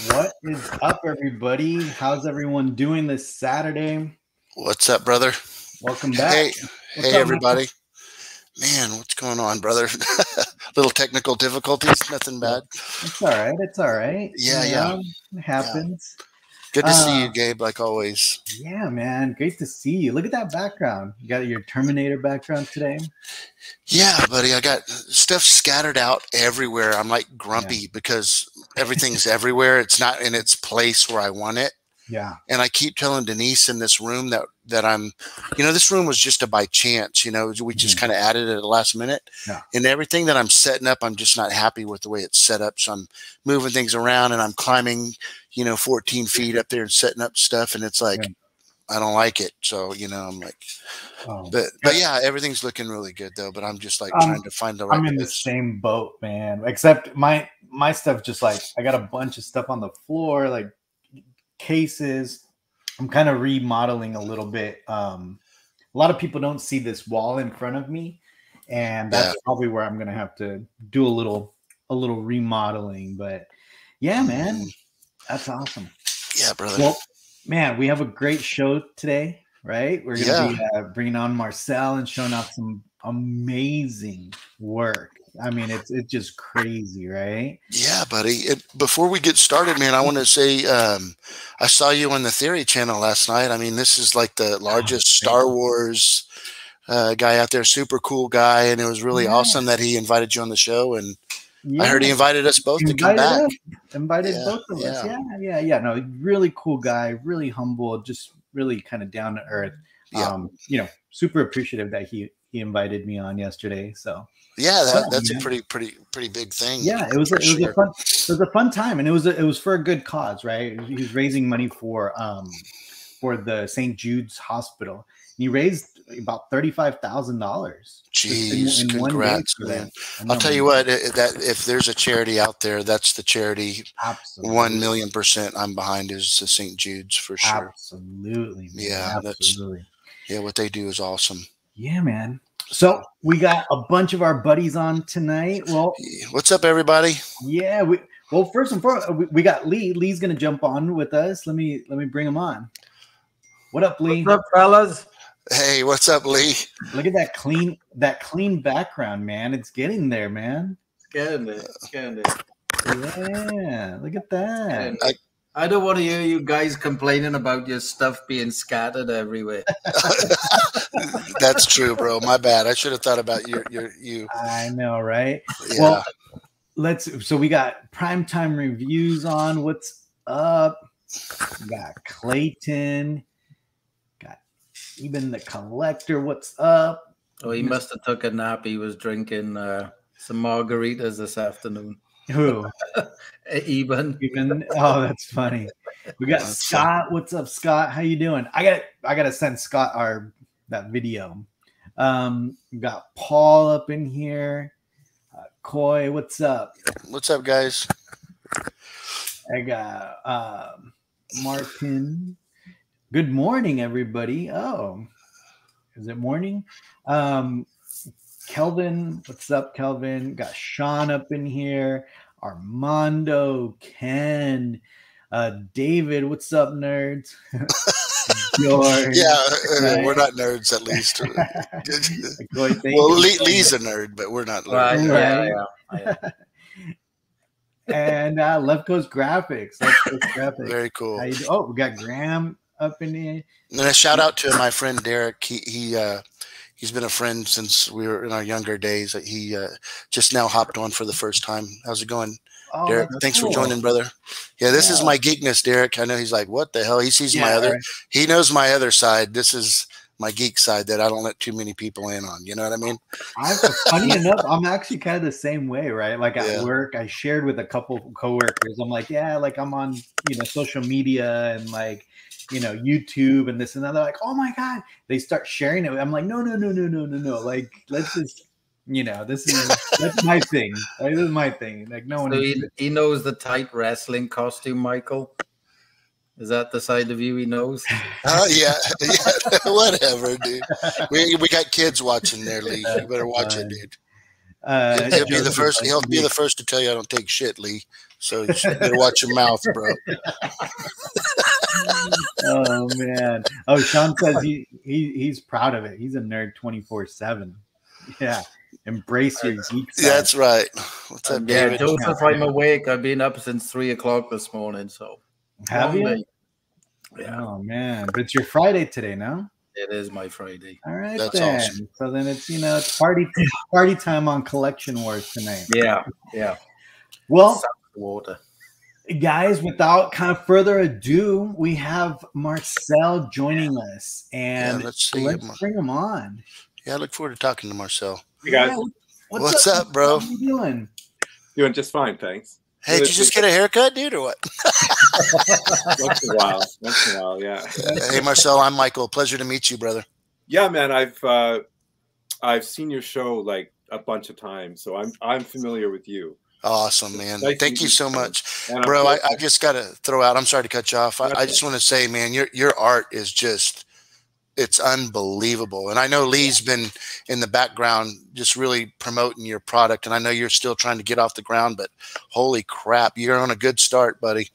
What is up, everybody? How's everyone doing this Saturday? What's up, brother? Welcome back. Hey, What's hey, up, everybody. Man, what's going on, brother? Little technical difficulties, nothing bad. It's all right. It's all right. Yeah. It happens. Good to see you, Gabe, like always. Yeah, man. Great to see you. Look at that background. You got your Terminator background today? Yeah, buddy. I got stuff scattered out everywhere. I'm like grumpy because everything's everywhere. It's not in its place where I want it. Yeah. And I keep telling Denise in this room that I'm, this room was just a by chance, we just kind of added it at the last minute. Yeah. And everything that I'm setting up, I'm just not happy with the way it's set up. So I'm moving things around and I'm climbing, 14 feet up there and setting up stuff. And it's like, I don't like it. So, I'm like, but yeah, everything's looking really good though. But I'm just like trying to find the right I'm in the same boat, man, except my stuff, just like I got a bunch of stuff on the floor, like cases. I'm kind of remodeling a little bit. A lot of people don't see this wall in front of me, and that's probably where I'm gonna have to do a little remodeling. But yeah, man, that's awesome. Yeah, brother. Well, man, we have a great show today, right? We're gonna be bringing on Marcel and showing off some amazing work. I mean, it's just crazy, right? Yeah, buddy. Before we get started, man, I want to say I saw you on the Theory channel last night. I mean, this is like the largest Star Wars guy out there, super cool guy, and it was really awesome that he invited you on the show. And I heard he invited us both to come back. Invited both of us. Yeah. No, really cool guy, really humble, just really kind of down to earth. Super appreciative that he invited me on yesterday. So. Yeah, that's a pretty big thing. Yeah, it was a fun time, and it was for a good cause, right? He was raising money for the St. Jude's Hospital. And he raised about $35,000. Jeez, in congrats, man! I'll tell you what, that if there's a charity out there, that's the charity. Absolutely, 1,000,000% I'm behind is the St. Jude's for sure. Absolutely, man. Yeah, absolutely. What they do is awesome. Yeah, man. So we got a bunch of our buddies on tonight. Well, what's up, everybody? Yeah, first and foremost, we got Lee. Lee's gonna jump on with us. Let me bring him on. What up, Lee? What's up, fellas? Hey, what's up, Lee? Look at that clean background, man. It's getting there, man. It's getting it. Yeah, look at that. I don't want to hear you guys complaining about your stuff being scattered everywhere. That's true, bro. My bad. I should have thought about you. I know, right? Yeah. Well, so we got Primetime Reviews on. What's up? We got Clayton. Got even the Collector. What's up? Oh, he must have took a nap. He was drinking some margaritas this afternoon. Who? Even. Oh, that's funny. We got Scott. What's up, Scott? How you doing? I gotta send Scott that video. We got Paul up in here. Coy, what's up? What's up, guys? I got Martin. Good morning, everybody. Oh, is it morning? Kelvin, what's up, Kelvin? Got Sean up in here. Armando, Ken, David, what's up, nerds? George, right? We're not nerds, at least. Well, Lee's a nerd, but we're not. Right. Yeah. And Left Coast Graphics. Very cool. We got Graham up in here. And then a shout out to my friend Derek. He's been a friend since we were in our younger days. He just now hopped on for the first time. How's it going, Derek? Thanks for joining, brother. Yeah, this is my geekness, Derek. I know he's like, what the hell? He sees my other. Right. He knows my other side. This is my geek side that I don't let too many people in on. You know what I mean? Funny enough, I'm actually kind of the same way, right? Like at work, I shared with a couple of coworkers. I'm like, like I'm on, social media and like, YouTube and this and that. They're like, oh my God. They start sharing it. I'm like, no. Like, let's just, that's my thing. Like, this is my thing. Like, no one. So he knows the tight wrestling costume, Michael. Is that the side of you he knows? Yeah. Whatever, dude. We got kids watching there, Lee. You better watch it, dude. He'll be the first. He'll be the first to tell you I don't take shit, Lee. So you should better watch your mouth, bro. Oh man. Oh, Sean says he's proud of it. He's a nerd 24/7. Yeah. Embrace your geek side. That's right. What's up, David? Joseph, I'm awake. I've been up since 3 o'clock this morning. So have you? Yeah. Oh man. But it's your Friday today, no? It is my Friday. All right, that's then. Awesome. So then it's it's party time on Collection Wars tonight. Yeah. Well, water. Guys, without kind of further ado, we have Marcel joining us, and let's bring him on. Yeah, I look forward to talking to Marcel. Hey guys, what's up, bro? How you doing? Doing just fine, thanks. Hey, did you just get a haircut, dude, or what? Once in a while, yeah. Hey, Marcel, I'm Michael. Pleasure to meet you, brother. Yeah, man, I've seen your show like a bunch of times, so I'm familiar with you. Awesome, man. Thank you so much, bro. I just got to throw out. I'm sorry to cut you off. I just want to say, man, your art is just. It's unbelievable. And I know Lee's been in the background just really promoting your product. And I know you're still trying to get off the ground, but holy crap, you're on a good start, buddy.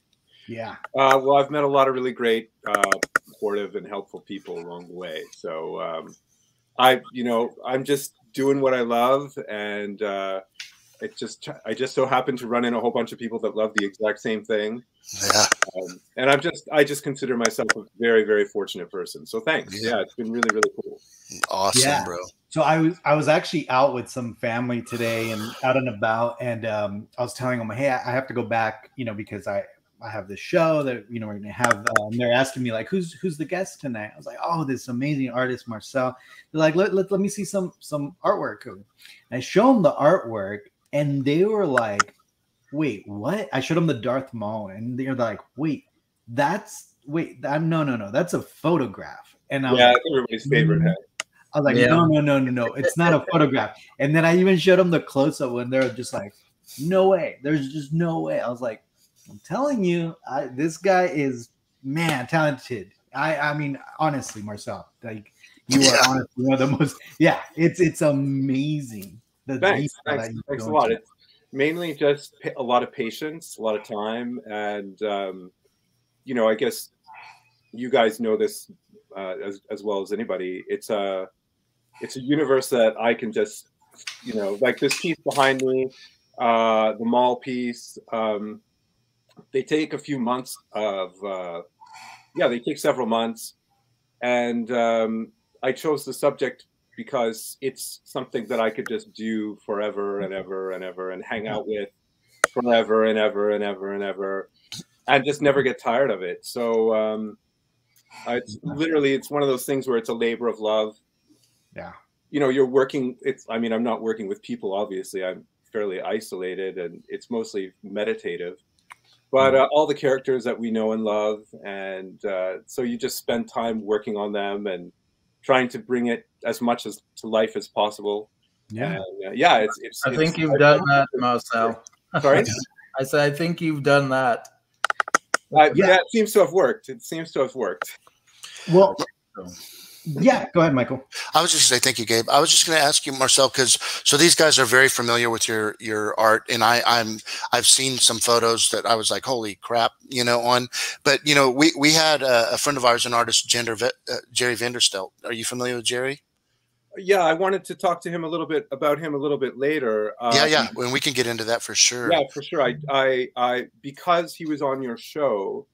Yeah. Well, I've met a lot of really great, supportive and helpful people along the way. So I'm just doing what I love. And I just so happen to run in a whole bunch of people that love the exact same thing. Yeah. And I just consider myself a very, very fortunate person. So thanks. Yeah, it's been really, really cool. Awesome, bro. So I was actually out with some family today and out and about, and I was telling them, hey, I have to go back, because I have this show that we're gonna have. They're asking me like, who's the guest tonight? I was like, oh, this amazing artist Marcel. They're like, let me see some artwork. And I show them the artwork, and they were like, wait, what? I showed them the Darth Maul, and they're like, no, that's a photograph. And I was like, everybody's favorite head. I was like, no, it's not a photograph. And then I even showed them the close-up when they're just like, no way. There's just no way. I was like, I'm telling you, this guy is, man, talented. I mean, honestly, Marcel, like you are honestly one of the most, it's amazing. Thanks a lot. It's mainly just a lot of patience, a lot of time. And, I guess you guys know this as well as anybody. It's a universe that I can just, like this piece behind me, the Maul piece, they take a few months they take several months. And I chose the subject because it's something that I could just do forever and ever and ever and hang out with forever and ever and ever and ever and just never get tired of it. So it's one of those things where it's a labor of love. Yeah. You're working. I'm not working with people, obviously. I'm fairly isolated and it's mostly meditative. But all the characters that we know and love, and so you just spend time working on them and trying to bring it as much to life as possible. Yeah, it's. I think you've done that, Marcel. Sorry, I said I think you've done that. It seems to have worked. Well. Yeah, go ahead, Michael. I was just going to say thank you, Gabe. I was just going to ask you, Marcel, because these guys are very familiar with your art, and I've seen some photos that I was like, holy crap, on. But we had a friend of ours, an artist, Jerry Vanderstelt. Are you familiar with Jerry? Yeah, I wanted to talk to him a little bit about him a little bit later. And we can get into that for sure. Yeah, for sure. I because he was on your show,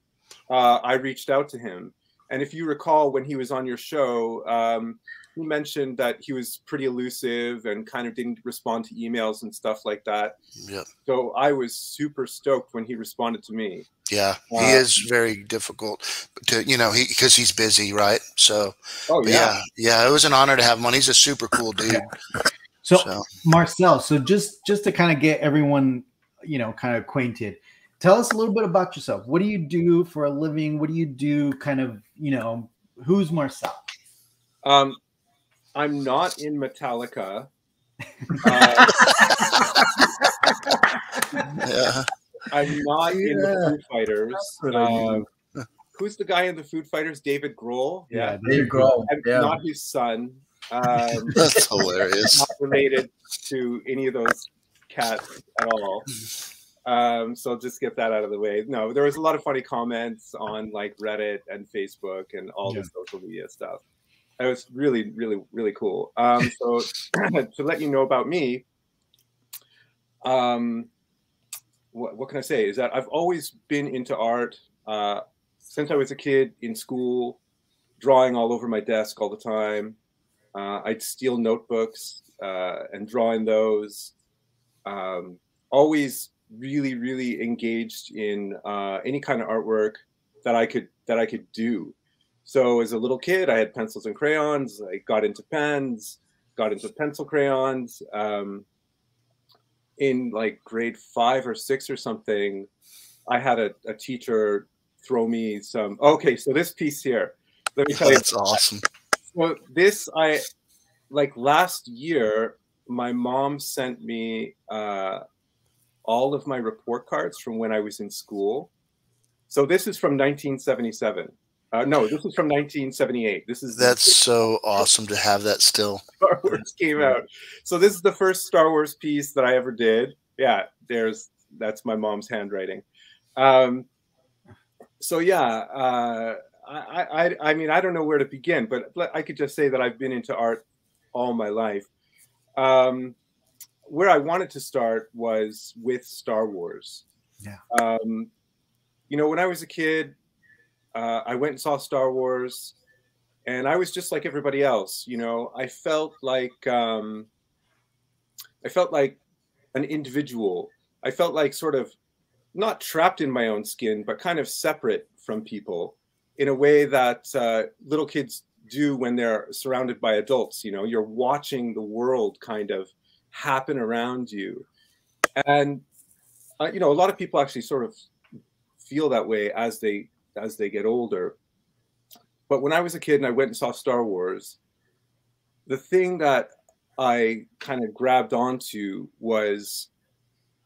I reached out to him. And if you recall, when he was on your show, you mentioned that he was pretty elusive and kind of didn't respond to emails and stuff like that. Yeah. So I was super stoked when he responded to me. Yeah, he is very difficult to, because he's busy, right? So, yeah, it was an honor to have him on. He's a super cool dude. Yeah. So, Marcel, just to kind of get everyone, kind of acquainted. Tell us a little bit about yourself. What do you do for a living? What do you do kind of, who's Marcel? I'm not in Metallica. I'm not in the Foo Fighters. Who's the guy in the Foo Fighters? David Grohl? Yeah, David Grohl. I'm not his son. That's hilarious. Not related to any of those cats at all. So I'll just get that out of the way. No, there was a lot of funny comments on like Reddit and Facebook and all the social media stuff. It was really, really, really cool. So to let you know about me, what can I say is that I've always been into art since I was a kid in school, drawing all over my desk all the time. I'd steal notebooks and draw in those. Always really, really engaged in any kind of artwork that I could do. So as a little kid, I had pencils and crayons. I got into pens, got into pencil crayons. In like grade 5 or 6 or something, I had a teacher throw me some. Okay, so this piece here, let me tell you. That's awesome. Well, this like last year, my mom sent me all of my report cards from when I was in school. So this is from 1977. No, this is from 1978. That's so awesome to have that still. Star Wars came out. So this is the first Star Wars piece that I ever did. Yeah, that's my mom's handwriting. So yeah, I mean, I don't know where to begin, but I could just say that I've been into art all my life. Where I wanted to start was with Star Wars. Yeah. You know, when I was a kid, I went and saw Star Wars, and I was just like everybody else. You know, I felt like an individual. I felt like sort of not trapped in my own skin, but kind of separate from people in a way that little kids do when they're surrounded by adults. You know, you're watching the world kind of happen around you. And, you know, a lot of people actually sort of feel that way as they get older. But when I was a kid and I went and saw Star Wars, the thing that I kind of grabbed onto was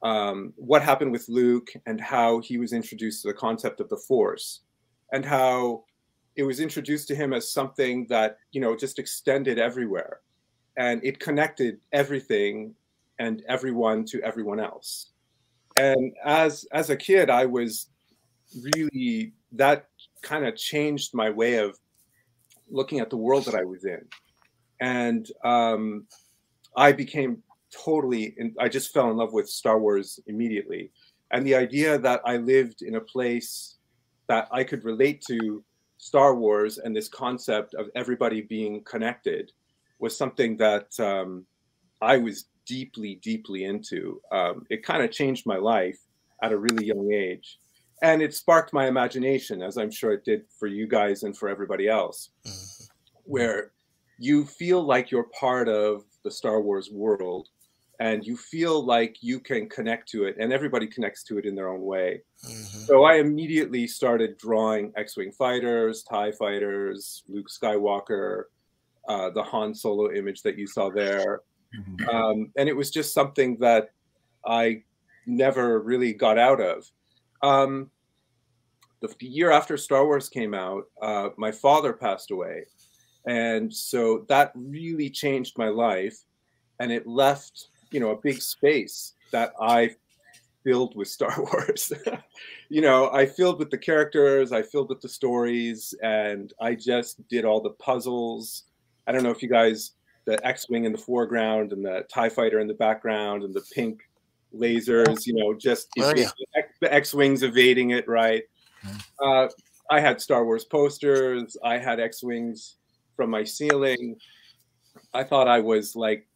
what happened with Luke and how he was introduced to the concept of the Force, and how it was introduced to him as something that, you know, just extended everywhere, and it connected everything and everyone to everyone else. And as a kid, I was really, that kind of changed my way of looking at the world that I was in. And I became totally, I just fell in love with Star Wars immediately. And the idea that I lived in a place that I could relate to Star Wars and this concept of everybody being connected was something that I was deeply, deeply into. It kind of changed my life at a really young age. And it sparked my imagination, as I'm sure it did for you guys and for everybody else, where you feel like you're part of the Star Wars world, and you feel like you can connect to it, and everybody connects to it in their own way. So I immediately started drawing X-Wing fighters, TIE fighters, Luke Skywalker, the Han Solo image that you saw there. And it was just something that I never really got out of. The year after Star Wars came out, my father passed away. And so that really changed my life. And it left, you know, a big space that I filled with Star Wars. You know, I filled with the characters, I filled with the stories, and I just did all the puzzles. I don't know if you guys, the X-Wing in the foreground and the TIE fighter in the background and the pink lasers, you know, just the X-Wings evading it, right? I had Star Wars posters. I had X-Wings from my ceiling. I thought I was like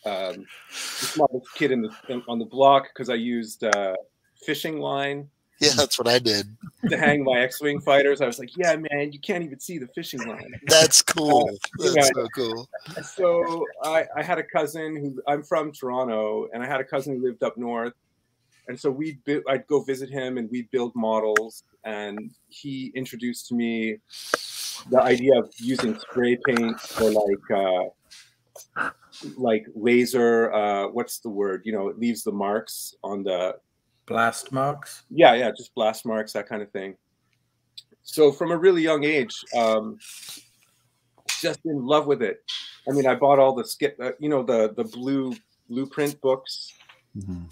the smartest kid on the block because I used fishing line. Yeah, that's what I did. To hang my X-Wing fighters. I was like, yeah, man, you can't even see the fishing line. That's cool. That's so cool. So I had a cousin who, I'm from Toronto, and I had a cousin who lived up north. And so I'd go visit him and we'd build models. And he introduced to me the idea of using spray paint for like laser, what's the word? You know, it leaves the marks on the blast marks. Yeah, just blast marks, that kind of thing. So from a really young age, just in love with it. I mean, I bought all the the blueprint books. Mm-hmm.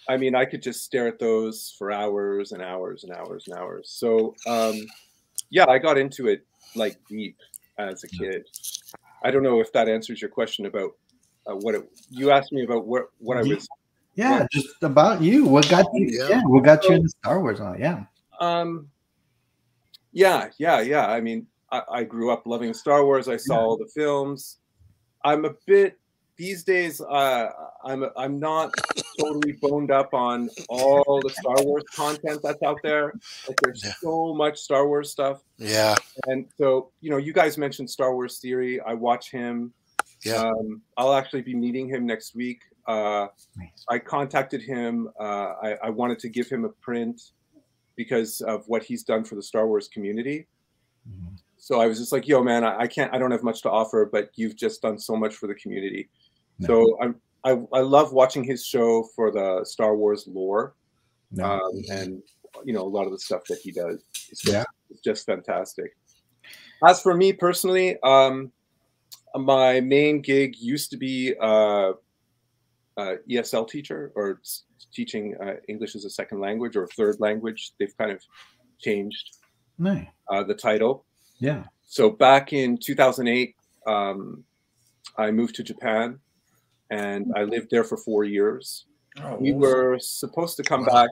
I mean, I could just stare at those for hours and hours and hours and hours. So, yeah, I got into it like deep as a kid. I don't know if that answers your question about you asked me about what I was. Yeah, just about you. What got you? Yeah, what got you into Star Wars? Yeah. Yeah. I mean, I grew up loving Star Wars. I saw all the films. I'm a bit these days. I'm not totally boned up on all the Star Wars content that's out there. Like, there's so much Star Wars stuff. Yeah. And so, you guys mentioned Star Wars Theory. I watch him. Yeah. I'll actually be meeting him next week. I contacted him. I wanted to give him a print because of what he's done for the Star Wars community. Mm-hmm. So I was just like, yo, man, I don't have much to offer, but you've just done so much for the community. No. So I love watching his show for the Star Wars lore. And, a lot of the stuff that he does. It's just fantastic. As for me personally, my main gig used to be ESL teacher, or teaching English as a second language or third language. They've kind of changed the title. Yeah. So back in 2008, I moved to Japan, and I lived there for 4 years. We were supposed to come back.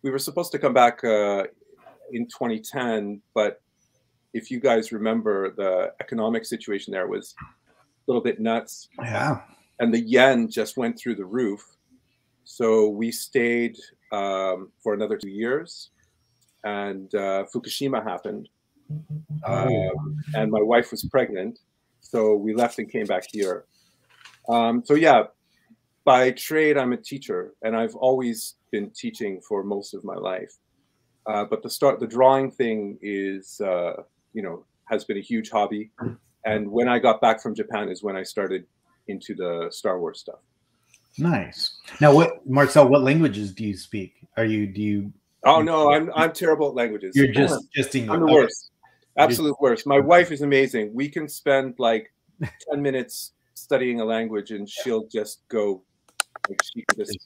We were supposed to come back in 2010, but if you guys remember, the economic situation there was a little bit nuts. Yeah. And the yen just went through the roof. So we stayed for another 2 years, and Fukushima happened. And my wife was pregnant. So we left and came back here. So yeah, by trade, I'm a teacher, and I've always been teaching for most of my life. But the drawing thing is, has been a huge hobby. And when I got back from Japan is when I started into the Star Wars stuff. Nice. Now, Marcel, what languages do you speak? Do you? Oh no, I'm terrible at languages. You're just English. I'm the worst. Absolute worst. My wife is amazing. We can spend like 10 minutes studying a language, and she'll just go. Like, she can just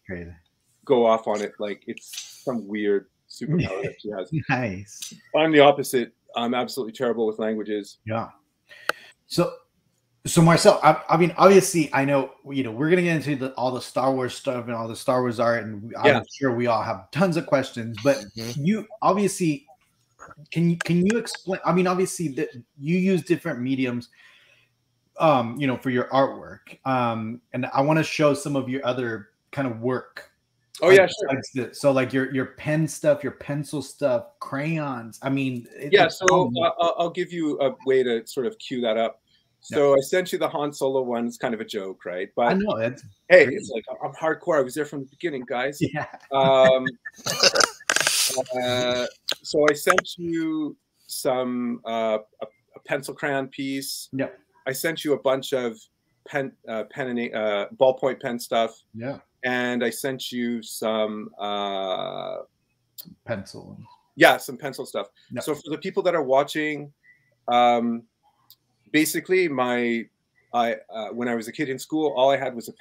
go off on it like it's some weird superpower that she has. Nice. I'm the opposite. I'm absolutely terrible with languages. Yeah. So Marcel, I mean, obviously, I know, we're gonna get into all the Star Wars stuff and all the Star Wars art, and I'm sure we all have tons of questions. But you obviously, can you explain? I mean, obviously, that you use different mediums, for your artwork, and I want to show some of your other kind of work. Oh yeah, sure. So like your pen stuff, your pencil stuff, crayons. I mean, So I'll give you a way to sort of cue that up. So I sent you the Han Solo one. It's kind of a joke, right? But I know it's it's like, I'm hardcore. I was there from the beginning, guys. Yeah. So I sent you some a pencil crayon piece. Yeah. I sent you a bunch of pen and ballpoint pen stuff. Yeah. And I sent you some pencil. Yeah, some pencil stuff. No. So for the people that are watching, basically when I was a kid in school, all I had was a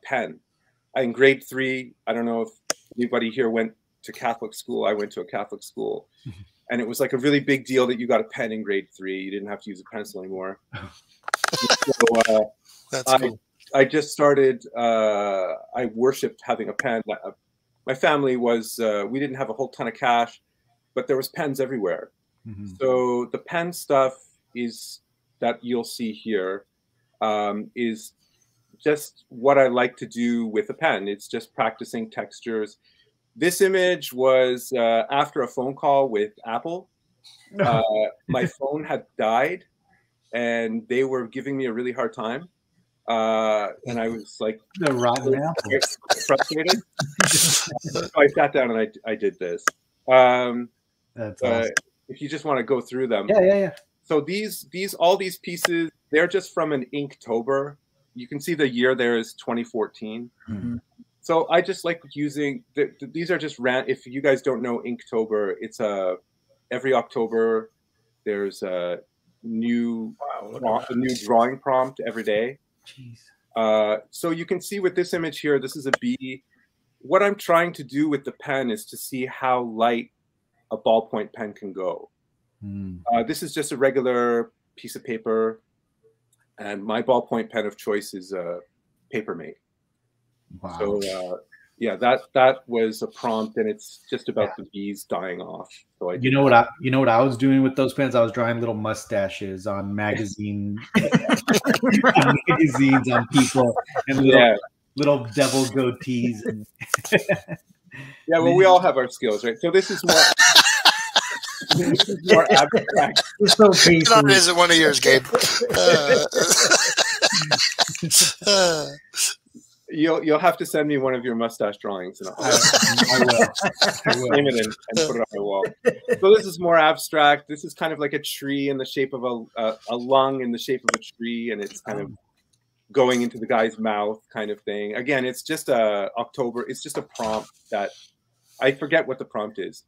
pen. In grade 3, I don't know if anybody here went to Catholic school. I went to a Catholic school, and it was like a really big deal that you got a pen in grade 3. You didn't have to use a pencil anymore. So, that's cool. I just started. I worshipped having a pen. My family was. We didn't have a whole ton of cash, but there was pens everywhere. Mm-hmm. So the pen stuff is that you'll see here is just what I like to do with a pen. It's just practicing textures. This image was after a phone call with Apple. My phone had died, and they were giving me a really hard time. And I was like, the rotten apple. Frustrated. So I sat down and I did this. That's awesome. If you just want to go through them. Yeah. So all these pieces, they're just from an Inktober. You can see the year there is 2014. Mm-hmm. So I just like using these are just if you guys don't know Inktober, it's every October there's a new a new drawing prompt every day. Jeez. So you can see with this image here, this is a bee. What I'm trying to do with the pen is to see how light a ballpoint pen can go. This is just a regular piece of paper, and my ballpoint pen of choice is a Papermate. Wow. So yeah, that was a prompt, and it's just about the bees dying off. So you know what I was doing with those pens? I was drawing little mustaches on magazines on people, and little devil goatees. And yeah, well, we all have our skills, right? So this is more. This is more abstract. It's okay. It isn't one of yours, Gabe. You'll have to send me one of your mustache drawings, and I will frame it and put it on my wall. So this is more abstract. This is kind of like a tree in the shape of a lung in the shape of a tree, and it's kind of going into the guy's mouth, kind of thing. Again, it's just It's just a prompt that I forget what the prompt is.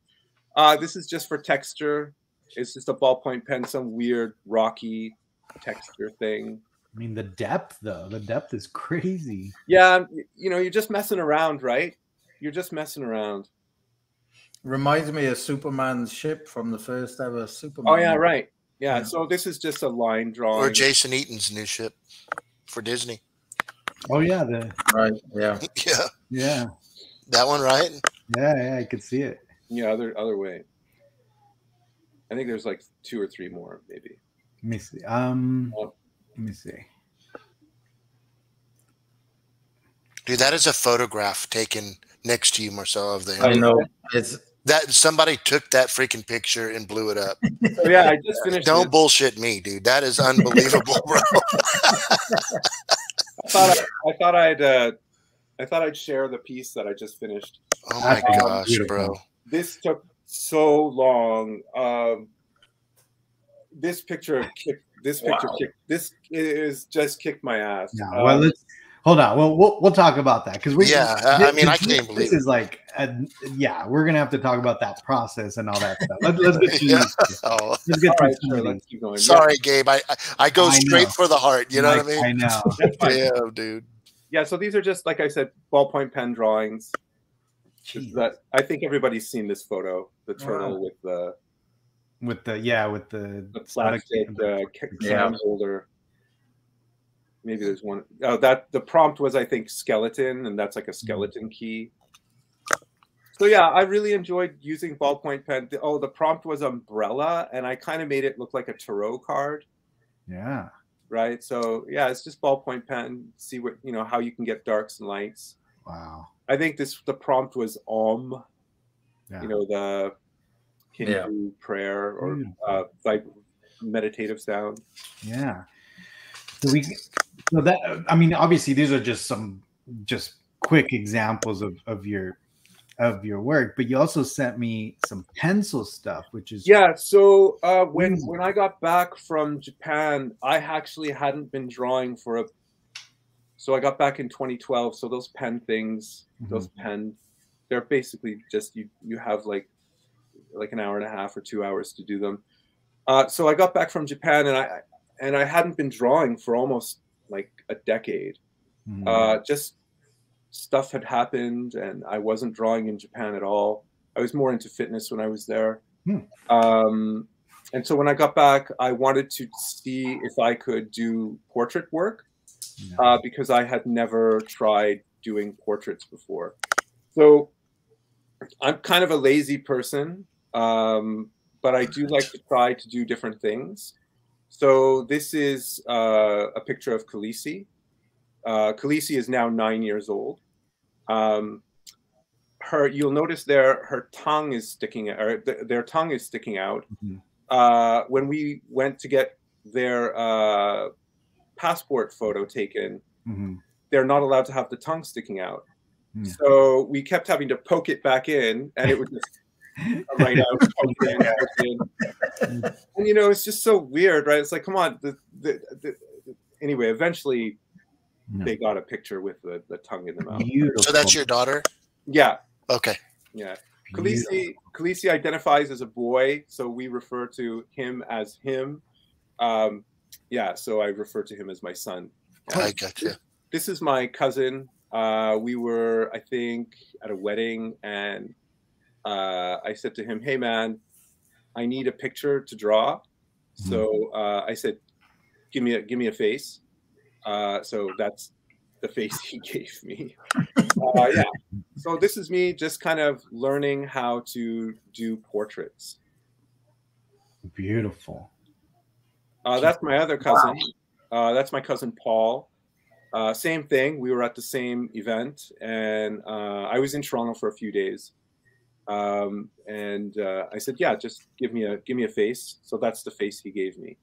This is just for texture. It's just a ballpoint pen, some weird rocky texture thing. I mean, the depth, though. The depth is crazy. Yeah, you're just messing around, right? You're just messing around. Reminds me of Superman's ship from the first ever Superman. Oh, yeah, right. Yeah, so this is just a line drawing. Or Jason Eaton's new ship for Disney. Oh, yeah. Right, yeah. Yeah. That one, right? Yeah, I could see it. Yeah, other way. I think there's like 2 or 3 more, maybe. Let me see. Let me see. Dude, that is a photograph taken next to you, Marcelo, of the. I know. It's that somebody took that freaking picture and blew it up. So yeah, I just finished. Don't bullshit me, dude. That is unbelievable, bro. I thought I'd share the piece that I just finished. Oh my gosh, bro! This took so long. This picture kicked. This picture kicked. This is just kicked my ass. Yeah, well, let's hold on. We'll talk about that because we. Yeah, I mean, I can't believe this is like. We're gonna have to talk about that process and all that stuff. Let's get to let's get let's keep going. Sorry, Gabe. I go straight for the heart. You know what I mean? I know. Damn, dude. Yeah, so these are just, like I said, ballpoint pen drawings. That I think everybody's seen this photo, the turtle with the plastic can holder. Maybe there's one. Oh, that the prompt was, I think, skeleton, and that's like a skeleton key. So yeah, I really enjoyed using ballpoint pen. The prompt was umbrella, and I kind of made it look like a tarot card. Yeah. Right. So yeah, it's just ballpoint pen. See what how you can get darks and lights. Wow. I think the prompt was Om. Yeah. The Hindu prayer or like meditative sound. Yeah. So that, I mean, obviously these are just some quick examples of your work, but you also sent me some pencil stuff, which is So when I got back from Japan, I actually hadn't been drawing so I got back in 2012. So those pen things, those pen, they're basically just you have like an hour and a half or 2 hours to do them. So I got back from Japan and I hadn't been drawing for almost like a decade. Just stuff had happened and I wasn't drawing in Japan at all. I was more into fitness when I was there. And so when I got back, I wanted to see if I could do portrait work because I had never tried doing portraits before. So I'm kind of a lazy person, but I do like to try to do different things. So this is a picture of Khaleesi. Khaleesi is now 9 years old. You'll notice her tongue is sticking, or their tongue is sticking out. When we went to get their passport photo taken, they're not allowed to have the tongue sticking out. So we kept having to poke it back in, and it would just come right out. And it's just so weird, right? It's like, come on. Anyway, eventually they got a picture with the tongue in the mouth. Beautiful. So that's your daughter? Yeah. Okay. Yeah. Khaleesi identifies as a boy, so we refer to him as him. yeah, so I refer to him as my son. I gotcha. This is my cousin. We were, I think, at a wedding, and I said to him, "Hey, man, I need a picture to draw." So I said, "Give me a face." So that's the face he gave me. Yeah. So this is me just kind of learning how to do portraits. Beautiful. That's my other cousin. Wow. That's my cousin Paul. Same thing. We were at the same event, and I was in Toronto for a few days. And I said, "Yeah, just give me a face." So that's the face he gave me.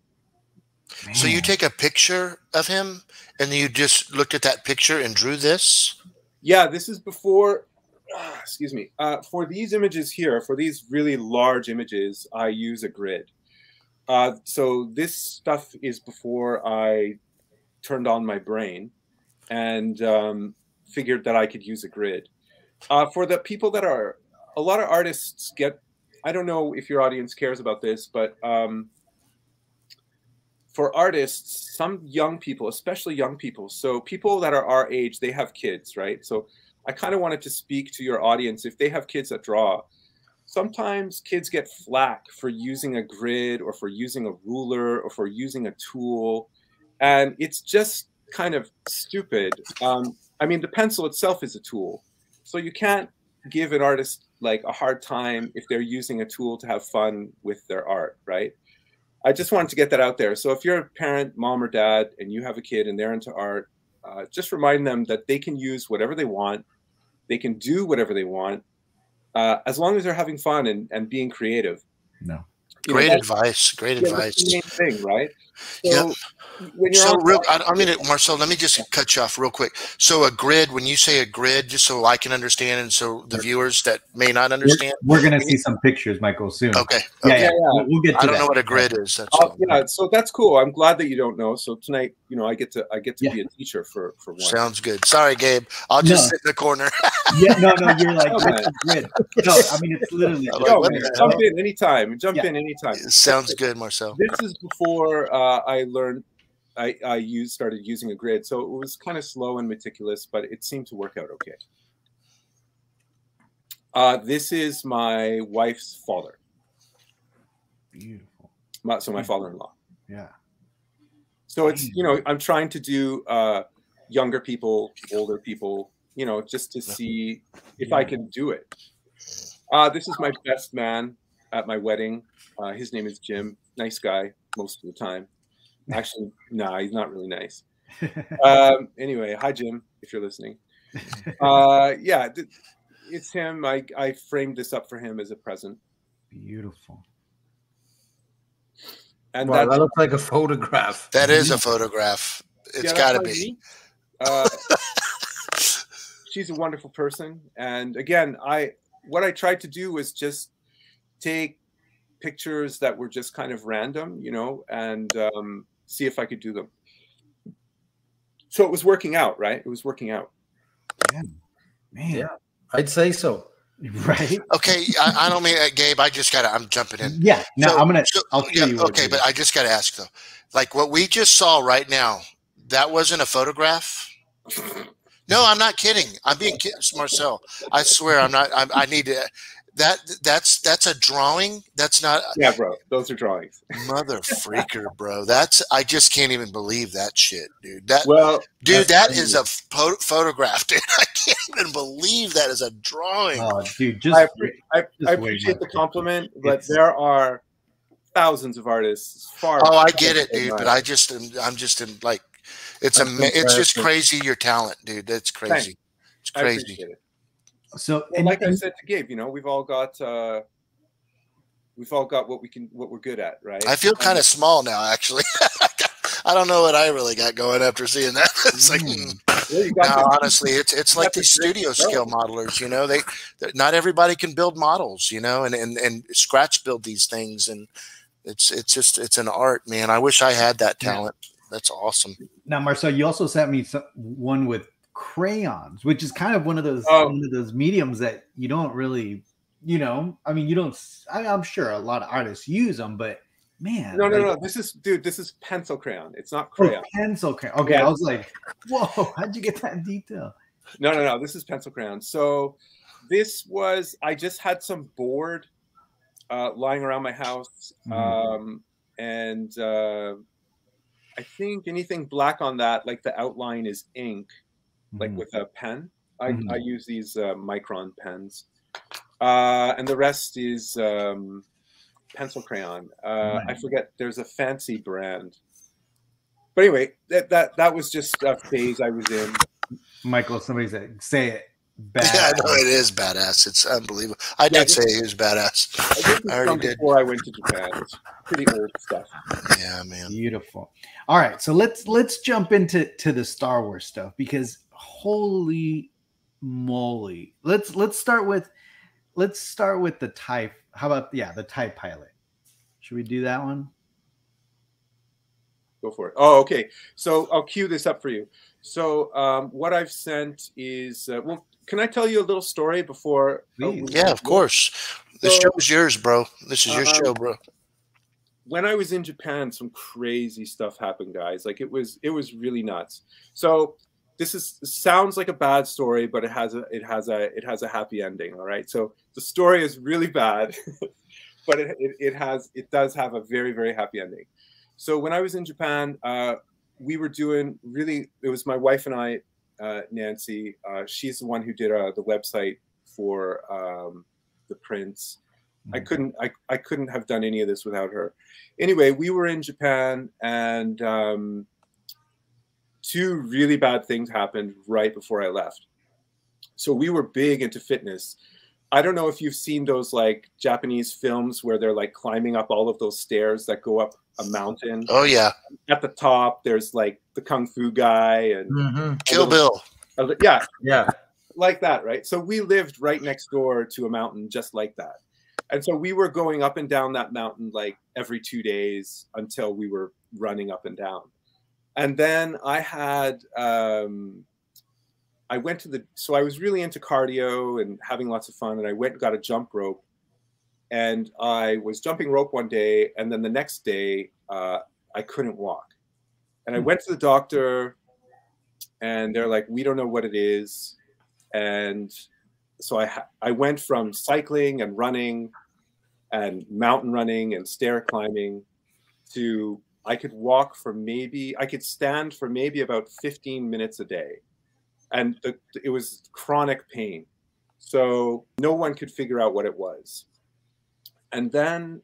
Man. So you take a picture of him, and then you just looked at that picture and drew this? Yeah, this is before. Excuse me. For these images here, for these really large images, I use a grid. So this stuff is before I turned on my brain and figured that I could use a grid. For the people that are, a lot of artists get, I don't know if your audience cares about this, but for artists, some young people, especially young people, so people that are our age, they have kids, right? So I kind of wanted to speak to your audience. If they have kids that draw, sometimes kids get flack for using a grid or for using a ruler or for using a tool. And it's just kind of stupid. I mean, the pencil itself is a tool. So you can't give an artist like a hard time if they're using a tool to have fun with their art, right? I just wanted to get that out there. So if you're a parent, mom or dad, and you have a kid and they're into art, just remind them that they can use whatever they want. They can do whatever they want, as long as they're having fun and being creative. No. Great advice. Great advice. That's the main thing, right? So, yep. Marcel, let me just cut you off real quick. So a grid, when you say a grid, just so I can understand and so the viewers that may not understand. We're going to see some pictures, Michael, soon. Okay. Yeah. We'll get to I don't know what a grid is. That's yeah, so that's cool. I'm glad that you don't know. So tonight, I get to be a teacher for one. Sounds good. Sorry, Gabe. I'll just sit in the corner. No, you're like, grid. No, I mean, it's literally. Jump in anytime. Jump in anytime. Sounds good, Marcel. This is before I learned. I started using a grid, so it was kind of slow and meticulous, but it seemed to work out okay. This is my wife's father. Beautiful. So my father-in-law. Yeah. So it's I'm trying to do younger people, older people, just to see if I can do it. This is my best man at my wedding. His name is Jim. Nice guy most of the time. Actually, no, he's not really nice. Anyway, hi, Jim, if you're listening. Yeah, it's him. I framed this up for him as a present. Beautiful. And that looks like a photograph. That is a photograph. It's got to be. She's a wonderful person. And again, what I tried to do was just take pictures that were just kind of random, and see if I could do them. So it was working out, right? It was working out. Yeah. Man. Yeah, I'd say so. Right. Okay. I don't mean, Gabe, I'm jumping in. Yeah. No, I'll show you. Okay. But I just got to ask though, like what we just saw right now, that wasn't a photograph. No, I'm not kidding. I'm being kidding, Marcel. I swear I'm not. I need to. That's a drawing. That's not. Yeah, bro. Those are drawings. Mother freaker, bro. I just can't even believe that shit, dude. That is a photograph, dude. I can't even believe that is a drawing. Oh, dude, I appreciate the compliment, but there are thousands of artists. Oh, I get it, dude. But I'm just in like, it's just crazy your talent, dude. That's crazy. Thanks. It's crazy. I appreciate it. So, and like I said to Gabe, we've all got what we're good at, right? I feel kind of small now, actually. I don't know what I really got going after seeing that. It's like, honestly, it's like these studio scale modelers. Not everybody can build models, and scratch build these things, and it's an art, man. I wish I had that talent. Yeah. That's awesome. Now, Marcel, you also sent me one with crayons, which is kind of one of those mediums that you don't really, I'm sure a lot of artists use them, but Man. No. This is pencil crayon. It's not crayon. Oh, pencil crayon. Okay, yeah. I was like, whoa, how'd you get that detail? No. This is pencil crayon. So this was, I just had some board lying around my house. And I think anything black on that, like the outline is ink, like with a pen. I use these Micron pens. And the rest is pencil crayon. I forget, there's a fancy brand. But anyway, that was just a phase I was in. Michael, somebody said, say it. Badass. Yeah, I know it is badass. It's unbelievable. I did say he was badass. I already did. Before I went to Japan. It's pretty old stuff. Yeah, man. Beautiful. All right, so let's jump into the Star Wars stuff, because holy moly. Let's start with the TIE. How about the TIE pilot? Should we do that one? Go for it. Oh, okay. So I'll cue this up for you. So what I've sent is well, can I tell you a little story before? Yeah, of course. The show's yours, bro. This is your show, bro. When I was in Japan, some crazy stuff happened, guys. Like it was really nuts. So this sounds like a bad story, but it has a happy ending. All right. So the story is really bad, but it does have a very, very happy ending. So when I was in Japan, we were doing it was my wife and I, Nancy. She's the one who did the website for the prints. I couldn't have done any of this without her. Anyway, we were in Japan, and two really bad things happened right before I left. So we were big into fitness. I don't know if you've seen those like Japanese films where they're like climbing up all of those stairs that go up a mountain. Oh yeah. At the top, there's like the kung fu guy and Kill Bill. Yeah, like that, right? So we lived right next door to a mountain just like that, and so we were going up and down that mountain like every 2 days until we were running up and down. And then I had so I was really into cardio and having lots of fun, and I went and got a jump rope. And I was jumping rope one day, and then the next day I couldn't walk. And I went to the doctor, and they're like, "We don't know what it is." And so I went from cycling and running and mountain running and stair climbing to I could stand for maybe about 15 minutes a day. And it was chronic pain. So no one could figure out what it was. And then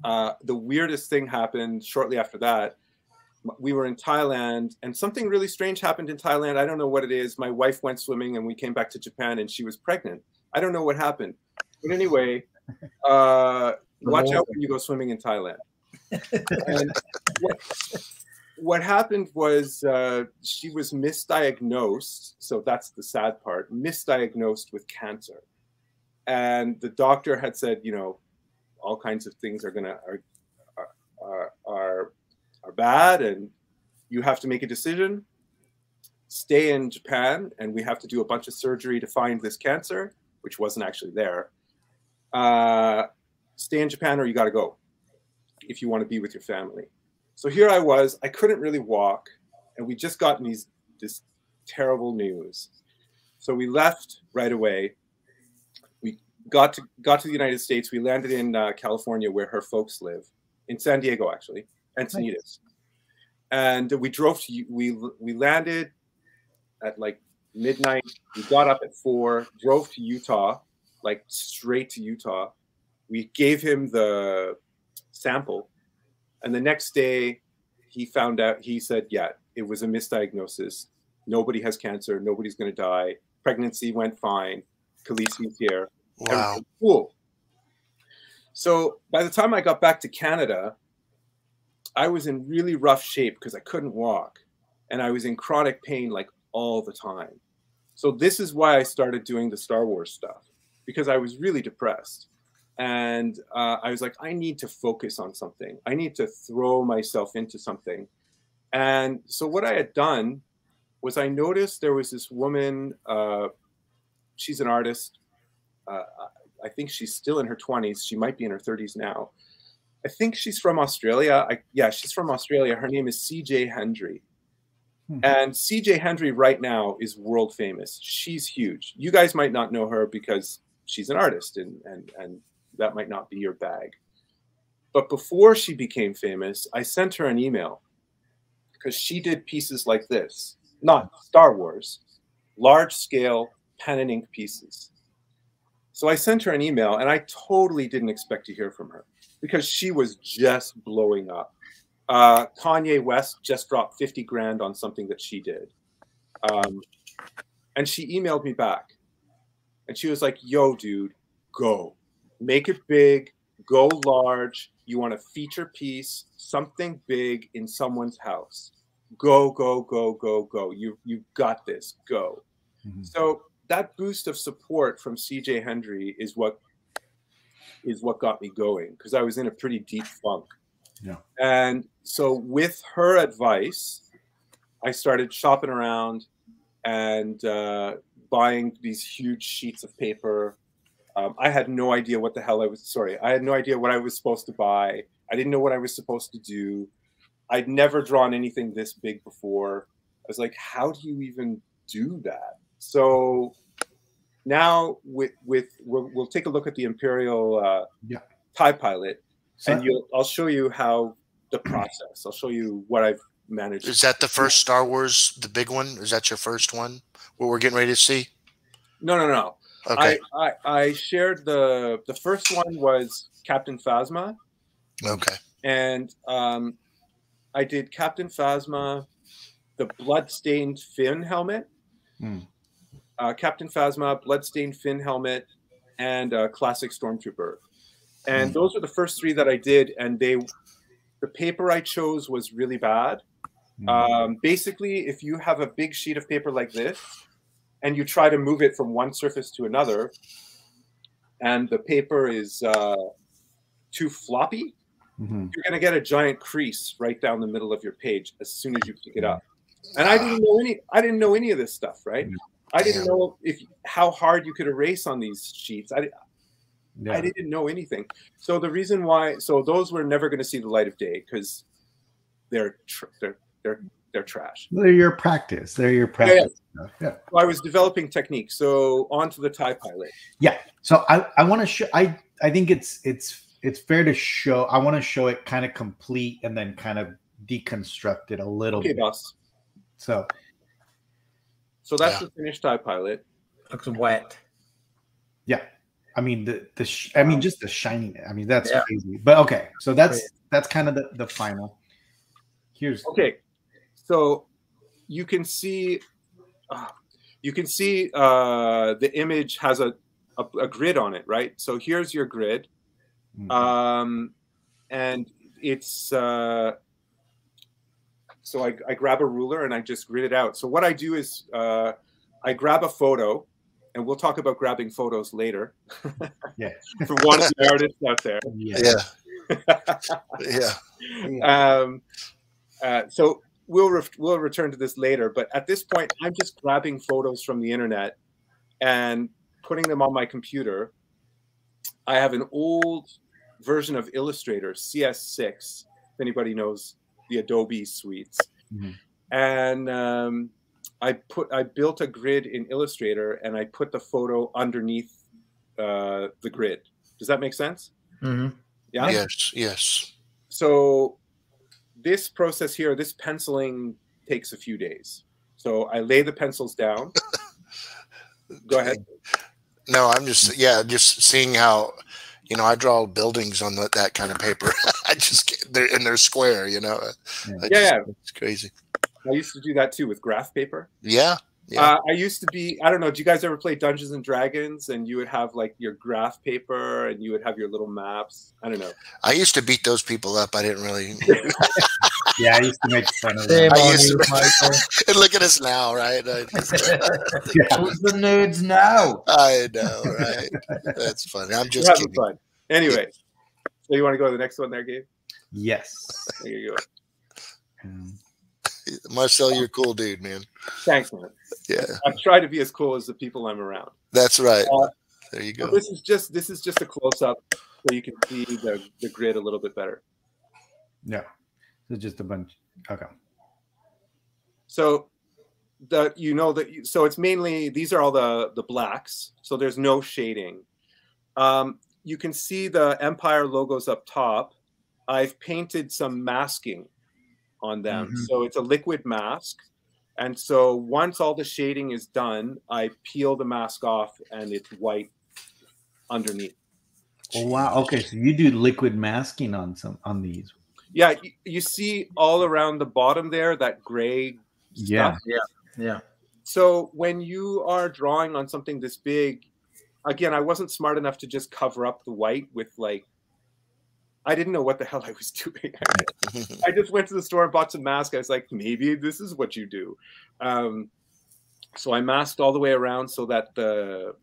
the weirdest thing happened shortly after that. We were in Thailand, and something really strange happened in Thailand. I don't know what it is. My wife went swimming, and we came back to Japan, and she was pregnant. I don't know what happened. But anyway, watch out when you go swimming in Thailand. And what happened was she was misdiagnosed. So that's the sad part, misdiagnosed with cancer. And the doctor had said, all kinds of things are bad, and you have to make a decision. Stay in Japan, and we have to do a bunch of surgery to find this cancer, which wasn't actually there. Stay in Japan, or you got to go if you want to be with your family. So here I was. I couldn't really walk, and we just gotten this terrible news. So we left right away. We got to the United States. We landed in California, where her folks live, in San Diego, actually, Encinitas. And we drove to we landed at like midnight. We got up at 4, drove to Utah, like straight to Utah. We gave him the sample, and the next day he found out. He said, "Yeah, it was a misdiagnosis. Nobody has cancer. Nobody's going to die. Pregnancy went fine. Khaleesi's here." Wow. Cool. So by the time I got back to Canada, I was in really rough shape because I couldn't walk, and I was in chronic pain like all the time. So this is why I started doing the Star Wars stuff, because I was really depressed. And I was like, I need to focus on something. I need to throw myself into something. And so what I had done was I noticed there was this woman, she's an artist. I think she's still in her 20s. She might be in her 30s now. I think she's from Australia. Yeah, she's from Australia. Her name is CJ Hendry. And CJ Hendry right now is world famous. She's huge. You guys might not know her because she's an artist, and that might not be your bag. But before she became famous, I sent her an email because she did pieces like this, not Star Wars, large scale pen and ink pieces. So I sent her an email, and I totally didn't expect to hear from her because she was just blowing up. Kanye West just dropped 50 grand on something that she did. And she emailed me back, and she was like, yo, dude, go. Make it big, go large. You want a feature piece, something big in someone's house. Go, go, go, go, go. You've got this, go. So that boost of support from CJ Hendry is what got me going, because I was in a pretty deep funk. Yeah. And so with her advice, I started shopping around and buying these huge sheets of paper. I had no idea what the hell I had no idea what I was supposed to buy. I didn't know what I was supposed to do. I'd never drawn anything this big before. I was like, how do you even do that? So now we'll take a look at the Imperial TIE Pilot, and I'll show you how the process. I'll show you what I've managed. Is that the first Star Wars, the big one? Is that your first one? What we're getting ready to see? No. Okay. I shared the first one was Captain Phasma. Okay. And I did Captain Phasma, the bloodstained Finn helmet. Captain Phasma, bloodstained Finn helmet, and classic Stormtrooper. And those are the first three that I did, and the paper I chose was really bad. Basically, if you have a big sheet of paper like this, and you try to move it from one surface to another, and the paper is too floppy, you're going to get a giant crease right down the middle of your page as soon as you pick it up. And I didn't know any of this stuff, right? I didn't know how hard you could erase on these sheets. I didn't know anything. So the reason why, those were never going to see the light of day because they're trash. They're your practice. They're your practice. Yeah. So I was developing technique. So onto the TIE Pilot. Yeah. So I want to show. I think it's fair to show. I want to show it kind of complete and then kind of deconstruct it a little bit. Boss. So that's the finished TIE Pilot. Looks wet. Yeah. I mean just the shiny. I mean that's crazy. But okay, so that's kind of the final. Here's okay. So you can see the image has a grid on it, right? So here's your grid, and it's so I grab a ruler and I just grid it out. So what I do is I grab a photo, and we'll talk about grabbing photos later. Yeah, for one of the artists out there. So we'll return to this later, but at this point, I'm just grabbing photos from the internet and putting them on my computer. I have an old version of Illustrator, CS6, if anybody knows the Adobe suites, and I built a grid in Illustrator, and I put the photo underneath the grid. Does that make sense? Yeah. Yes. So this process here, this penciling takes a few days. So I lay the pencils down. Go ahead. No, I'm just seeing how, I draw buildings on that kind of paper. They're square, It's crazy. I used to do that too with graph paper. Yeah. I used to be, I don't know, do you guys ever play Dungeons and Dragons and you would have like your graph paper and you would have your little maps? I don't know. I used to beat those people up. I didn't really. Yeah, I used to make fun of them. And look at us now, right? Who's the nerds now? I know, right? That's funny. I'm just kidding. Fun. Anyway, so you want to go to the next one there, Gabe? Yes. There you go. Marcel, you're a cool dude, man. Thanks, man. Yeah. I try to be as cool as the people I'm around. That's right. There you go. So this is just a close up so you can see the grid a little bit better. Yeah. So just a bunch. Okay. So so it's mainly, these are all the blacks. So there's no shading. You can see the Empire logos up top. I've painted some masking on them. Mm-hmm. So it's a liquid mask. And so once all the shading is done, I peel the mask off and it's white underneath. Oh, wow. Okay. So you do liquid masking on these. Yeah. You see all around the bottom there, that gray Yeah. stuff? Yeah. So when you are drawing on something this big, again, I wasn't smart enough to just cover up the white with like, I didn't know what the hell I was doing. I just went to the store and bought some masks. I was like, maybe this is what you do. So I masked all the way around so that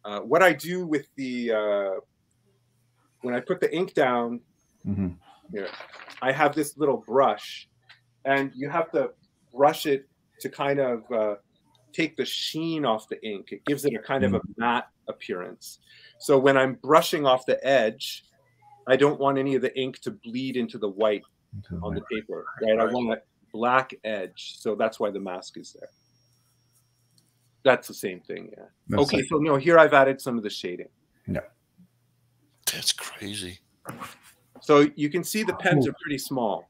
what I do with the, when I put the ink down, here, I have this little brush, and you have to brush it to kind of take the sheen off the ink. It gives it a kind of a matte appearance. So when I'm brushing off the edge, I don't want any of the ink to bleed into the white on the paper, right? I want a black edge. So that's why the mask is there. That's the same thing, yeah. That's okay, so no, here I've added some of the shading. No. That's crazy. So you can see the pens are pretty small.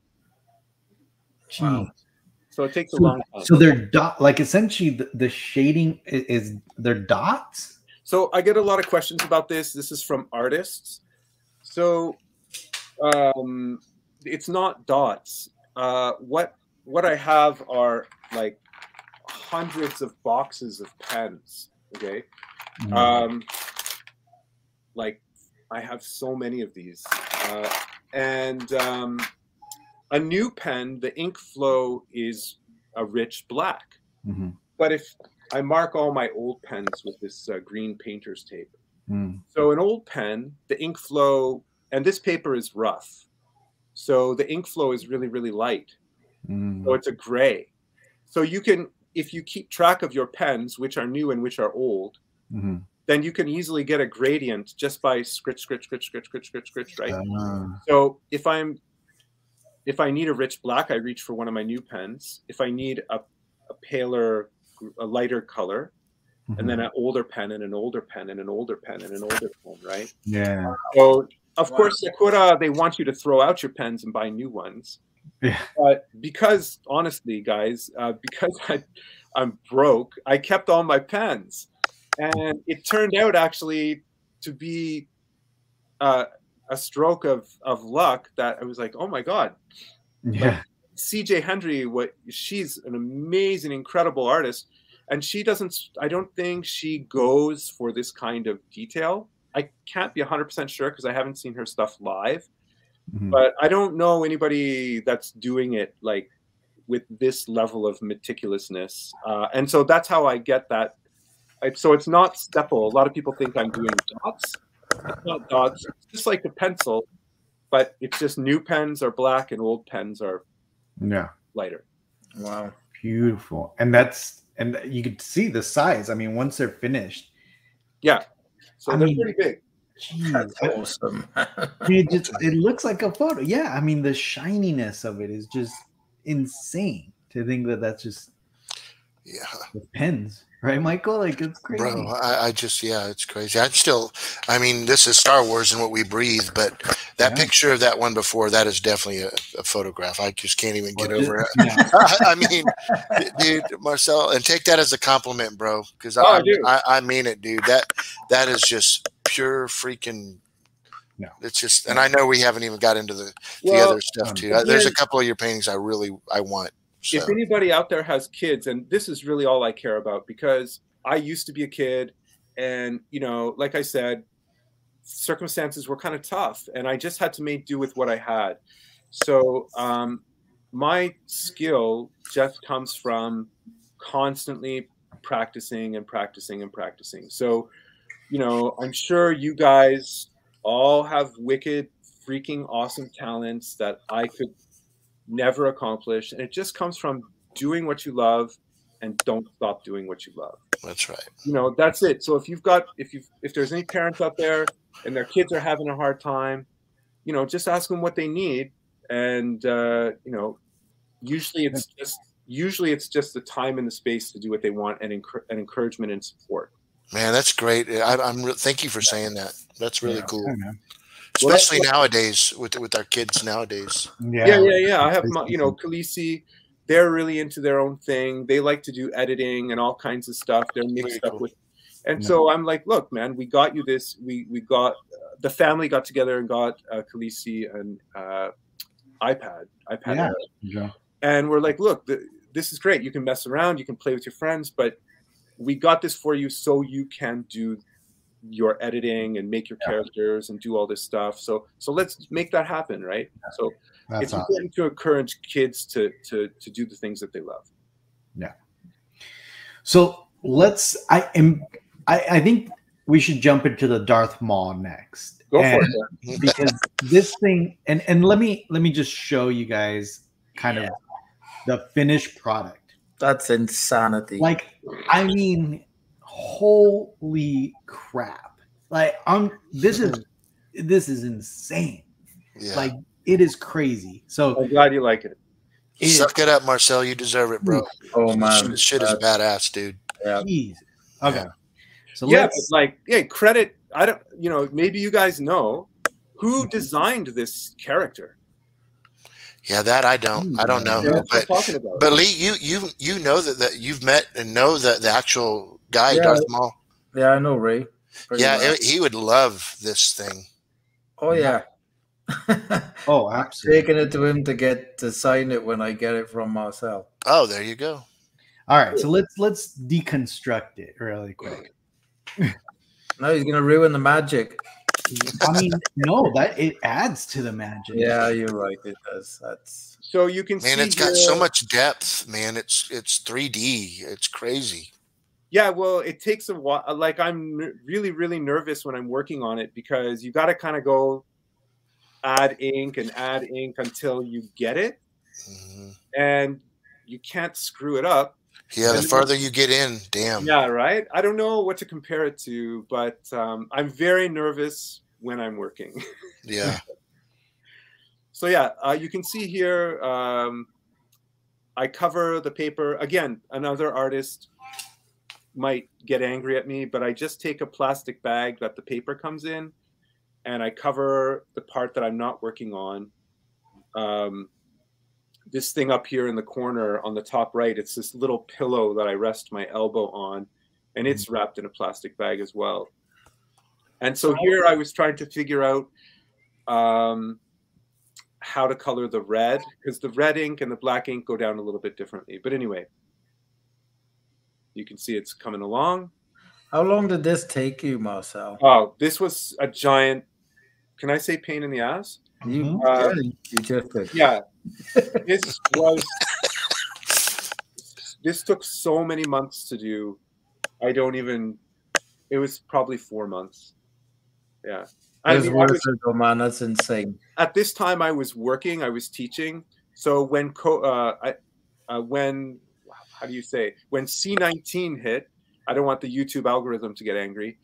Wow. So it takes a long time. So they're like essentially the shading is they're dots? So I get a lot of questions about this. This is from artists. So it's not dots. What I have are like hundreds of boxes of pens. Okay. Like I have so many of these. And a new pen, the ink flow is a rich black. But if I mark all my old pens with this green painter's tape. So an old pen, the ink flow, and this paper is rough. So the ink flow is really, really light. So it's a gray. So you can, if you keep track of your pens, which are new and which are old, then you can easily get a gradient just by scritch, right? So if I need a rich black, I reach for one of my new pens. If I need a paler, a lighter color, and then an older pen and an older pen and an older pen and an older pen, right? Yeah. So of course, Sakura, they want you to throw out your pens and buy new ones. Yeah. But because honestly, guys, because I'm broke, I kept all my pens, and it turned out actually to be a stroke of luck that I was like, oh my God. Yeah. Like, CJ Hendry, she's an amazing, incredible artist. And she doesn't, I don't think she goes for this kind of detail. I can't be 100% sure because I haven't seen her stuff live. But I don't know anybody that's doing it like with this level of meticulousness. And so that's how I get that. So it's not stepple. A lot of people think I'm doing dots. It's not dots. It's just like the pencil, but it's just new pens are black and old pens are lighter. Wow. Beautiful. And you could see the size. I mean, once they're finished. Yeah. So they're pretty big. Geez, that's awesome. it looks like a photo. Yeah. I mean, the shininess of it is just insane to think that that's just with pens. Right, Michael? Like, it's crazy. Bro, I just, it's crazy. I mean, this is Star Wars and what we breathe, but that picture of that one before, that is definitely a photograph. I just can't even get over it. I mean, dude, Marcel, and take that as a compliment, bro, because I mean it, dude. That is just pure freaking, it's just, and I know we haven't even got into the other stuff, too. There's a couple of your paintings I want. So. If anybody out there has kids, and this is really all I care about, because I used to be a kid, and, you know, like I said, circumstances were kind of tough, and I just had to make do with what I had. So my skill just comes from constantly practicing and practicing and practicing. So, you know, I'm sure you guys all have wicked, freaking awesome talents that I could never accomplish, and it just comes from doing what you love and don't stop doing what you love. That's right. You know, that's it. So if there's any parents out there and their kids are having a hard time, you know, just ask them what they need. And, you know, usually it's just the time and the space to do what they want, and encouragement and support. Man, that's great. Thank you for saying that. That's really cool. Yeah. Especially nowadays with our kids nowadays. Yeah. I have you know, Khaleesi, they're really into their own thing. They like to do editing and all kinds of stuff. They're mixed up with, and so I'm like, look, man, we got you this. We got the family got together and got Khaleesi an iPad. Yeah. And we're like, look, this is great. You can mess around, you can play with your friends, but we got this for you so you can do your editing and make your characters and do all this stuff. So let's make that happen, right? So it's important to encourage kids to do the things that they love. Yeah. So I think we should jump into the Darth Maul next. Go for it. Because this thing, and let me just show you guys kind of the finished product. That's insanity. Like, I mean, holy crap. Like, this is insane. Yeah. Like, it is crazy. So I'm glad you like it. Suck it up, Marcel. You deserve it, bro. Oh man, this shit is badass, dude. Yeah. Jesus. Okay. Yeah. So yeah, but like, yeah, credit. I don't, you know, maybe you guys know who designed this character. Yeah, that I don't know. Yeah, that's what I'm talking about. But Lee, you know that you've met and know the actual guy, Darth Maul. Yeah, I know Ray. He would love this thing. Oh yeah. Oh, I'm absolutely. taking it to him to sign it when I get it from Marcel. Oh, there you go. All right, so let's deconstruct it really quick. No, he's gonna ruin the magic. I mean, no, that it adds to the magic. Yeah, you're right. It does. That's so you can see. Man, it's got so much depth, man. It's 3D. It's crazy. Yeah, well, it takes a while. Like, I'm really, really nervous when I'm working on it because you got to kind of go add ink until you get it, and you can't screw it up. Yeah, the farther you get in, damn. Yeah, right. I don't know what to compare it to, but I'm very nervous when I'm working. Yeah. So yeah, you can see here. I cover the paper again. Another artist might get angry at me, but I just take a plastic bag that the paper comes in, and I cover the part that I'm not working on. This thing up here in the corner on the top right, it's this little pillow that I rest my elbow on, and it's wrapped in a plastic bag as well. And so here I was trying to figure out how to color the red, because the red ink and the black ink go down a little bit differently. But anyway, you can see it's coming along. How long did this take you, Marcel? Oh, this was a giant, can I say pain in the ass? You just did. Yeah. This took so many months to do. It was probably 4 months. Yeah. Man, that's insane. At this time I was working, I was teaching. So when how do you say, when C19 hit, I don't want the YouTube algorithm to get angry.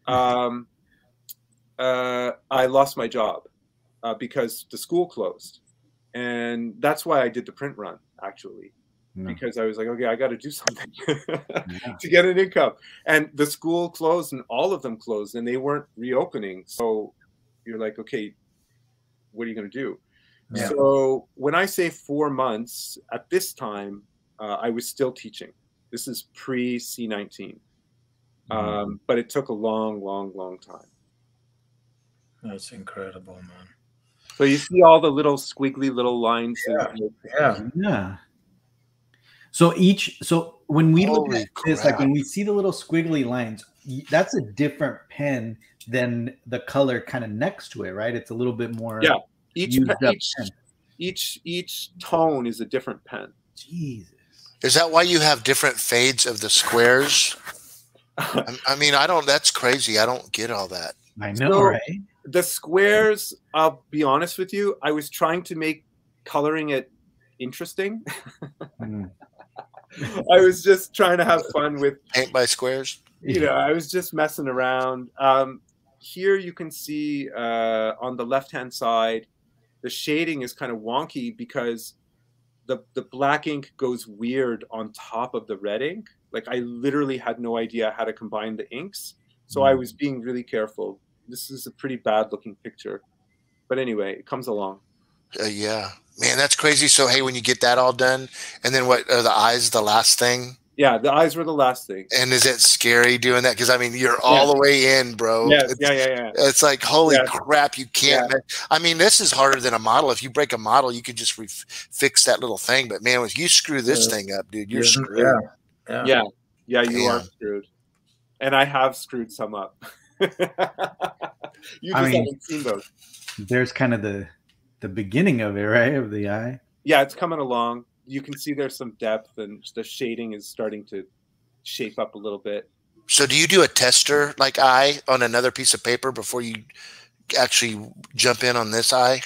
I lost my job because the school closed. And that's why I did the print run, actually, because I was like, okay, I got to do something to get an income. And the school closed, and all of them closed, and they weren't reopening. So you're like, okay, what are you going to do? Yeah. So when I say 4 months, at this time, I was still teaching. This is pre C19. But it took a long, long, long time. That's incredible, man. So you see all the little squiggly little lines. Yeah. So when we look at this, like when we see the little squiggly lines, that's a different pen than the color kind of next to it, right? It's a little bit more. Yeah. Each tone is a different pen. Jesus. Is that why you have different fades of the squares? I mean, that's crazy. I don't get all that. I know, right? The squares, I'll be honest with you, I was trying to make coloring it interesting. I was just trying to have fun with paint by squares. You know, I was just messing around. Here you can see on the left-hand side, the shading is kind of wonky because the black ink goes weird on top of the red ink. Like I literally had no idea how to combine the inks. So I was being really careful. This is a pretty bad looking picture. But anyway, it comes along. Yeah, man, that's crazy. So, hey, when you get that all done, and then what are the eyes the last thing? Yeah, the eyes were the last thing. And is it scary doing that? Because I mean, you're all the way in, bro. Yeah, yeah. It's like, holy crap, you can't. I mean, this is harder than a model. If you break a model, you could just fix that little thing. But man, if you screw this thing up, dude, you're screwed. Yeah, you are screwed. And I have screwed some up. You just haven't seen those. There's kind of the beginning of it, right? Of the eye. Yeah, it's coming along. You can see there's some depth and the shading is starting to shape up a little bit. So do you do a tester like eye on another piece of paper before you actually jump in on this eye?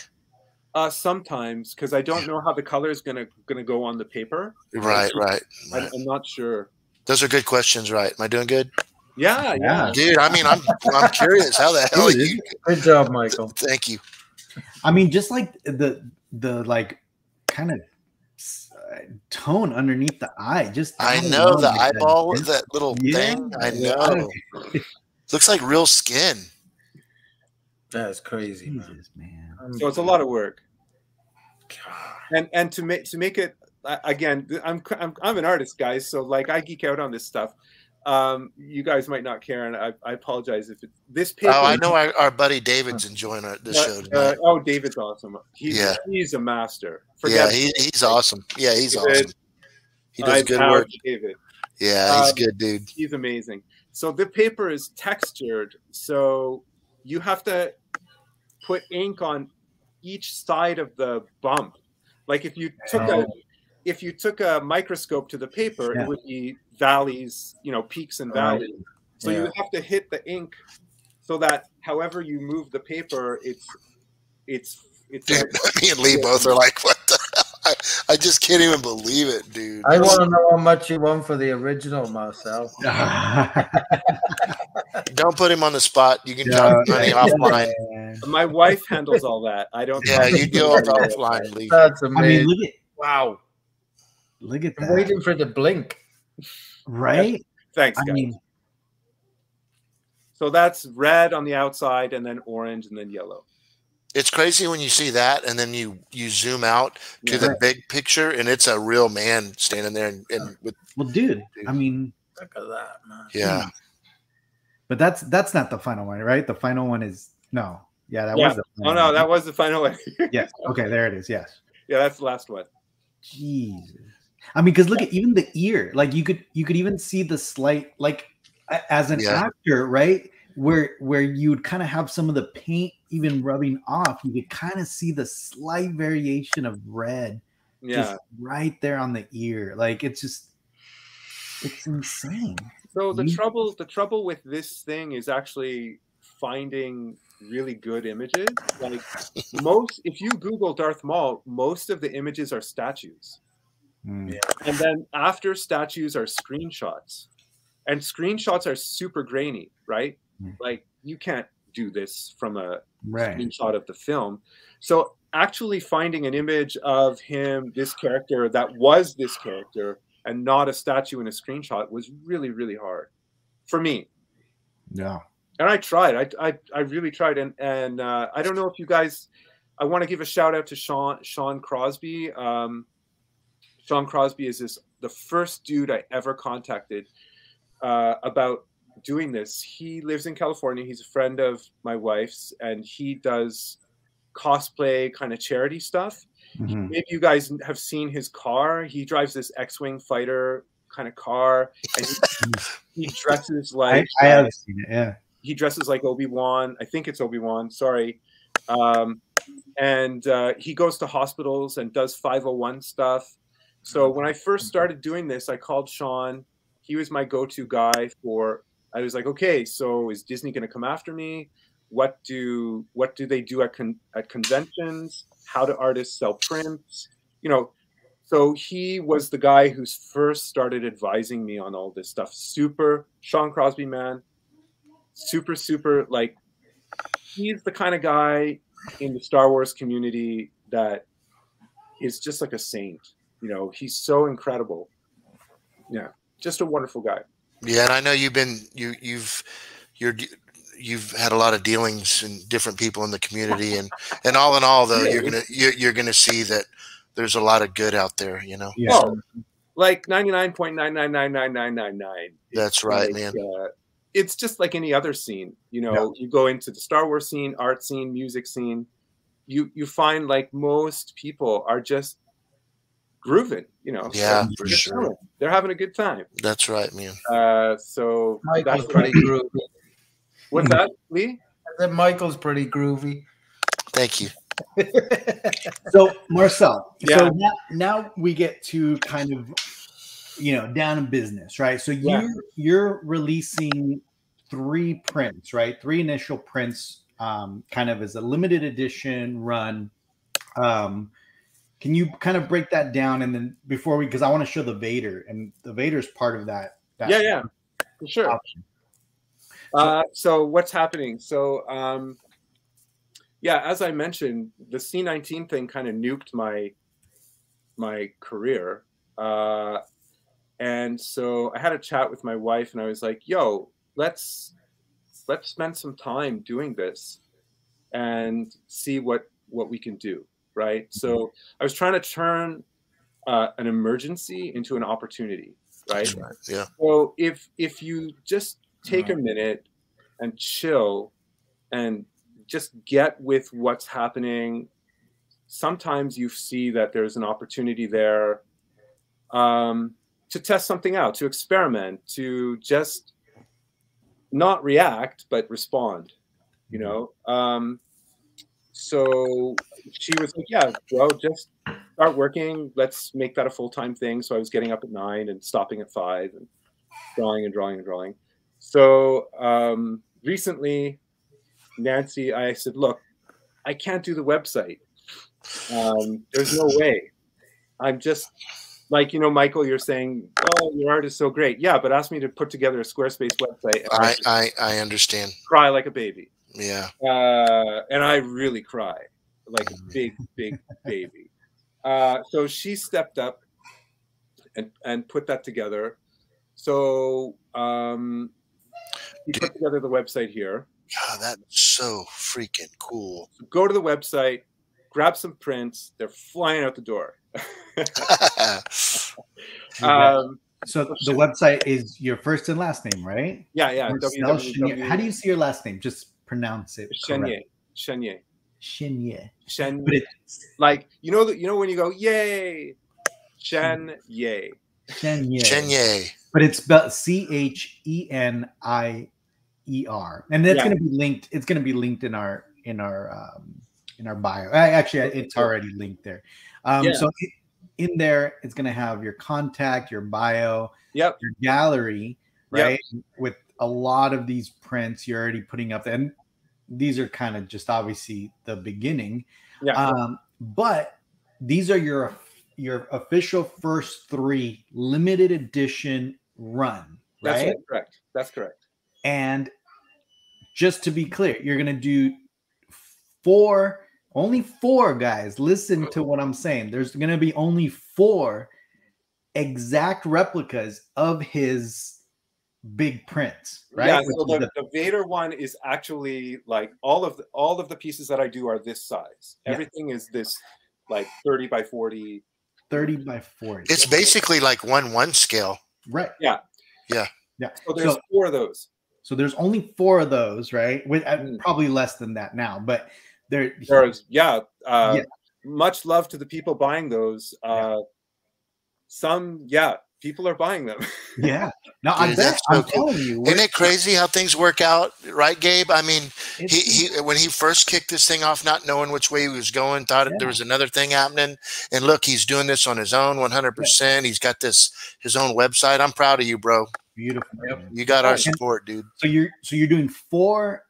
Sometimes, because I don't know how the color is gonna go on the paper. Right. I'm not sure. Those are good questions, right? Am I doing good? Yeah. Dude, I mean, I'm curious. How the hell you? Good job, Michael. Thank you. I mean, just like the like kind of tone underneath the eye. Just I know the eyeball, that little thing. I know. Looks like real skin. That's crazy, Jesus, man. So it's a lot of work. And to make it again, I'm an artist, guys. So like I geek out on this stuff. You guys might not care, and I apologize if this paper. Oh, I know our buddy David's enjoying this show tonight. David's awesome. He's a master. He's awesome. Yeah, he's awesome. He does good work. David. Yeah, he's a good dude. He's amazing. So the paper is textured, so you have to put ink on each side of the bump. Like if you took a microscope to the paper, it would be valleys, peaks and valleys. So you have to hit the ink so that however you move the paper, it's. Dude, me and Lee both are like, what the hell? I just can't even believe it, dude. I want to know how much you won for the original, Marcel. Don't put him on the spot. You can drop money offline. My wife handles all that. I don't. Yeah, you deal with offline, Lee. That's amazing. I mean, look at that. I'm waiting for the blink. Right? Thanks, guys. So that's red on the outside, and then orange, and then yellow. It's crazy when you see that, and then you zoom out to the big picture, and it's a real man standing there. And with, dude, I mean, look at that, man. Yeah. But that's not the final one, right? The final one is no. Yeah, that was the final one. That was the final one. Yes. Okay, there it is. Yes. Yeah, that's the last one. Jesus. I mean, because look at even the ear. Like you could even see the slight, like as an actor, right? Where you would kind of have some of the paint even rubbing off, you could kind of see the slight variation of red, just right there on the ear. Like it's insane. So the trouble with this thing is actually finding really good images. Like if you Google Darth Maul, most of the images are statues, and then after statues are screenshots, and screenshots are super grainy, right? Like you can't do this from a screenshot of the film. So actually finding an image of him, this character that was this character, and not a statue in a screenshot was really, really hard for me. Yeah. And I tried. I really tried. And I don't know if you guys. I want to give a shout out to Sean Crosby. Sean Crosby is the first dude I ever contacted about doing this. He lives in California. He's a friend of my wife's, and he does cosplay kind of charity stuff. Maybe you guys have seen his car. He drives this X-Wing fighter kind of car, and he dresses like I have seen it. Yeah, he dresses like Obi-Wan. I think it's Obi-Wan. Sorry. And he goes to hospitals and does 501 stuff. So when I first started doing this, I called Sean. He was my go-to guy for. I was like, okay, so is Disney going to come after me? What do they do at conventions? How do artists sell prints? So he was the guy who first started advising me on all this stuff. Super Sean Crosby, man. Super, like, he's the kind of guy in the Star Wars community that is just like a saint. You know, he's so incredible. Yeah, just a wonderful guy. Yeah, and I know you've had a lot of dealings and different people in the community, and all in all, though, you're gonna see that there's a lot of good out there. You know. Yeah. Oh, like 99.9999999. That's right, man. It's just like any other scene. You know, you go into the Star Wars scene, art scene, music scene. You find like most people are just grooving, you know. Yeah, for sure. They're having a good time. That's right, man. So Michael's pretty groovy. What's that, Lee? I said Michael's pretty groovy. Thank you. So Marcel, Yeah. so now we get to kind of, you know, down in business, right? So you're releasing 3 prints, right? 3 initial prints, kind of as a limited edition run. Can you kind of break that down? And then before because I want to show the Vader, and the Vader's part of that. Yeah, for sure. Option. So what's happening? So yeah, as I mentioned, the C-19 thing kind of nuked my career. And so I had a chat with my wife, and I was like, yo, let's spend some time doing this and see what we can do, right? So I was trying to turn an emergency into an opportunity, right? That's right. Yeah. So if you just take a minute and chill and just get with what's happening, sometimes you see that there's an opportunity there to test something out, to experiment, to just not react, but respond, you know? So she was like, yeah, bro, just start working. Let's make that a full-time thing. So I was getting up at 9 and stopping at 5 and drawing. So recently, Nancy, I said, look, I can't do the website. There's no way. I'm just like, you know, Michael, you're saying, oh, your art is so great. Yeah, but ask me to put together a Squarespace website. I understand. Cry like a baby. Yeah. And I really cry like a big baby. So she stepped up and put that together. So we put together the website here. God, that's so freaking cool. So go to the website, grab some prints. They're flying out the door. So the website is your first and last name, right? Yeah. How do you see your last name? Just pronounce it. Chenier. But it's like you know when you go yay, Chenier. But it's spelled CHENIER, and that's going to be linked. It's going to be linked in our bio. Actually, it's already linked there. So in there, it's going to have your contact, your bio, your gallery, right? With a lot of these prints you're already putting up, and these are kind of just obviously the beginning. But these are your official first 3 limited edition run, right? That's correct. And just to be clear, you're going to do only 4 guys. Listen to what I'm saying. There's going to be only 4 exact replicas of his big prints, right? Yeah, so the Vader one is actually like all of the pieces that I do are this size. Everything is this like 30 by 40. 30 by 40. It's basically like 1:1 scale. Right. Yeah. So there's 4 of those. So there's only 4 of those, right? With probably less than that now, but there's much love to the people buying those. Some people are buying them. No, I bet. I'm telling you. Isn't it crazy how things work out, right, Gabe? I mean, he when he first kicked this thing off, not knowing which way he was going, thought there was another thing happening. And look, he's doing this on his own 100%. He's got his own website. I'm proud of you, bro. Beautiful. You got our support, dude. So you're doing 4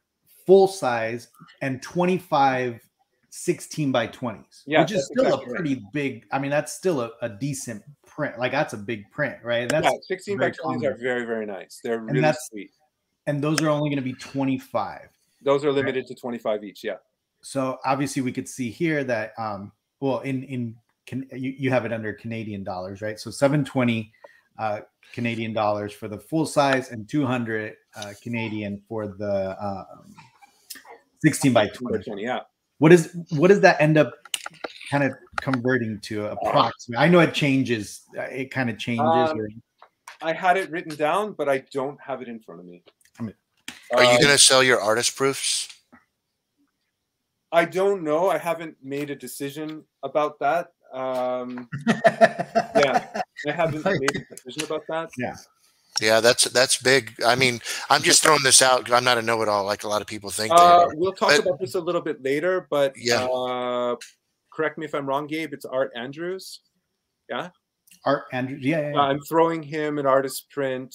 full size and 25 16 by 20s, Yeah, which is still exactly a pretty big. I mean, that's still a decent print. Like that's a big print, right? That's 16 by 20s are very, very nice. They're and really that's sweet. And those are only going to be 25. Those are limited to 25 each. Yeah. So obviously we could see here that well you have it under Canadian dollars, right? So 720 Canadian dollars for the full size and 200 Canadian for the 16 by 20. Yeah. What does that end up kind of converting to approximately? I know it changes. It kind of changes. I had it written down, but I don't have it in front of me. Are you going to sell your artist proofs? I don't know. I haven't made a decision about that. Yeah, I haven't made a decision about that. Yeah, that's big. I mean, I'm just throwing this out because I'm not a know-it-all like a lot of people think. We'll talk about this a little bit later, but yeah. Correct me if I'm wrong, Gabe. It's Art Andrews. Yeah. Art Andrews. Yeah. I'm throwing him an artist print.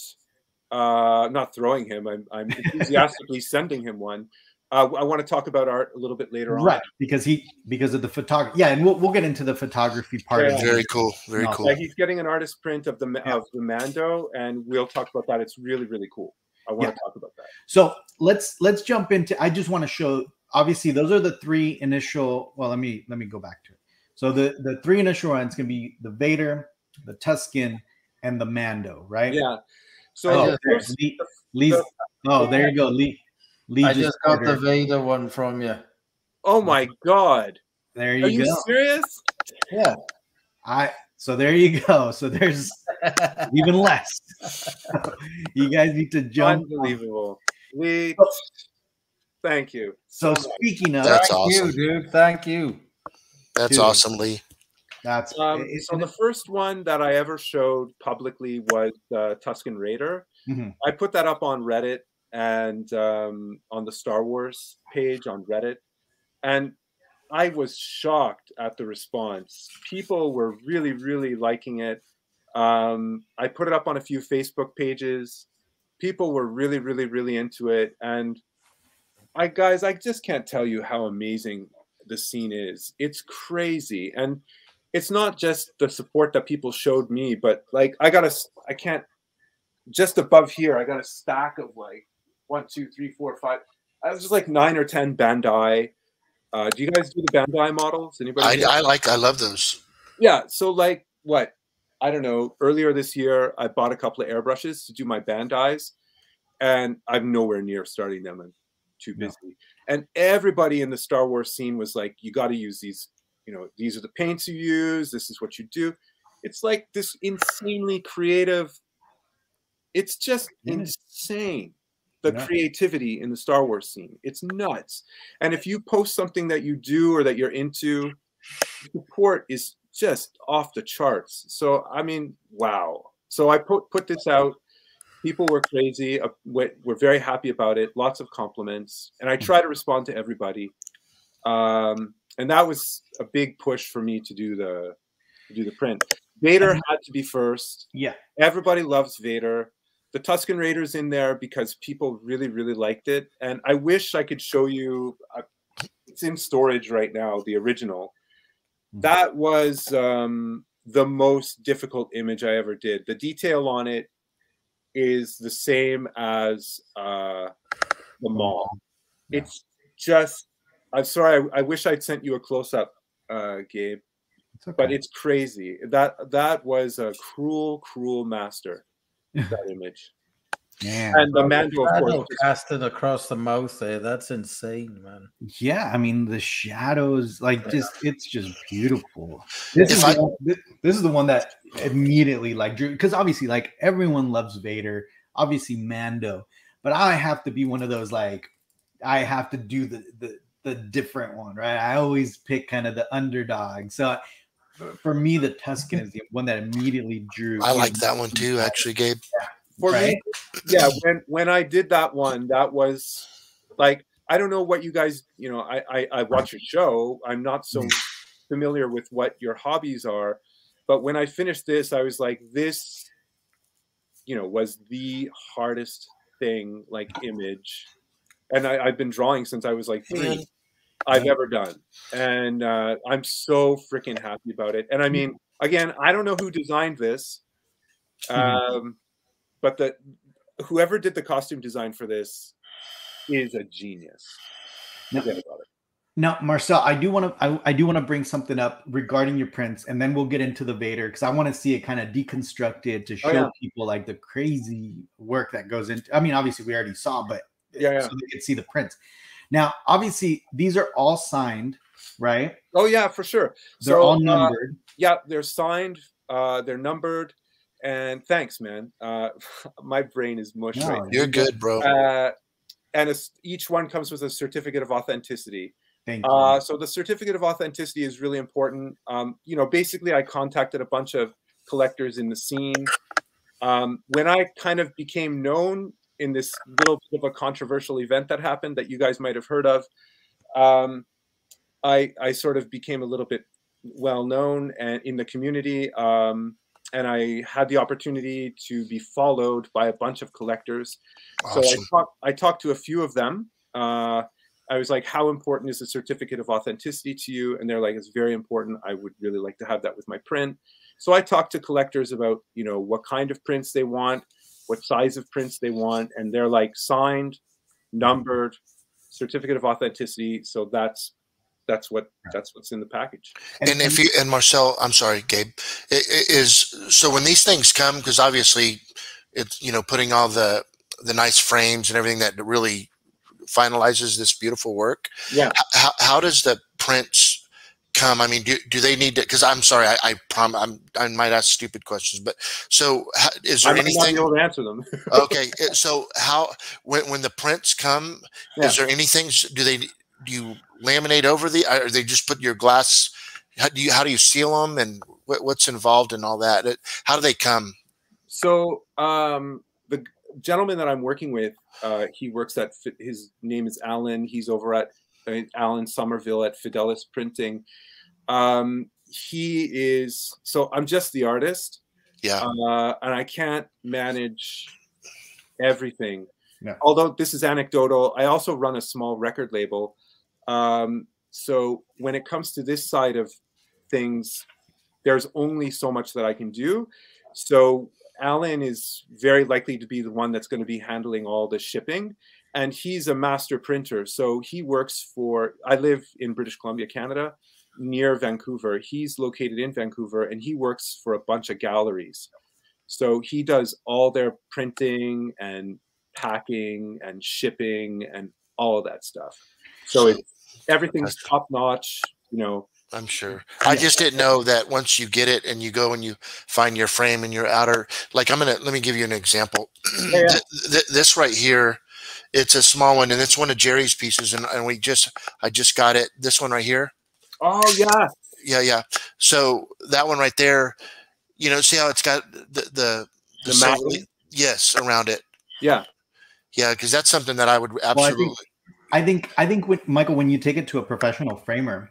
Not throwing him. I'm enthusiastically sending him one. I want to talk about art a little bit later on, right? Because of the photography. Yeah, and we'll get into the photography part. Yeah. Very cool. Very cool. Yeah, he's getting an artist print of the Mando, and we'll talk about that. It's really, really cool. I want to talk about that. So let's jump into. I just want to show. Obviously, those are the three initial. Well, let me go back to it. So the three initial ones can be the Vader, the Tusken, and the Mando, right? Yeah. So Lee's. Oh, there you go, Lee. I just got the Vader one from you. Oh my God! There you go. Are you serious? Yeah. So there you go. So there's even less. You guys need to jump. Unbelievable. Lee, thank you. So speaking of, that's thank awesome, you, dude. Thank you. That's awesome, Lee. That's so the first one that I ever showed publicly was Tusken Raider. Mm-hmm. I put that up on Reddit and on the Star Wars page on Reddit, and I was shocked at the response. People were really, really liking it. I put it up on a few Facebook pages. People were really, really, really into it, and I just can't tell you how amazing the scene is. It's crazy, and it's not just the support that people showed me, but like just above here, I got a stack of like 1, 2, 3, 4, 5. I was just like 9 or 10 Bandai. Do you guys do the Bandai models? Anybody? I love those. Yeah. So like what? I don't know. Earlier this year, I bought a couple of airbrushes to do my Bandais, and I'm nowhere near starting them. I'm too busy. No. And everybody in the Star Wars scene was like, "You got to use these. You know, these are the paints you use. This is what you do." It's like this insanely creative. It's just insane. The creativity in the Star Wars scene. It's nuts. And if you post something that you do or that you're into, support is just off the charts. So, I mean, wow. So I put this out. People were crazy. We're very happy about it. Lots of compliments. And I try to respond to everybody. And that was a big push for me to do the print. Vader had to be first. Yeah. Everybody loves Vader. The Tusken Raider's in there because people really, really liked it. And I wish I could show you, it's in storage right now, the original. That was the most difficult image I ever did. The detail on it is the same as the Maul. Yeah. It's just, I'm sorry, I wish I'd sent you a close-up, Gabe. Okay. But it's crazy. That was a cruel, crual master. That image. Man. And the Mando, of course, casted across the mouth there. That's insane, man. Yeah, I mean the shadows, like it's just beautiful. This is the one that immediately like drew, because obviously like everyone loves Vader, obviously Mando, but I have to be one of those, like I have to do the different one, right? I always pick kind of the underdog. So for me, the Tusken is the one that immediately drew. I like that one too, actually, Gabe. Yeah. For me, yeah. When I did that one, that was like, I don't know what you guys, you know, I watch your show. I'm not so familiar with what your hobbies are, but when I finished this, I was like, this, you know, was the hardest thing, like image, and I've been drawing since I was like 3. I've ever done, and I'm so freaking happy about it. And I mean, again, I don't know who designed this, but whoever did the costume design for this is a genius. Forget about it. Now, Marcel, I do want to bring something up regarding your prints, and then we'll get into the Vader because I want to see it kind of deconstructed to show people like the crazy work that goes into. I mean, obviously we already saw, but so they can see the prints. Now, obviously, these are all signed, right? Oh yeah, for sure. They're all numbered. Yeah, they're signed. They're numbered. And thanks, man. My brain is mush right now. You're good, bro. And each one comes with a certificate of authenticity. Thank you. So the certificate of authenticity is really important. You know, basically, I contacted a bunch of collectors in the scene. When I kind of became known in this little bit of a controversial event that happened that you guys might have heard of, I sort of became a little bit well known and in the community. And I had the opportunity to be followed by a bunch of collectors. Awesome. So I talked to a few of them. I was like, how important is a certificate of authenticity to you? And they're like, it's very important. I would really like to have that with my print. So I talked to collectors about, you know, what kind of prints they want, what size of prints they want. And they're like signed, numbered, certificate of authenticity. So that's what's in the package. And Marcel, I'm sorry, Gabe, so when these things come, because obviously it's, you know, putting all the nice frames and everything that really finalizes this beautiful work. Yeah. How does the prints come? I mean, do they need to, because I'm sorry, I might ask stupid questions, but so is there anything? I might not be able to answer them. Okay. So when the prints come, is there anything, do you laminate over or they just put your glass? How do you seal them, and what's involved in all that? How do they come? So the gentleman that I'm working with, he works at, his name is Alan. He's over at Alan Somerville at Fidelis Printing. He is, so I'm just the artist. Yeah. And I can't manage everything. Yeah. Although this is anecdotal, I also run a small record label. So when it comes to this side of things, there's only so much that I can do. So Alan is very likely to be the one that's going to be handling all the shipping, and he's a master printer. So he works for, I live in British Columbia, Canada, near Vancouver. He's located in Vancouver, and he works for a bunch of galleries. So he does all their printing and packing and shipping and all of that stuff. So everything's top notch, you know. I'm sure. I just didn't know that once you get it and you go and you find your frame and your outer, like let me give you an example. This right here, it's a small one, and it's one of Jerry's pieces, and I just got it. This one right here. Oh yeah. Yeah. So that one right there, you know, see how it's got the mat? Yes, around it. Yeah. Yeah, because that's something that I would absolutely. Well, I think with Michael, when you take it to a professional framer,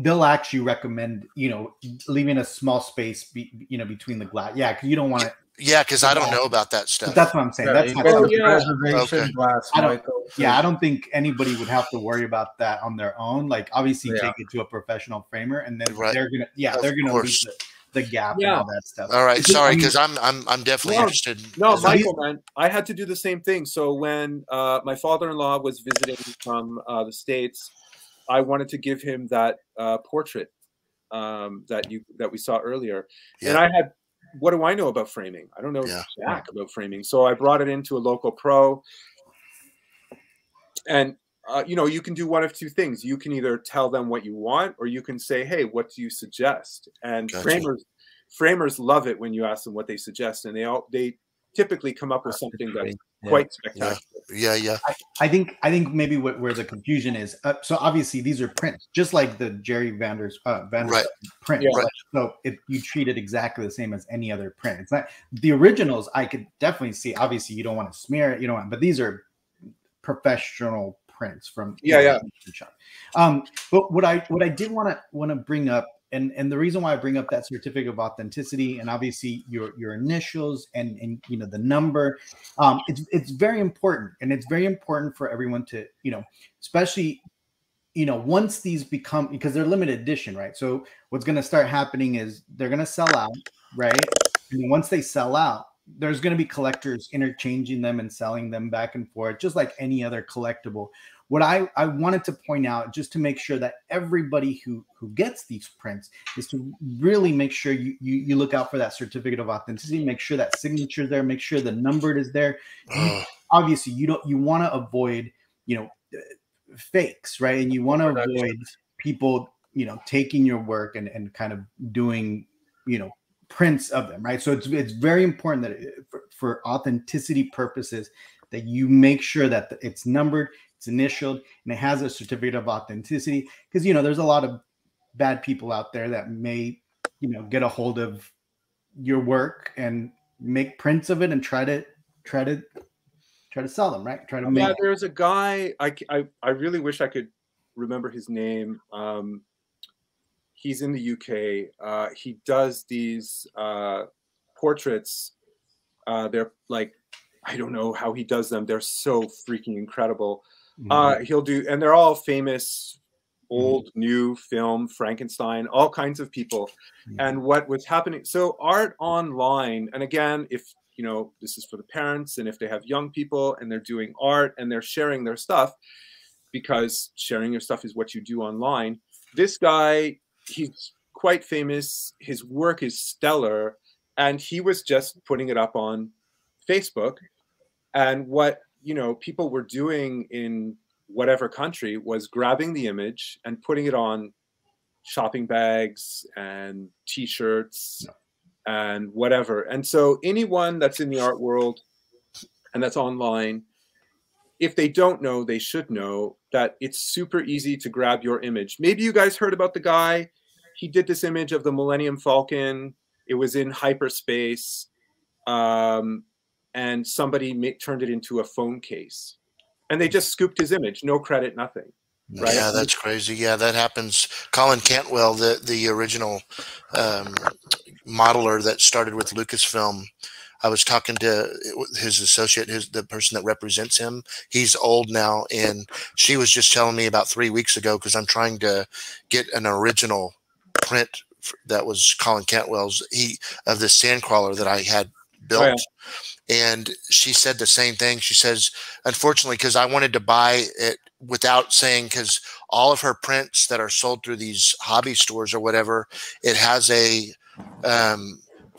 they'll actually recommend, you know, leaving a small space, between the glass. Yeah, because you don't want it. Yeah, because I don't know about that stuff. But that's what I'm saying. That's preservation glass. I don't think anybody would have to worry about that on their own. Like, obviously, take it to a professional framer, and then they're gonna leave the gap and all that stuff. All right, sorry, because I'm definitely interested. No, Michael, man, I had to do the same thing. So when my father-in-law was visiting from the States, I wanted to give him that portrait that we saw earlier, and I had. What do I know about framing? I don't know jack about framing. So I brought it into a local pro, and you know, you can do one of two things. You can either tell them what you want, or you can say, "Hey, what do you suggest?" And framers love it when you ask them what they suggest, and they typically come up with something that is quite spectacular. Yeah. I think maybe where the confusion is. So obviously these are prints, just like the Jerry Vander's print. Yeah. Right? So you treat it exactly the same as any other print. It's not the originals. I could definitely see. Obviously, you don't want to smear it. You don't want, but these are professional prints from shop. But what I did want to bring up. And the reason why I bring up that certificate of authenticity and obviously your initials and you know the number, it's very important, and it's very important for everyone to, you know, especially you know, once these become, because they're limited edition, right? So what's going to start happening is they're going to sell out, right? And once they sell out, there's going to be collectors interchanging them and selling them back and forth, just like any other collectible. What I wanted to point out, just to make sure that everybody who gets these prints, is to really make sure you look out for that certificate of authenticity, make sure that signature is there, make sure the numbered is there. Obviously, you want to avoid, you know, fakes, right? And you want to avoid people, you know, taking your work and kind of doing, you know, prints of them, right? So it's very important that for authenticity purposes, that you make sure that it's numbered, it's initialed, and it has a certificate of authenticity. Because, you know, there's a lot of bad people out there that may, you know, get a hold of your work and make prints of it and try to sell them, right? Try to make. Yeah, there's a guy. I really wish I could remember his name. He's in the UK. He does these portraits. They're like, I don't know how he does them. They're so freaking incredible. He'll do, and they're all famous, old, new film, Frankenstein, all kinds of people. And what was happening, so art online, and again, if, you know, this is for the parents, and if they have young people and they're doing art and they're sharing their stuff, because sharing your stuff is what you do online. This guy, he's quite famous. His work is stellar. And he was just putting it up on Facebook. And what, you know, people were doing in whatever country was grabbing the image and putting it on shopping bags and T-shirts and whatever. And so anyone that's in the art world and that's online, if they don't know, they should know that it's super easy to grab your image. Maybe you guys heard about the guy. He did this image of the Millennium Falcon. It was in hyperspace. And somebody turned it into a phone case. And they just scooped his image. No credit, nothing. Right? Yeah, that's crazy. Yeah, that happens. Colin Cantwell, the original modeler that started with Lucasfilm, I was talking to his associate, the person that represents him. He's old now, and she was just telling me about 3 weeks ago, because I'm trying to get an original print that was Colin Cantwell's of the Sandcrawler that I had built. Oh, yeah. And she said the same thing. She says, unfortunately, because I wanted to buy it without saying, because all of her prints that are sold through these hobby stores or whatever, it has a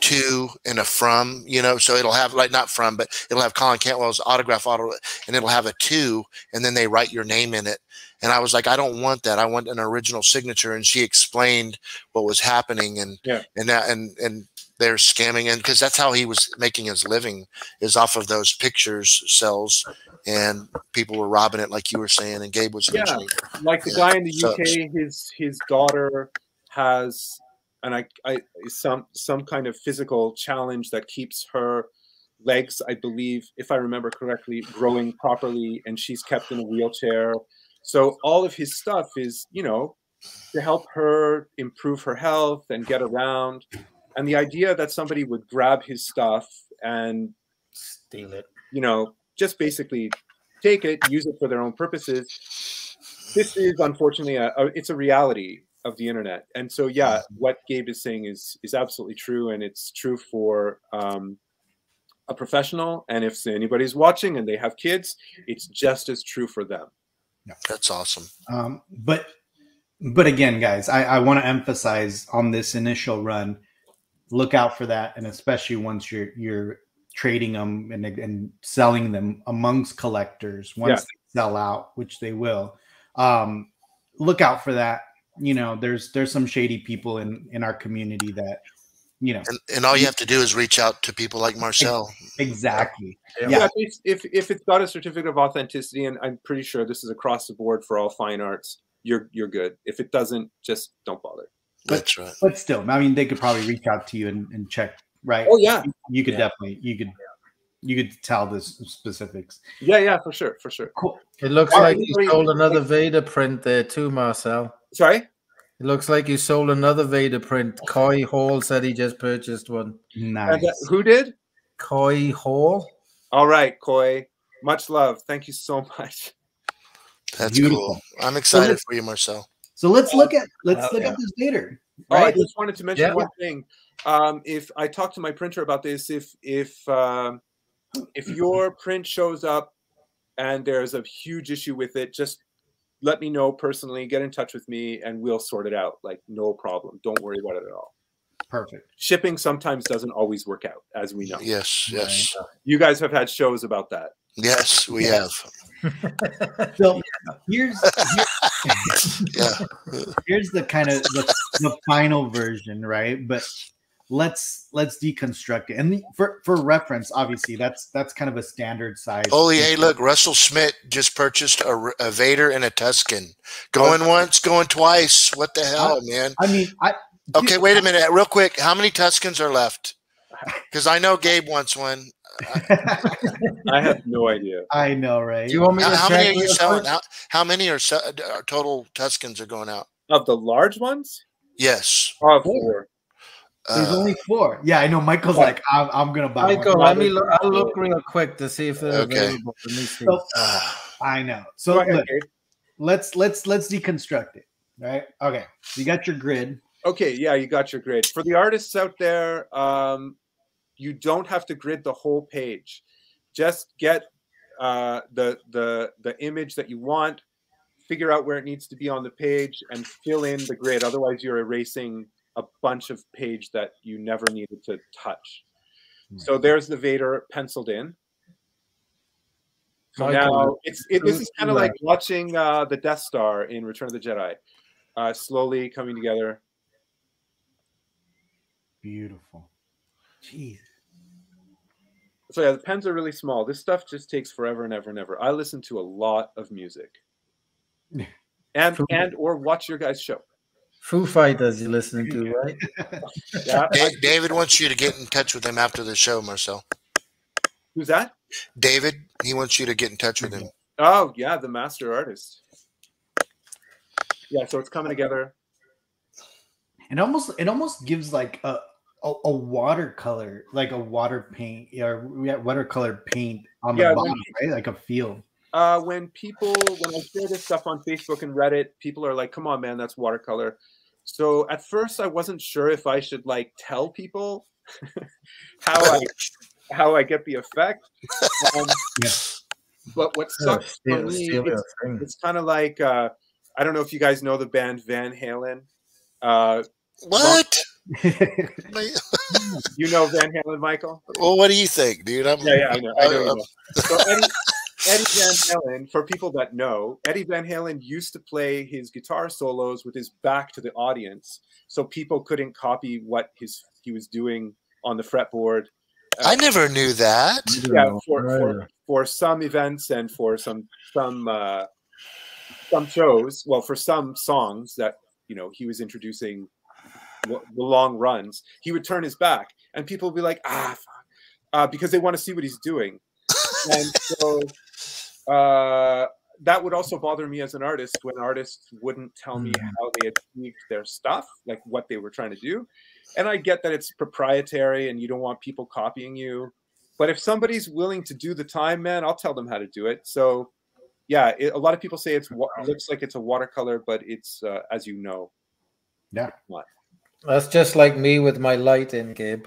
to and a from, you know, so it'll have, like, not from, but it'll have Colin Cantwell's autograph auto, and it'll have a to, and then they write your name in it. And I was like, I don't want that. I want an original signature. And she explained what was happening, and they're scamming, and because that's how he was making his living, is off of those pictures sales, and people were robbing it, like you were saying, and Gabe was mentioning. Like the guy in the UK, his daughter has some kind of physical challenge that keeps her legs, I believe, if I remember correctly, growing properly, and she's kept in a wheelchair. So all of his stuff is, you know, to help her improve her health and get around. And the idea that somebody would grab his stuff and steal it, you know, just basically take it, use it for their own purposes. This is unfortunately it's a reality of the internet. And so, yeah, what Gabe is saying is absolutely true. And it's true for a professional. And if anybody's watching and they have kids, it's just as true for them. Yeah, that's awesome. But again, guys, I want to emphasize on this initial run, look out for that. And especially once you're trading them and selling them amongst collectors, once they sell out, which they will, look out for that. You know, there's some shady people in our community that, you know, and all you have to do is reach out to people like Marcel. Exactly. Yeah. If it's got a certificate of authenticity, and I'm pretty sure this is across the board for all fine arts, you're good. If it doesn't, just don't bother. That's right. But still, I mean, they could probably reach out to you and check, right? Oh yeah, you could definitely you could tell the specifics. Yeah, for sure. Cool. It looks like you sold another Vader print there too, Marcel. Sorry. It looks like you sold another Vader print. Coy Hall said he just purchased one. Nice. Who did? Coy Hall. All right, Coy. Much love. Thank you so much. That's beautiful. Cool. I'm excited for you, Marcel. So let's look at this Vader. Right? Oh, I just wanted to mention one thing. If I talk to my printer about this, if your print shows up and there's a huge issue with it, just let me know personally. Get in touch with me, and we'll sort it out. Like, no problem. Don't worry about it at all. Perfect. Shipping sometimes doesn't always work out, as we know. Yes, yes. You guys have had shows about that. Yes, we have. So here's the kind of the final version, right? But let's deconstruct it. And for reference, obviously, that's kind of a standard size. Holy, hey, look, Russell Schmidt just purchased a Vader and a Tuscan. Going once, going twice. What the hell, man? I mean, okay, wait a minute, real quick. How many Tuscans are left? Because I know Gabe wants one. I have no idea. I know, right? Do you want me to how many are you selling? How many are total Tuscans are going out? Of the large ones? Yes. 4. There's only 4. Yeah, I know. Michael's like, I'm gonna buy. Michael, let me look. I'll look real quick to see if they're available. So, I know. So ahead, let's deconstruct it. Right? Okay. So you got your grid. Okay. Yeah, you got your grid. For the artists out there, you don't have to grid the whole page. Just get the image that you want, figure out where it needs to be on the page, and fill in the grid. Otherwise, you're erasing a bunch of page that you never needed to touch. So there's the Vader penciled in. So now this is kind of like watching the Death Star in Return of the Jedi, slowly coming together. Beautiful. Jeez. So yeah, the pens are really small. This stuff just takes forever and ever and ever. I listen to a lot of music, and or watch your guys' show. Foo Fighters, you're listening to, right? Yeah, David wants you to get in touch with him after the show, Marcel. Who's that? David. He wants you to get in touch with him. Oh yeah, the master artist. Yeah, so it's coming together. It almost gives like a watercolor, like a water paint or watercolor paint on the bottom, right? Like a feel. When I share this stuff on Facebook and Reddit, people are like, "Come on, man, that's watercolor." So at first, I wasn't sure if I should like tell people how I get the effect. But what sucks for me, it's kind of like I don't know if you guys know the band Van Halen. What? You know Van Halen, Michael? Well, what do you think, dude? I know. You know. So Eddie Van Halen, for people that know, Eddie Van Halen used to play his guitar solos with his back to the audience, so people couldn't copy what he was doing on the fretboard. I never knew that. Yeah, for some events and for some shows, well, for some songs that he was introducing the long runs, he would turn his back, and people would be like, because they want to see what he's doing. And so that would also bother me as an artist when artists wouldn't tell me how they achieved their stuff, like what they were trying to do. And I get that it's proprietary and you don't want people copying you. But if somebody's willing to do the time, man, I'll tell them how to do it. So, yeah, a lot of people say it looks like it's a watercolor, but it's, as you know. Yeah. That's just like me with my light in, Gabe.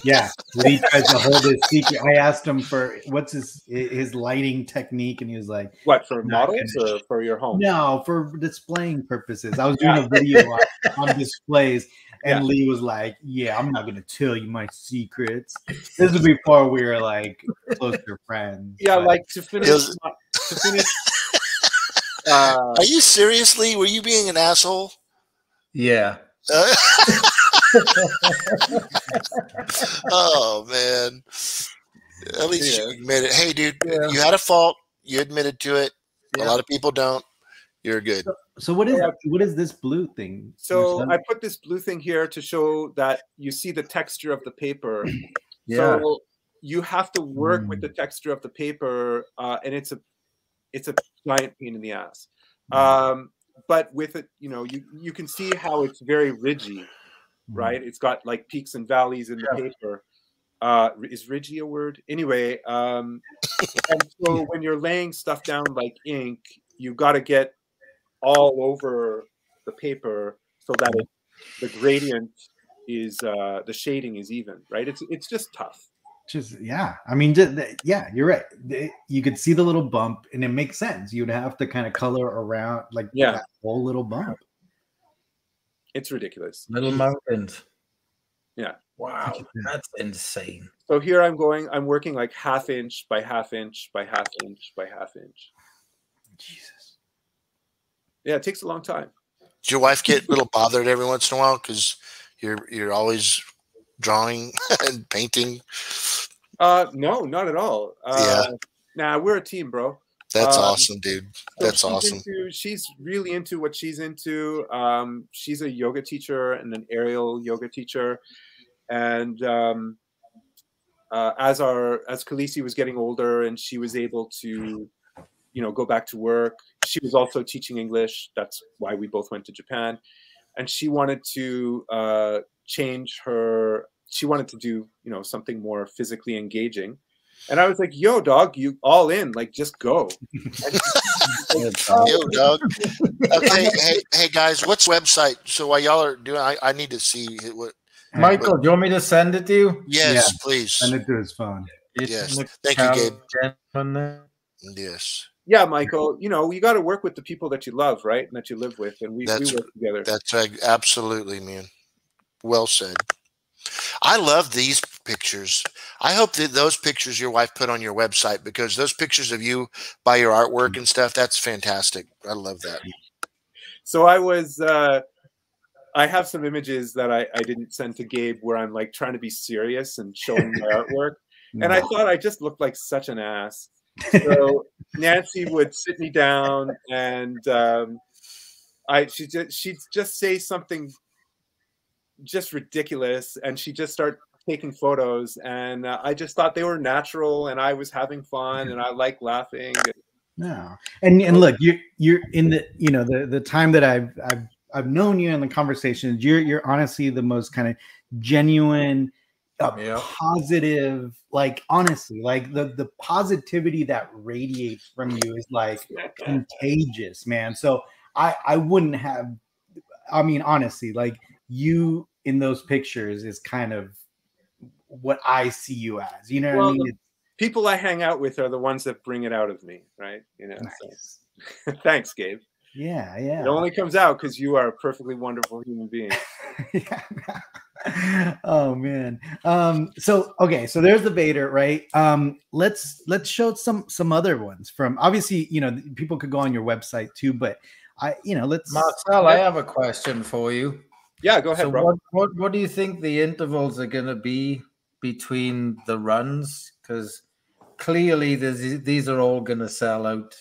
Yeah, Lee tries to hold his secret. I asked him for what's his lighting technique, and he was like, "What, for models or for your home?" No, for displaying purposes. I was doing a video on displays, and Lee was like, "Yeah, I'm not going to tell you my secrets." This was before we were like closer friends. Yeah, but. like to finish. Are you seriously? Were you being an asshole? Yeah. Oh man, at least you admit it. Hey dude, you had a fault, you admitted to it. A lot of people don't. You're good. So what is this blue thing? So I put this blue thing here to show that you see the texture of the paper. So you have to work with the texture of the paper, and it's a giant pain in the ass. But with it, you can see how it's very ridgy. Right, it's got like peaks and valleys in the paper. Is ridgy a word? Anyway, and so when you're laying stuff down like ink, you got to get all over the paper so that the gradient is the shading is even, right? It's just tough. Just yeah, I mean, yeah, you're right. You could see the little bump, and it makes sense. You'd have to kind of color around like that whole little bump. It's ridiculous. Little mountains. Yeah. Wow, that's insane. So here I'm working like half inch by half inch by half inch by half inch. Jesus. Yeah, it takes a long time. Does your wife get a little bothered every once in a while because you're always drawing and painting? No, not at all. Nah, we're a team, bro. That's awesome, dude. That's awesome. She's really into what she's into. She's a yoga teacher and an aerial yoga teacher. And as Khaleesi was getting older and she was able to, go back to work, she was also teaching English. That's why we both went to Japan. And she wanted to change her. She wanted to do, something more physically engaging. And I was like, yo, dog, you all in, like, just go. Yo, dog. Okay, hey, guys, what's the website? So while y'all are doing, I need to see what. Michael, do you want me to send it to you? Yes, please. Send it to his phone. Yes. Thank you, Gabe. Yes. Yeah, Michael, you got to work with the people that you love, right? And that you live with. And we work together. That's right. Absolutely, man. Well said. I love these pictures. I hope that those pictures your wife put on your website, because those pictures of you by your artwork and stuff, that's fantastic. I love that. So I have some images that I didn't send to Gabe where I'm like trying to be serious and showing my artwork. And I thought I just looked like such an ass. So Nancy would sit me down and she'd just say something just ridiculous, and she'd just start taking photos, and I just thought they were natural, and I was having fun, and I like laughing. No, and look, you're in the time that I've known you in the conversations, you're honestly the most kind of genuine, positive, like honestly, like the positivity that radiates from you is like contagious, man. So I wouldn't have, I mean, honestly, like you in those pictures is kind of what I see you as, what I mean? People I hang out with are the ones that bring it out of me, right? Nice. So. Thanks, Gabe. Yeah. It only comes out because you are a perfectly wonderful human being. Oh man. So there's the Vader, right? Let's show some other ones from, obviously, people could go on your website too, but let's. Marcel, I have a question for you. Yeah, go ahead, bro. What do you think the intervals are going to be between the runs? Because clearly these are all going to sell out,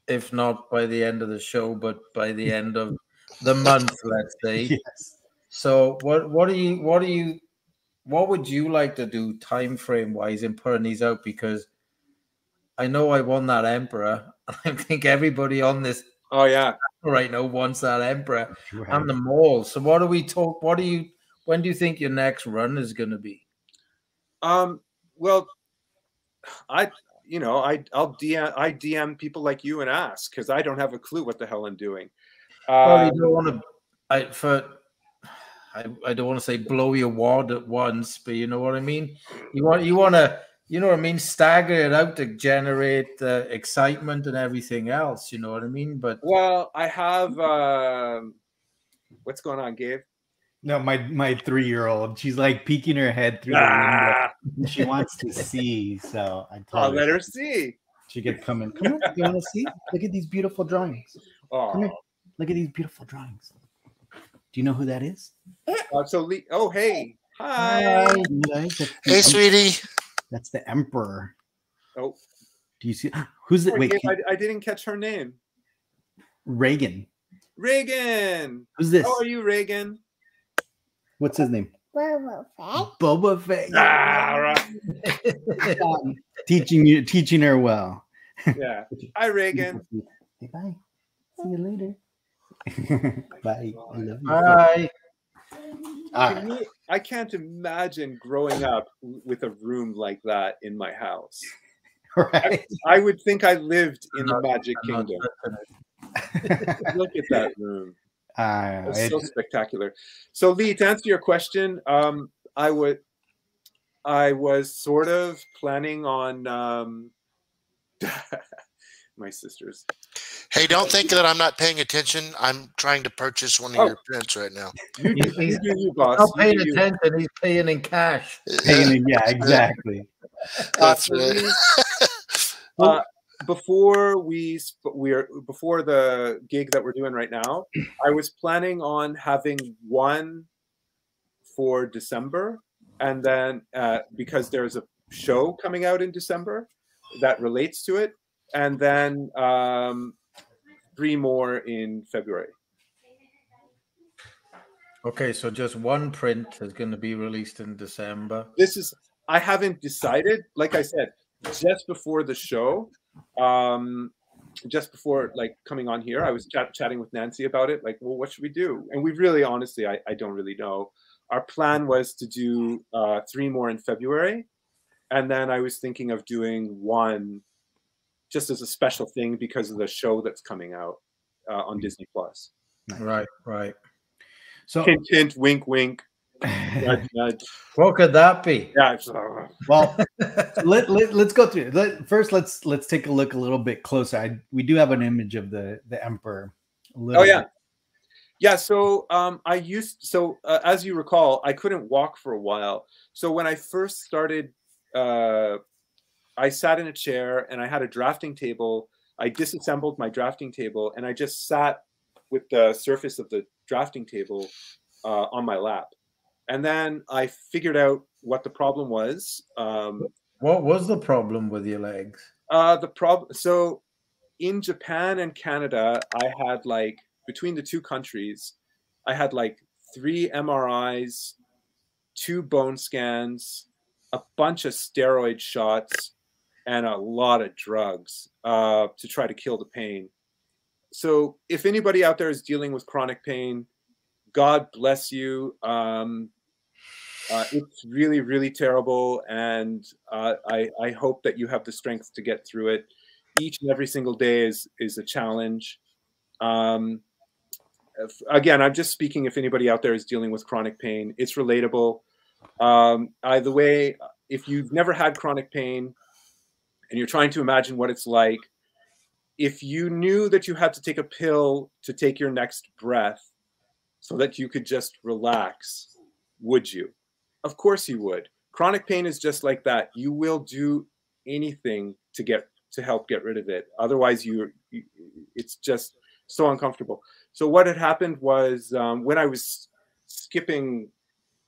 if not by the end of the show, but by the end of the month, let's say. Yes. So what would you like to do time frame wise in putting these out? Because I know I won that Emperor. I think everybody on this right now wants that Emperor and the Maul. So what do we talk? When do you think your next run is going to be? Well, I'll DM people like you and ask, because I don't have a clue what the hell I'm doing. Well, you don't want to. I don't want to say blow your wad at once, but you know what I mean. You want to, stagger it out to generate excitement and everything else. You know what I mean? But I have. What's going on, Gabe? No, my 3-year-old. She's like peeking her head through the window. She wants to see, so I'll let her see. She could come in. Come on, you want to see? Look at these beautiful drawings. Come here. Look at these beautiful drawings. Do you know who that is? Hey, hi. Hey, sweetie. That's the Emperor. Oh, do you see? Who's it? Wait, I didn't catch her name. Reagan. Who's this? How are you, Reagan? What's his name? Boba Fett. Right. Teaching her well. Yeah. Hi, Reagan. Hey, bye. See you later. Bye. I love you. Bye. I can't imagine growing up with a room like that in my house. Right. I would think I lived in the Magic Kingdom. Look at that room. It's so spectacular. So Lee, to answer your question, I was sort of planning on my sisters. Hey, don't think that I'm not paying attention. I'm trying to purchase one of your prints right now. He's not paying attention. He's paying in cash. Yeah, exactly. That's right. Before before the gig that we're doing right now, I was planning on having one for December, and then because there's a show coming out in December that relates to it, and then 3 more in February. Okay, so just one print is going to be released in December. I haven't decided. Like I said, just before the show, just before like coming on here, I was chatting with Nancy about it. Like, well, what should we do? And we really, honestly, I don't really know. Our plan was to do 3 more in February, and then I was thinking of doing one just as a special thing because of the show that's coming out on Disney Plus. Right. So, hint, hint, wink, wink. Nudge, nudge. What could that be? Yeah. Well, let's go through it. First, let's take a look a little bit closer. We do have an image of the Emperor. Oh yeah, yeah. So as you recall, I couldn't walk for a while. So when I first started, I sat in a chair and I had a drafting table. I disassembled my drafting table and I just sat with the surface of the drafting table on my lap. And then I figured out what the problem was. What was the problem with your legs? So in Japan and Canada, I had like, between the 2 countries, I had like 3 MRIs, 2 bone scans, a bunch of steroid shots, and a lot of drugs to try to kill the pain. So if anybody out there is dealing with chronic pain, God bless you. It's really, really terrible, and I hope that you have the strength to get through it. Each and every single day is a challenge. Again, I'm just speaking if anybody out there is dealing with chronic pain. It's relatable. Either way, if you've never had chronic pain and you're trying to imagine what it's like, if you knew that you had to take a pill to take your next breath so that you could just relax, would you? Of course you would. Chronic pain is just like that. You will do anything to help get rid of it. Otherwise, it's just so uncomfortable. So what had happened was when I was skipping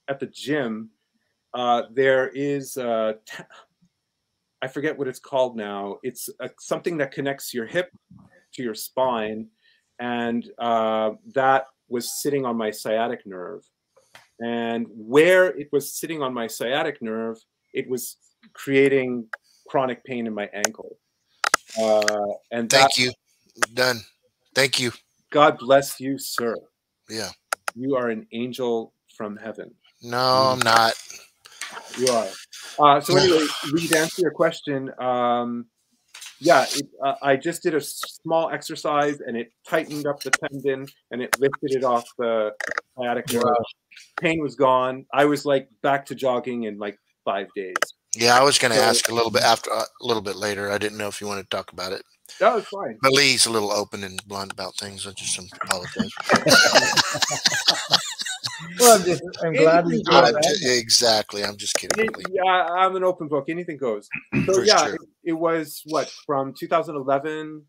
at the gym, there is I forget what it's called now. It's something that connects your hip to your spine, and that was sitting on my sciatic nerve. And where it was sitting on my sciatic nerve, it was creating chronic pain in my ankle. And thank you. Done. Thank you. God bless you, sir. Yeah. You are an angel from heaven. No, I'm not. You are. So anyway, to answer your question, yeah, I just did a small exercise and it tightened up the tendon and it lifted it off the sciatic nerve. Pain was gone. I was like back to jogging in like 5 days. Yeah, I was going to ask a little bit later. I didn't know if you wanted to talk about it. No, it's fine. But Lee's a little open and blunt about things. I just apologize. Well, I'm glad you exactly. I'm just kidding. Yeah, I'm an open book. Anything goes. So yeah, it was what, from 2011,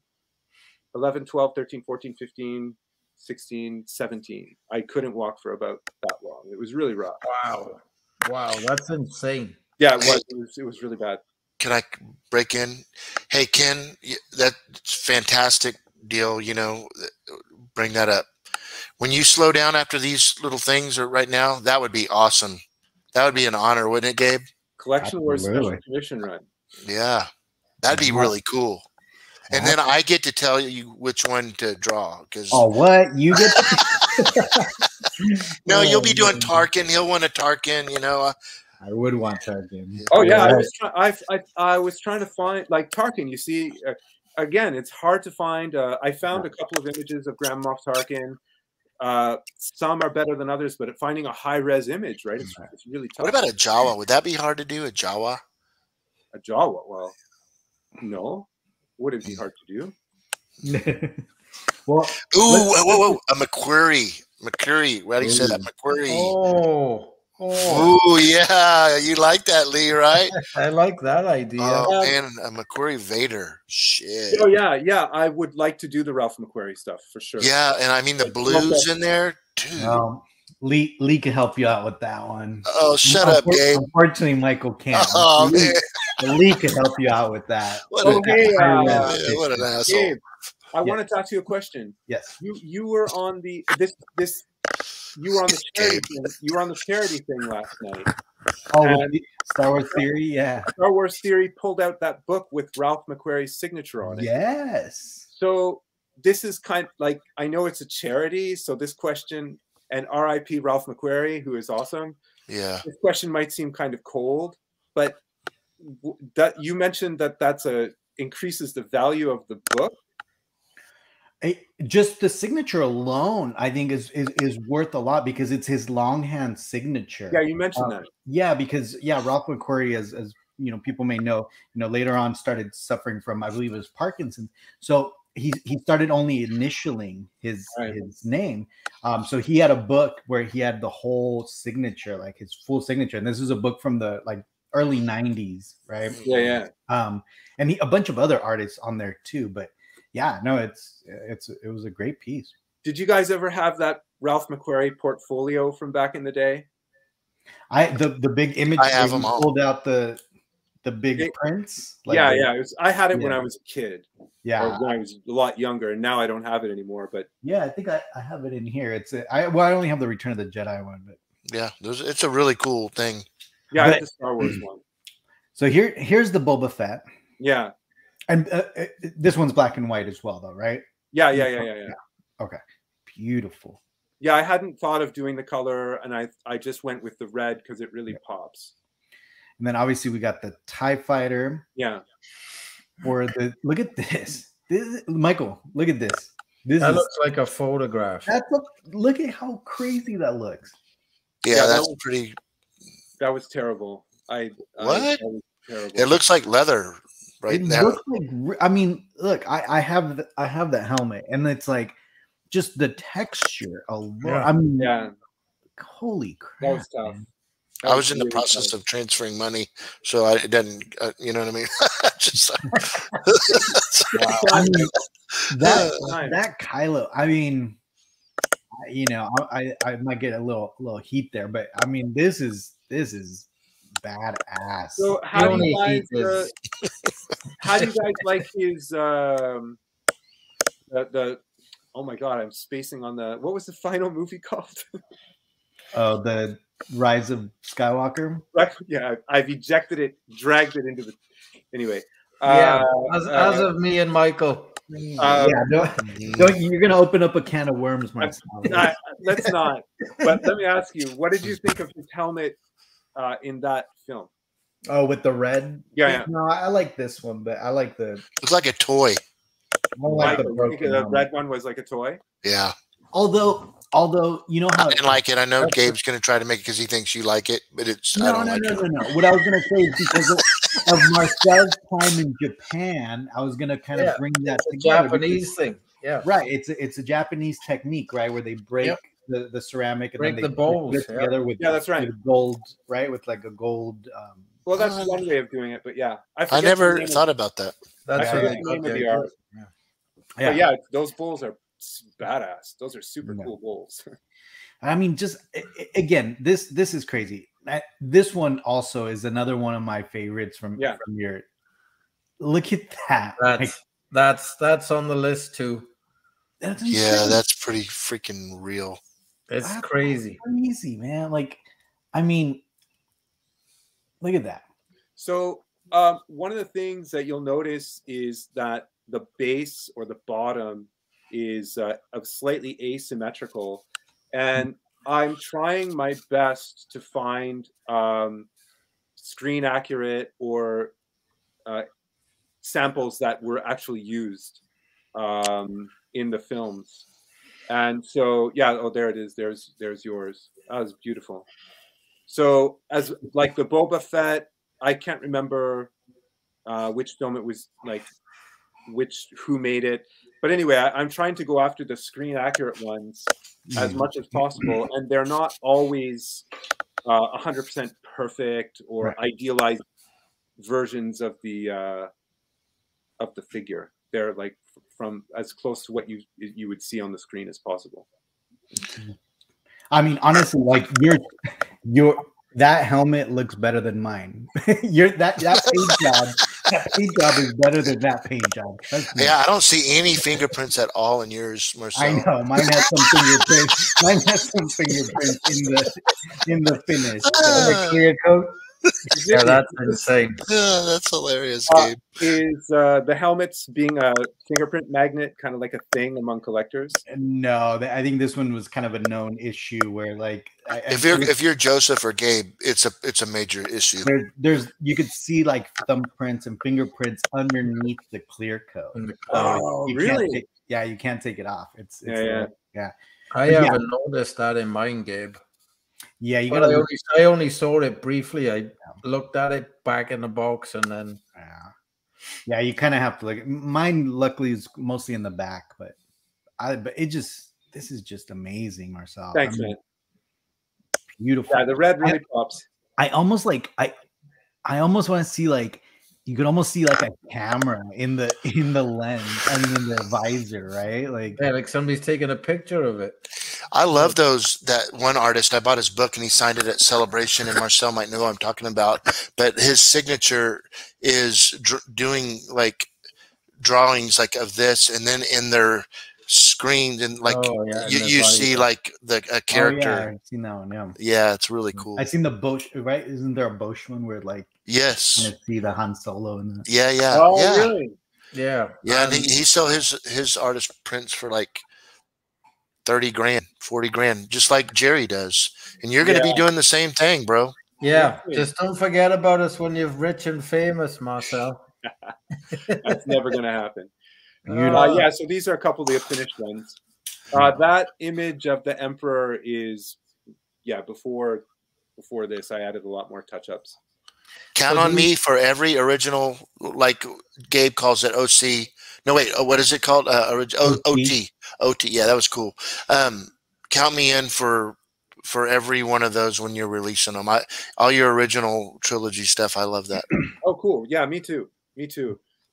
11, 12, 13, 14, 15, 16, 17. I couldn't walk for about that long. It was really rough. Wow, that's insane. Yeah, it was really bad. Can I break in? Hey, Ken, that's fantastic deal. You know, bring that up. When you slow down after these little things or right now, that would be awesome. That would be an honor, wouldn't it, Gabe? Collection Wars Special Commission run. Yeah, that'd be really cool. And then I get to tell you which one to draw. What? You get No, you'll be doing Tarkin. He'll want a Tarkin, you know. I would want Tarkin. Oh yeah, I was trying to find like Tarkin. You see, again, it's hard to find. I found a couple of images of Grand Moff Tarkin. Some are better than others, but finding a high-res image, right? It's really tough. What about a Jawa? Would that be hard to do? A Jawa? A Jawa? Well, no. Would it be hard to do? Well, whoa! A McQuarrie. What do you say that? McQuarrie. Oh, yeah. You like that, Lee, right? I like that idea. Oh, man, a McQuarrie Vader. Shit. Oh, yeah. I would like to do the Ralph McQuarrie stuff for sure. Yeah, and I mean the blues in there, dude. Lee can help you out with that one. Oh, shut up, Gabe. Unfortunately, Michael can't. Oh, man. Lee can help you out with that. What an asshole. Gabe, I want to talk to you a question. Yes. You were on the you were on the charity thing. You were on the charity thing last night. Oh, Star Wars Theory, yeah. Star Wars Theory pulled out that book with Ralph McQuarrie's signature on it. Yes. So this is kind of like, I know it's a charity, so this question, and R.I.P. Ralph McQuarrie, who is awesome. Yeah. This question might seem kind of cold, but that you mentioned that's increases the value of the book. Just the signature alone, I think, is worth a lot because it's his longhand signature. Yeah, you mentioned that. Yeah, because Ralph McQuarrie, as you know, people may know, later on started suffering from, I believe it was Parkinson's. So he started only initialing his name. So he had a book where he had the whole signature, like his full signature, and this is a book from the early 90s, right? Yeah. And a bunch of other artists on there too, but. Yeah, no, it was a great piece. Did you guys ever have that Ralph McQuarrie portfolio from back in the day? The big image. I have them all. Pulled out the big prints. I had it when I was a kid. Yeah, or when I was a lot younger, and now I don't have it anymore. But yeah, I think I have it in here. I only have the Return of the Jedi one, but yeah, it's a really cool thing. Yeah, I have the Star Wars one. So here's the Boba Fett. Yeah. And this one's black and white as well, though, right? Yeah. Okay, beautiful. Yeah, I hadn't thought of doing the color, and I just went with the red because it really pops. And then obviously we got the TIE Fighter. Yeah. Look at this. Michael, look at this. That looks like a photograph. Look at how crazy that looks. Yeah, that's pretty. That was terrible. What? That was terrible. It looks like leather. Right now, I mean, look, I have that helmet, and it's like just the texture alone. Yeah. I mean, holy crap! That was tough. I was in the process of transferring money, so I didn't. You know what I mean? Just I mean, that Kylo. I mean, I might get a little heat there, but I mean, this is badass. So how do you guys like his the oh my god, I'm spacing on what was the final movie called? Oh, the Rise of Skywalker. Right. Yeah, I've ejected it, dragged it into the anyway. Yeah, as of me and Michael. Don't you're gonna open up a can of worms, Marcel. Let's not. But let me ask you, what did you think of his helmet in that film? Oh, with the red? Yeah. No, I like this one, but I like the. It's like a toy. The red one was like a toy. Yeah. Although you know how I didn't like it. I know Gabe's going to try to make it because he thinks you like it, but it's no. What I was going to say is because of Marcel's time in Japan, I was going to kind of bring that together. Japanese thing, yeah, right. It's a Japanese technique, right, where they break the ceramic and break then they the bowls together with that's right, with gold, right, with like a gold. Well, that's one way of doing it, but yeah, I never thought about that. That's the name of the art. Yeah. But yeah, those bowls are badass. Those are super cool bowls. I mean, just again, this is crazy. This one also is another one of my favorites from your. Look at that. That's on the list too. That's pretty freaking real. It's crazy, man. Like, I mean, look at that. So one of the things that you'll notice is that the base or the bottom is slightly asymmetrical, and I'm trying my best to find screen accurate or samples that were actually used in the films. And so, yeah, oh, there it is. There's yours. That was beautiful. So as like the Boba Fett, I can't remember which film it was, like who made it. But anyway, I'm trying to go after the screen accurate ones as much as possible. And they're not always 100% perfect or idealized versions of the figure. They're like from as close to what you would see on the screen as possible. I mean, honestly, like your that helmet looks better than mine. that paint job is better than that paint job. Yeah, I don't see any fingerprints at all in yours, Marcel. I know mine has some fingerprints. Mine has some fingerprints in the finish. The clear coat. Yeah, that's insane. Yeah, that's hilarious, Gabe. Is the helmets being a fingerprint magnet kind of like a thing among collectors? No, I think this one was kind of a known issue where, like, if you're Joseph or Gabe, it's a major issue. There's you could see like thumbprints and fingerprints underneath the clear coat. Oh, really? You can't take it off. It's yeah. I haven't noticed that in mine, Gabe. Yeah, you gotta. I only saw it briefly. I looked at it back in the box, and then yeah, you kind of have to look. Mine, luckily, is mostly in the back, but this is just amazing, Marcel. Thanks, man. Beautiful. Yeah, the red really pops. I almost want to see, like, you could almost see like a camera in the lens, I mean, in the visor, right? Like somebody's taking a picture of it. I love those. That one artist, I bought his book and he signed it at Celebration, and Marcel might know what I'm talking about. But his signature is doing like drawings like of this, and then in their screen, and like you see like a character. Oh, yeah, I've seen that one. Yeah, it's really cool. I've seen the Bosch, right? Isn't there a Bosch one where like yes, see the Han Solo and yeah. Oh, yeah. Really? Yeah. And he sold his artist prints for like 30 grand, 40 grand, just like Jerry does. And you're going to be doing the same thing, bro. Yeah. Just don't forget about us when you're rich and famous, Marcel. That's never going to happen. Yeah, so these are a couple of the finished ones. That image of the Emperor is, before this, I added a lot more touch-ups. Count on me for every original, like Gabe calls it, OC. No, wait, what is it called? OT. OT. Yeah, that was cool. Count me in for every one of those when you're releasing them. All your original trilogy stuff, I love that. Oh, cool. Yeah, me too.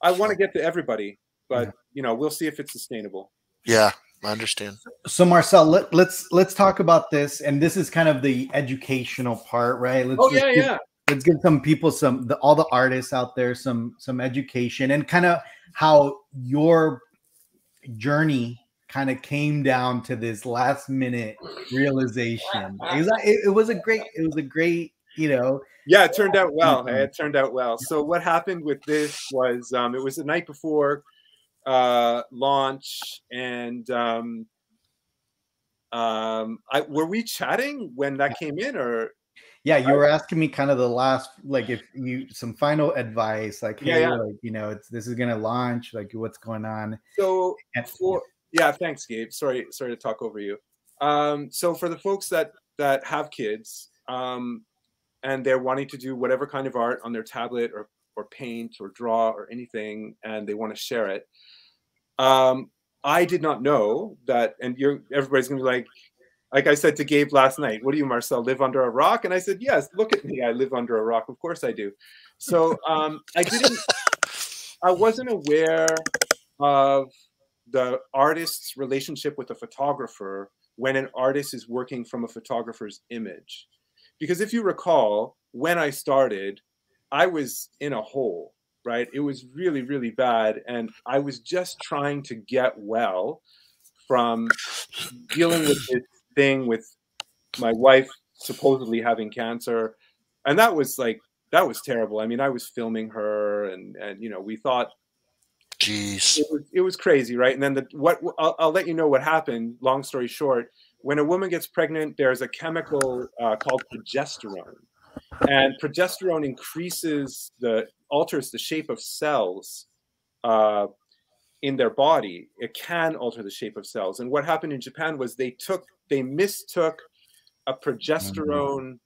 I want to get to everybody, but we'll see if it's sustainable. Yeah, I understand. So Marcel, let's talk about this, and this is kind of the educational part, right? Let's give some people all the artists out there some education, and kind of how your journey kind of came down to this last minute realization. It was a great, Yeah, it turned out well. It turned out well. So what happened with this was it was the night before launch, and were we chatting when that came in, or? Yeah, you were asking me kind of the last, like, if you some final advice, like, hey, like, this is gonna launch, like, what's going on? So thanks, Gabe. Sorry to talk over you. So for the folks that have kids, and they're wanting to do whatever kind of art on their tablet or paint or draw or anything, and they want to share it, I did not know that, and everybody's gonna be like I said to Gabe last night, what do you, Marcel, live under a rock? And I said, yes, look at me. I live under a rock. Of course I do. So I wasn't aware of the artist's relationship with a photographer when an artist is working from a photographer's image. Because if you recall, when I started, I was in a hole, right? It was really, really bad. And I was just trying to get well from dealing with this thing with my wife supposedly having cancer, and that was terrible. I mean, I was filming her, and we thought, jeez, it was crazy, right? And then I'll let you know what happened. Long story short, when a woman gets pregnant, there's a chemical called progesterone, and progesterone alters the shape of cells in their body, it can alter the shape of cells. And what happened in Japan was they mistook a progesterone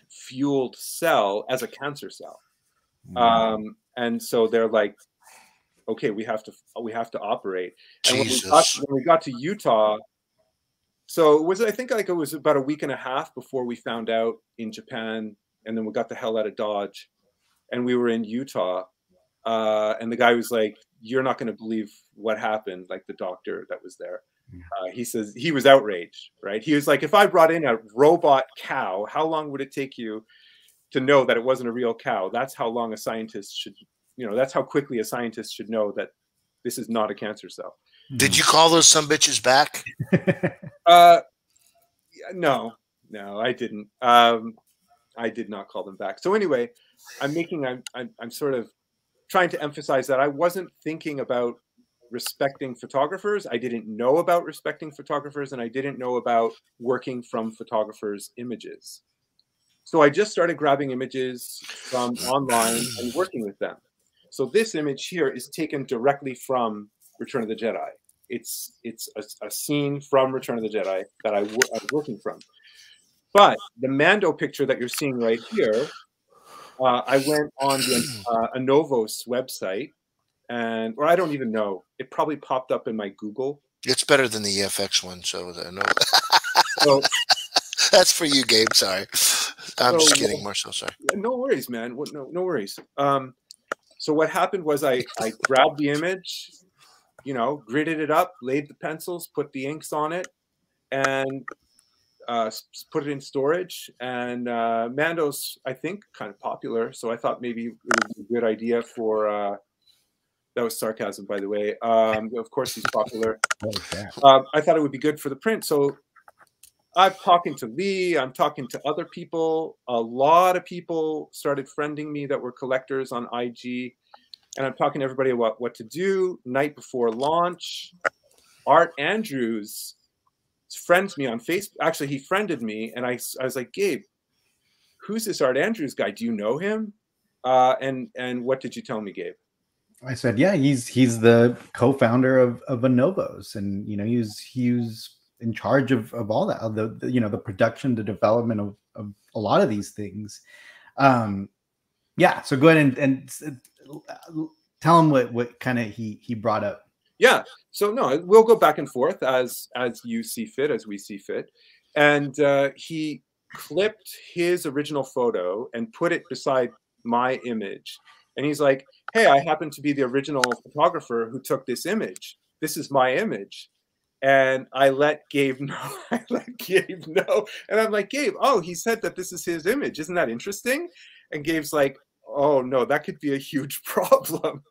fueled cell as a cancer cell. And so they're like, okay, we have to operate. And when we got to Utah, so it was, I think like it was about a week and a half before we found out in Japan, and then we got the hell out of Dodge, and we were in Utah, and the guy was like, "You're not going to believe what happened." Like the doctor that was there, he says he was outraged, right? He was like, "If I brought in a robot cow, how long would it take you to know that it wasn't a real cow? That's how long a scientist should, that's how quickly a scientist should know that this is not a cancer cell." Did you call those some bitches back? No, I didn't. I did not call them back. So anyway, I'm sort of trying to emphasize that I wasn't thinking about respecting photographers. I didn't know about respecting photographers, and I didn't know about working from photographers' images. So I just started grabbing images from online and working with them. So this image here is taken directly from Return of the Jedi. It's a scene from Return of the Jedi that I'm working from. But the Mando picture that you're seeing right here, I went on the Anovos website, or I don't even know. It probably popped up in my Google. It's better than the EFX one, so so that's for you, Gabe. Sorry, I'm just kidding, Marcel. Sorry. No worries, man. No worries. So what happened was I grabbed the image, gridded it up, laid the pencils, put the inks on it, and put it in storage. And Mando's, I think, kind of popular, so I thought maybe it would be a good idea for. That was sarcasm, by the way. Of course, he's popular. I thought it would be good for the print. So I'm talking to Lee. I'm talking to other people. A lot of people started friending me that were collectors on IG. And I'm talking to everybody about what to do. Night before launch, Art Andrews friends me on Facebook. Actually, he friended me. And I was like, "Gabe, who's this Art Andrews guy? Do you know him?" And what did you tell me, Gabe? I said, yeah, he's the co-founder of Anovos, and he was in charge of all that, of the production, the development of a lot of these things. Yeah, so go ahead and tell him what kind of he brought up. Yeah, so no, we'll go back and forth as you see fit, as we see fit, and he clipped his original photo and put it beside my image. And he's like, "Hey, I happen to be the original photographer who took this image. This is my image." And I let Gabe know. And I'm like, "Gabe, oh, he said that this is his image. Isn't that interesting?" And Gabe's like, "Oh, no, that could be a huge problem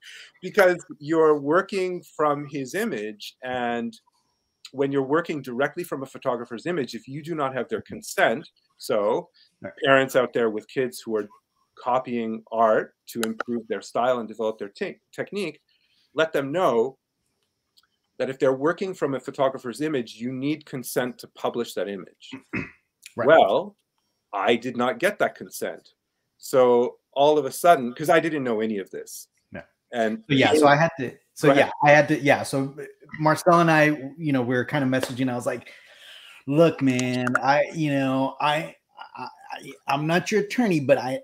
because you're working from his image. And when you're working directly from a photographer's image, if you do not have their consent," so parents out there with kids who are copying art to improve their style and develop their technique, let them know that if they're working from a photographer's image, you need consent to publish that image. Right. Well, I did not get that consent. So all of a sudden, because I didn't know any of this. No. And so I had to, so Marcel and I, we were kind of messaging. I was like, "Look, man, I'm not your attorney, but I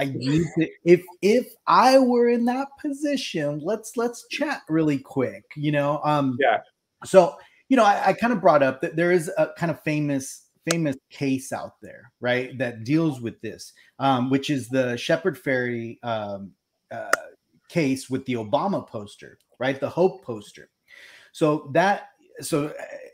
need to, if I were in that position, let's chat really quick, Yeah. So, I kind of brought up that there is a kind of famous case out there, right, that deals with this, which is the Shepard Fairey case with the Obama poster, right, the Hope poster. So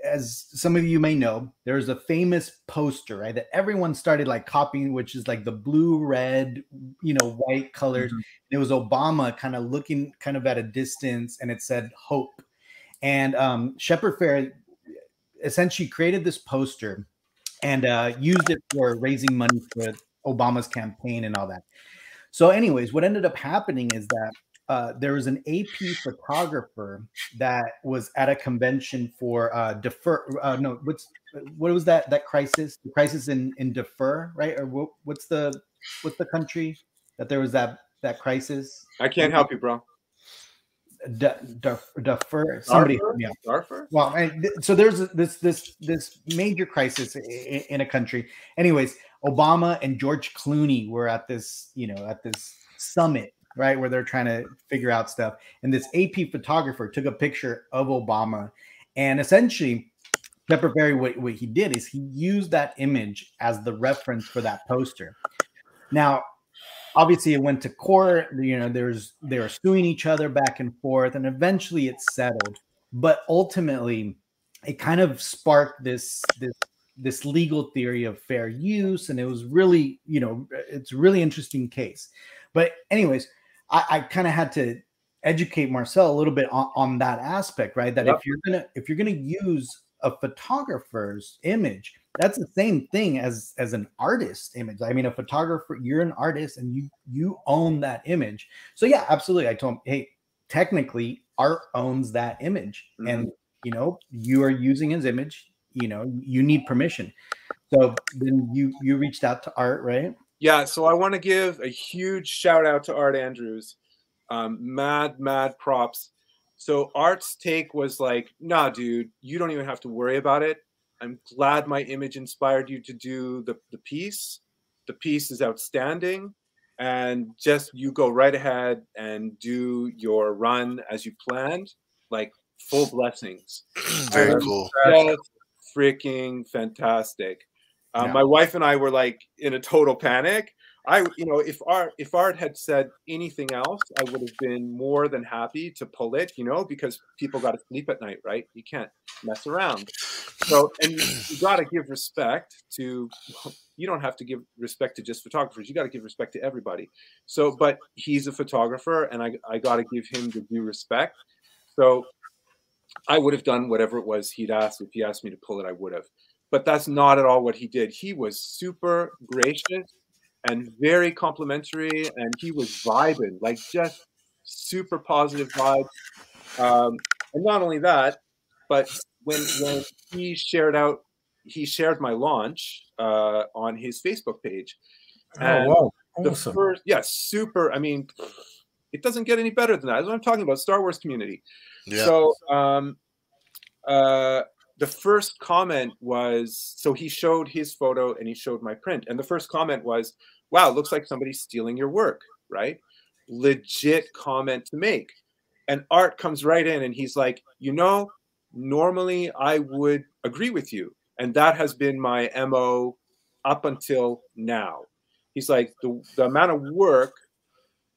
as some of you may know, there's a famous poster, right, that everyone started like copying, which is like the blue, red, white colors. Mm-hmm. It was Obama kind of looking kind of at a distance, and it said Hope. And Shepard Fairey essentially created this poster and used it for raising money for Obama's campaign and all that. So anyways, what ended up happening is that there was an AP photographer that was at a convention for what was that crisis? The crisis in Darfur, right? Or what's the country that there was that crisis? I can't help you, bro. somebody help me out. Well, so there's this major crisis in a country. Anyways, Obama and George Clooney were at this, at this summit, right, where they're trying to figure out stuff. And this AP photographer took a picture of Obama, and essentially Shepard Fairey, what he did is he used that image as the reference for that poster. Now, obviously, it went to court. They were suing each other back and forth, and eventually it settled. But ultimately, it kind of sparked this legal theory of fair use, and it was really, it's a really interesting case. But anyways, I kind of had to educate Marcel a little bit on that aspect, right? That if you're gonna use a photographer's image, that's the same thing as an artist image. I mean, a photographer, you're an artist and you own that image. So yeah, absolutely. I told him, hey, technically art owns that image. Mm-hmm. And you are using his image, you need permission. So then you reached out to Art, right? Yeah. So I want to give a huge shout out to Art Andrews. Mad props. So Art's take was like, nah, dude, you don't even have to worry about it. I'm glad my image inspired you to do the piece. The piece is outstanding. And just you go right ahead and do your run as you planned, like full blessings. Very cool. Just freaking fantastic. My wife and I were like in a total panic. If Art had said anything else, I would have been more than happy to pull it, because people got to sleep at night, right? You can't mess around. So, and you got to give respect to, you don't have to give respect to just photographers. You got to give respect to everybody. So, but he's a photographer and I got to give him the due respect. So I would have done whatever it was he'd asked. If he asked me to pull it, I would have. But that's not at all what he did. He was super gracious and very complimentary, and he was vibing, like just super positive vibes. And not only that, but when he shared my launch on his Facebook page. And wow. Awesome. Super. I mean, it doesn't get any better than that. That's what I'm talking about, Star Wars community. Yeah. So the first comment was, so he showed his photo and he showed my print. And the first comment was, wow, looks like somebody's stealing your work, right? Legit comment to make. And Art comes right in and he's like, normally I would agree with you. And that has been my MO up until now. He's like, the amount of work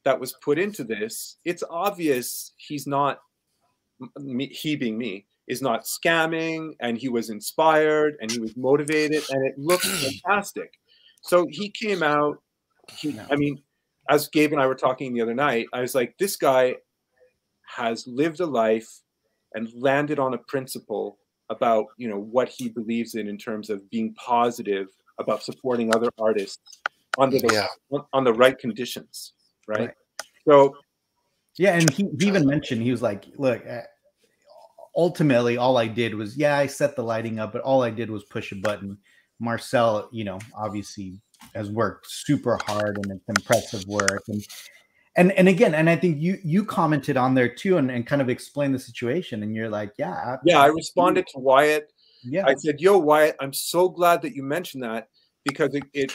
that was put into this, it's obvious he's not, he being me, is not scamming, and he was inspired and he was motivated and it looked fantastic. So he came out, I mean, as Gabe and I were talking the other night, I was like, this guy has lived a life and landed on a principle about, what he believes in terms of being positive about supporting other artists under on the right conditions, right? So, yeah, and he even mentioned, he was like, look, ultimately all I did was, I set the lighting up, but all I did was push a button. Marcel, obviously has worked super hard and it's impressive work. And again, and I think you commented on there too and kind of explained the situation, and you're like, I responded to Wyatt. I said, yo, Wyatt, I'm so glad that you mentioned that, because it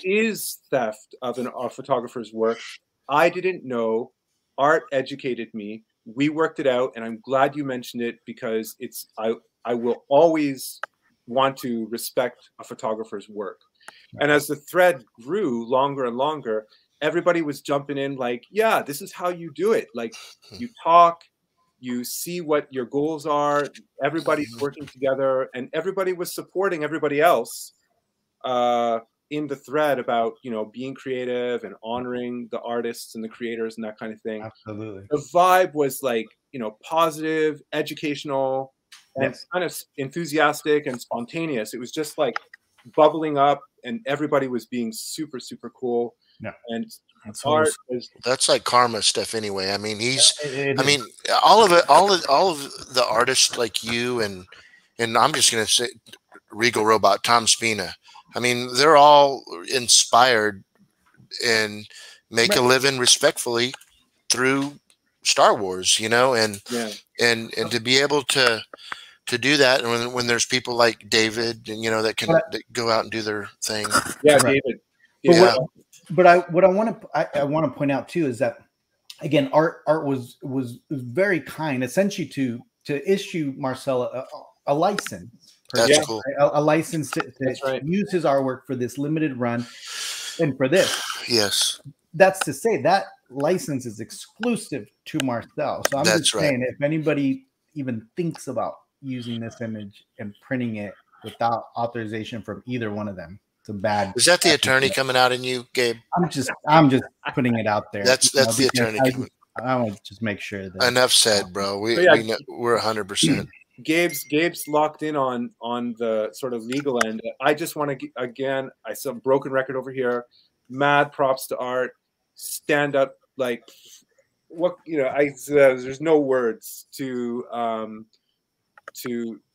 is theft of a photographer's work. I didn't know. Art educated me. We worked it out, and I'm glad you mentioned it, because I will always want to respect a photographer's work. And as the thread grew longer and longer, everybody was jumping in like, yeah, this is how you do it. Like, you talk, you see what your goals are, everybody's working together, and everybody was supporting everybody else in the thread about, being creative and honoring the artists and the creators and that kind of thing. Absolutely. The vibe was like, positive, educational, and kind of enthusiastic and spontaneous. It was just like bubbling up, and everybody was being super, super cool. Yeah. And that's like karma stuff anyway. I mean, all of it, all of the artists like you and I'm just going to say Regal Robot, Tom Spina. I mean, they're all inspired and make a living respectfully through Star Wars, you know, and to be able to do that, and when there's people like David, and you know, that can that go out and do their thing. Yeah, David. Yeah. But what I want to point out too is that, again, Art was very kind, essentially to issue Marcel a license. That's cool. A license to use his artwork for this limited run, and for this. Yes. That's to say that license is exclusive to Marcel. So I'm just saying, if anybody even thinks about using this image and printing it without authorization from either one of them, it's a bad. Is that the attorney coming out in you, Gabe? I'm just putting it out there. That's the attorney. I want to just make sure that enough said, bro. We're 100%. Gabe's locked in on the sort of legal end. I just want to again, I saw broken record over here. Mad props to Art. Stand up, like what, you know. There's no words to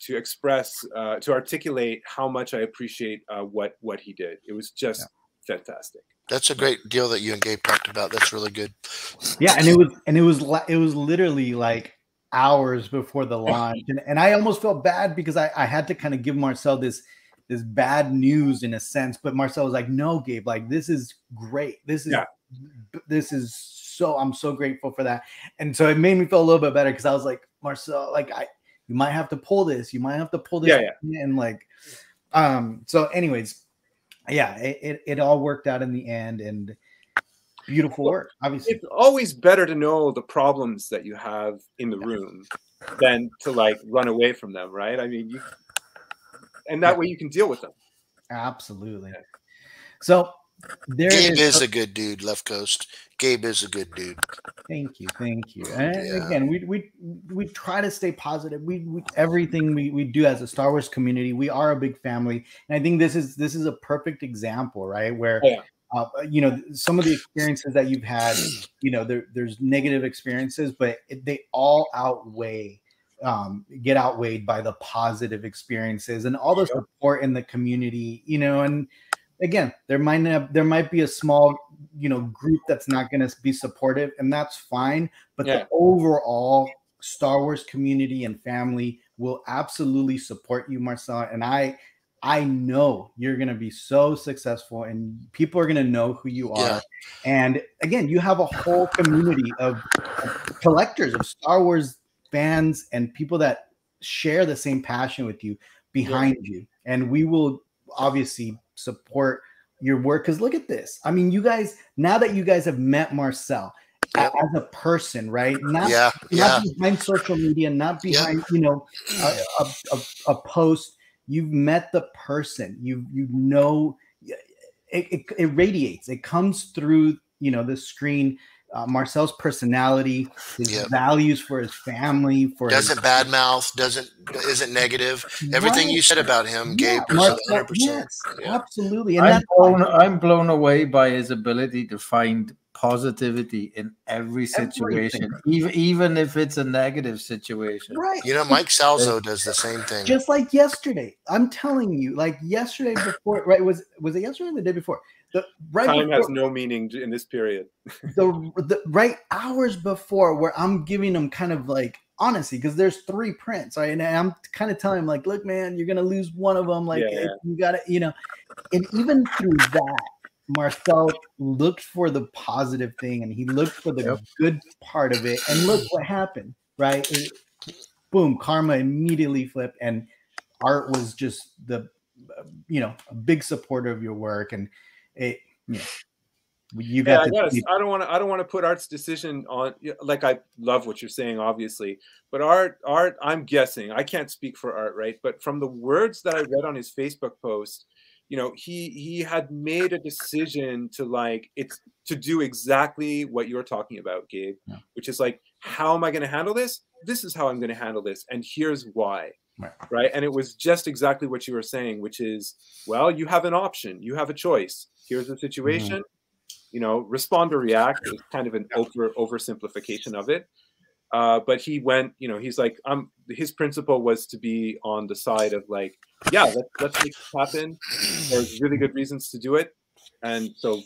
express, to articulate how much I appreciate what he did. It was just fantastic. That's a great deal that you and Gabe talked about. That's really good. Yeah, and it was literally like hours before the launch, and I almost felt bad because I had to kind of give Marcel this bad news in a sense, but Marcel was like, "No, Gabe, like this is great. This is so, I'm so grateful for that." And so it made me feel a little bit better, because I was like, Marcel, like you might have to pull this. You might have to pull this. Yeah. And like, so anyways, yeah, it all worked out in the end, and beautiful work. Obviously, it's always better to know the problems that you have in the room than to like run away from them, right? I mean, and that way you can deal with them. Absolutely. So there Gabe is a good dude, Left Coast. Gabe is a good dude. Thank you. And again, we try to stay positive. We everything we do as a Star Wars community, we are a big family, and I think this is a perfect example, right? Where you know, some of the experiences that you've had, you know, there's negative experiences, but they all get outweighed by the positive experiences and all the support in the community, you know. And again, there might be a small, you know, group that's not going to be supportive, and that's fine. But the overall Star Wars community and family will absolutely support you, Marcel. And I know you're going to be so successful, and people are going to know who you are. And again, you have a whole community of collectors, of Star Wars fans, and people that share the same passion with you behind you. And we will obviously support your work, because look at this. I mean, you guys, now that you guys have met Marcel as a person, right? Not behind social media, not behind you know, a post. You've met the person. You know, it radiates. It comes through, you know, the screen. Marcel's personality, his values for his family, doesn't badmouth, isn't negative. Everything you said about him, Gabe, is 100%. Yes, absolutely. And I'm blown away by his ability to find positivity in every situation, even if it's a negative situation. Right. You know, Mike Salzo does the same thing. Just like yesterday. I'm telling you, like yesterday before, right? Was it yesterday or the day before? Time has no meaning in this period. the right hours before, where I'm giving them kind of like honesty, because there's 3 prints, right? And I'm kind of telling him like, look, man, you're gonna lose one of them. Like you gotta, you know. And even through that, Marcel looked for the positive thing, and he looked for the good part of it. And look what happened, right? Boom, karma immediately flipped, and Art was just a big supporter of your work. And you got I don't want to put Art's decision on, like, I love what you're saying, obviously, but Art, I'm guessing, I can't speak for Art, right? But from the words that I read on his Facebook post, you know, he had made a decision to do exactly what you're talking about, Gabe, which is like, how am I going to handle this? This is how I'm going to handle this, and here's why. Right. And it was just exactly what you were saying, which is, well, you have an option, you have a choice. Here's the situation, you know, respond or react is kind of an oversimplification of it. But he went, you know, he's like, his principle was to be on the side of like, let's make this happen. There's really good reasons to do it. And so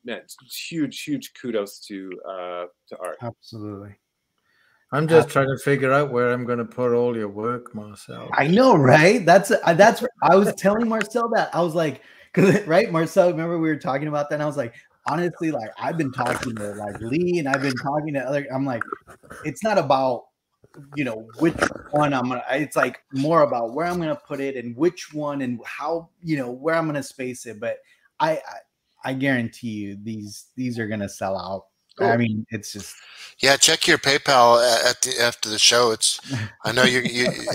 man, huge kudos to Art. Absolutely. I'm just trying to figure out where I'm going to put all your work, Marcel. I know, right? That's I was telling Marcel that. I was like, because right, Marcel, remember we were talking about that, and I was like, honestly, like I've been talking to like Lee, and I've been talking to other. I'm like, it's not about, you know, which one I'm gonna. It's like more about where I'm gonna put it and which one and how, you know, where I'm gonna space it. But I guarantee you these are gonna sell out. Cool. I mean, it's just. Yeah, check your PayPal after the show. It's, I know you.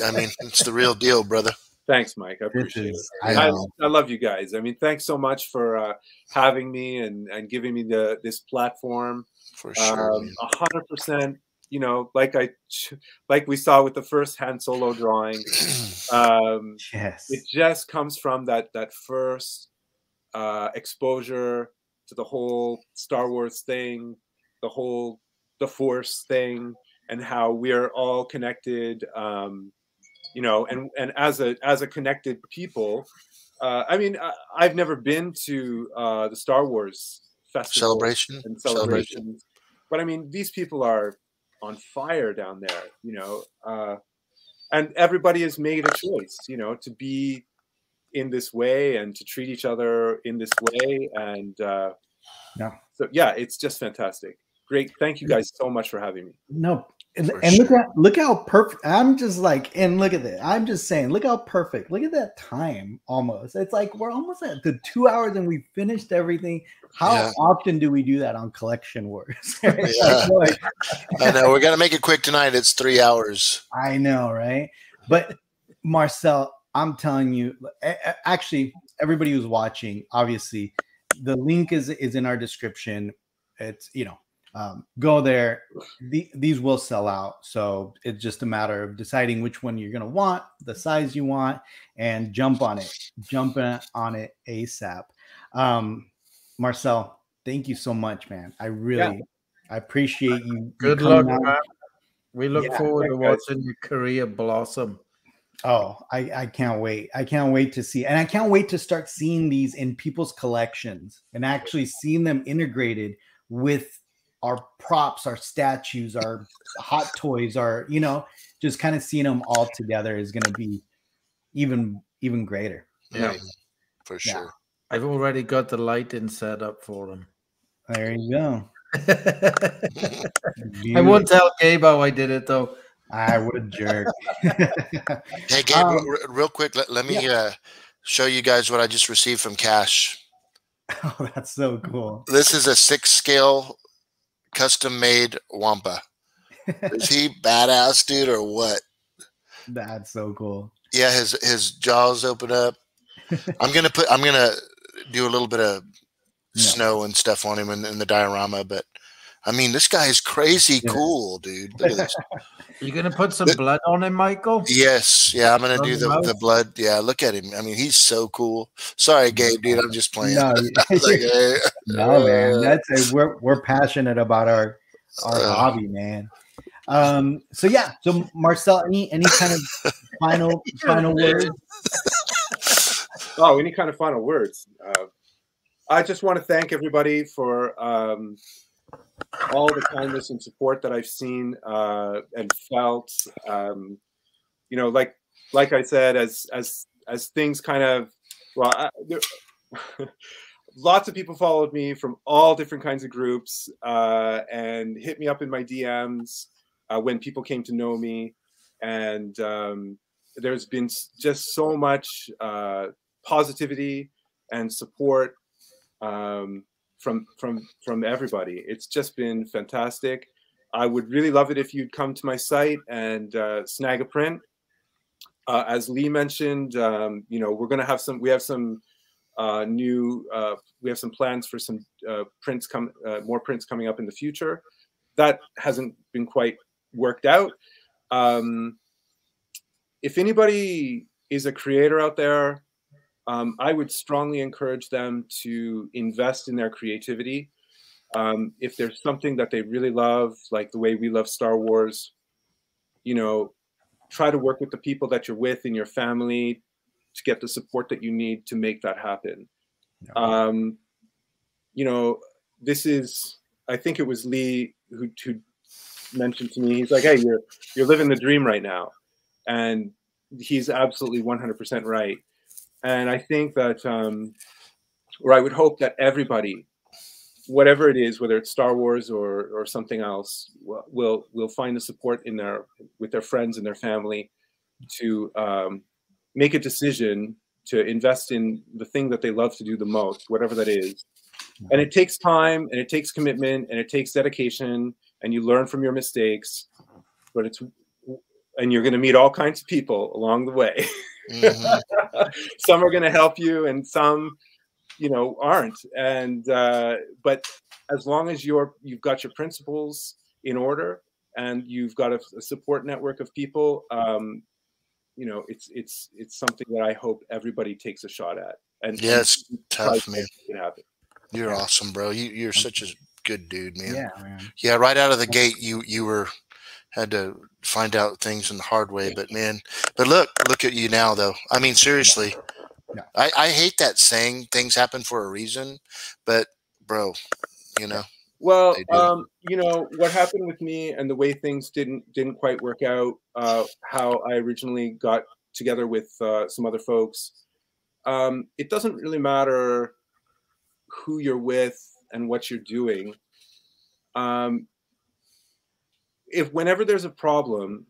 I mean, it's the real deal, brother. Thanks, Mike. I appreciate it. I love you guys. I mean, thanks so much for having me and giving me this platform. For sure, 100%. You know, like we saw with the first Han Solo drawing. Yes, it just comes from that first exposure to the whole Star Wars thing, the Force thing, and how we are all connected. You know, and as a connected people, I mean, I've never been to the Star Wars festival and celebrations, but I mean, these people are on fire down there, you know, and everybody has made a choice, you know, to be in this way and to treat each other in this way, and yeah, so yeah, it's just fantastic. Great, thank you guys so much for having me. No. And look how perfect. I'm just like, and look at that. I'm just saying, look how perfect. Look at that time almost. It's like we're almost at the 2 hours and we finished everything. How often do we do that on Collection Wars? Yeah. Like, I know. We're gonna make it quick tonight. It's 3 hours. I know, right? But Marcel, I'm telling you, actually, everybody who's watching, obviously, the link is in our description. It's, you know. Go there. These will sell out. So it's just a matter of deciding which one you're going to want, the size you want, and jump on it. Jump on it ASAP. Marcel, thank you so much, man. I appreciate you. Good luck, man. We look forward to watching your career blossom. Oh, I can't wait. I can't wait to see. And I can't wait to start seeing these in people's collections and actually seeing them integrated with our props, our statues, our hot toys, our, you know, just kind of seeing them all together is going to be even greater. Yeah, for sure. Yeah. I've already got the lighting set up for them. There you go. I won't tell Gabe how I did it though. I would jerk. Hey Gabe, real quick, let me show you guys what I just received from Cash. Oh, that's so cool. This is a 6-scale custom-made Wampa. Is he badass, dude, or what? That's so cool. Yeah, his jaws open up. I'm gonna do a little bit of snow and stuff on him in the diorama, but I mean, this guy is crazy cool, dude. Look at this. You gonna put some blood on him, Michael? Yes, yeah, I'm gonna do the blood. Yeah, look at him. I mean, he's so cool. Sorry, Gabe, dude, I'm just playing. No, no, man. We're passionate about our hobby, man. So yeah, so Marcel, any kind of final words? Oh, any kind of final words? I just want to thank everybody for all the kindness and support that I've seen and felt. You know, like I said, as things kind of, lots of people followed me from all different kinds of groups and hit me up in my DMs when people came to know me, and there's been just so much positivity and support from everybody. It's just been fantastic. I would really love it if you'd come to my site and snag a print. As Lee mentioned, you know, we're gonna have some. We have some we have some plans for some more prints coming up in the future. That hasn't been quite worked out. If anybody is a creator out there, I would strongly encourage them to invest in their creativity. If there's something that they really love, like the way we love Star Wars, you know, try to work with the people that you're with in your family to get the support that you need to make that happen. Yeah. You know, this is, I think it was Lee who mentioned to me, he's like, hey, you're living the dream right now. And he's absolutely 100% right. And I think that, or I would hope that everybody, whatever it is, whether it's Star Wars or something else, will find the support with their friends and their family to make a decision to invest in the thing that they love to do the most, whatever that is. And it takes time, and it takes commitment, and it takes dedication, and you learn from your mistakes, and you're going to meet all kinds of people along the way. Mm-hmm. Some are going to help you, and some, aren't. And but as long as you've got your principles in order, and you've got a support network of people, it's something that I hope everybody takes a shot at. And it's tough, man. You're awesome, bro. You're such a good dude, man. Yeah, man. Yeah, right out of the gate, you had to find out things in the hard way, but look at you now, though. I mean, seriously, I hate that saying things happen for a reason, but bro, Well, what happened with me and the way things didn't quite work out, how I originally got together with some other folks. It doesn't really matter who you're with and what you're doing. Whenever there's a problem,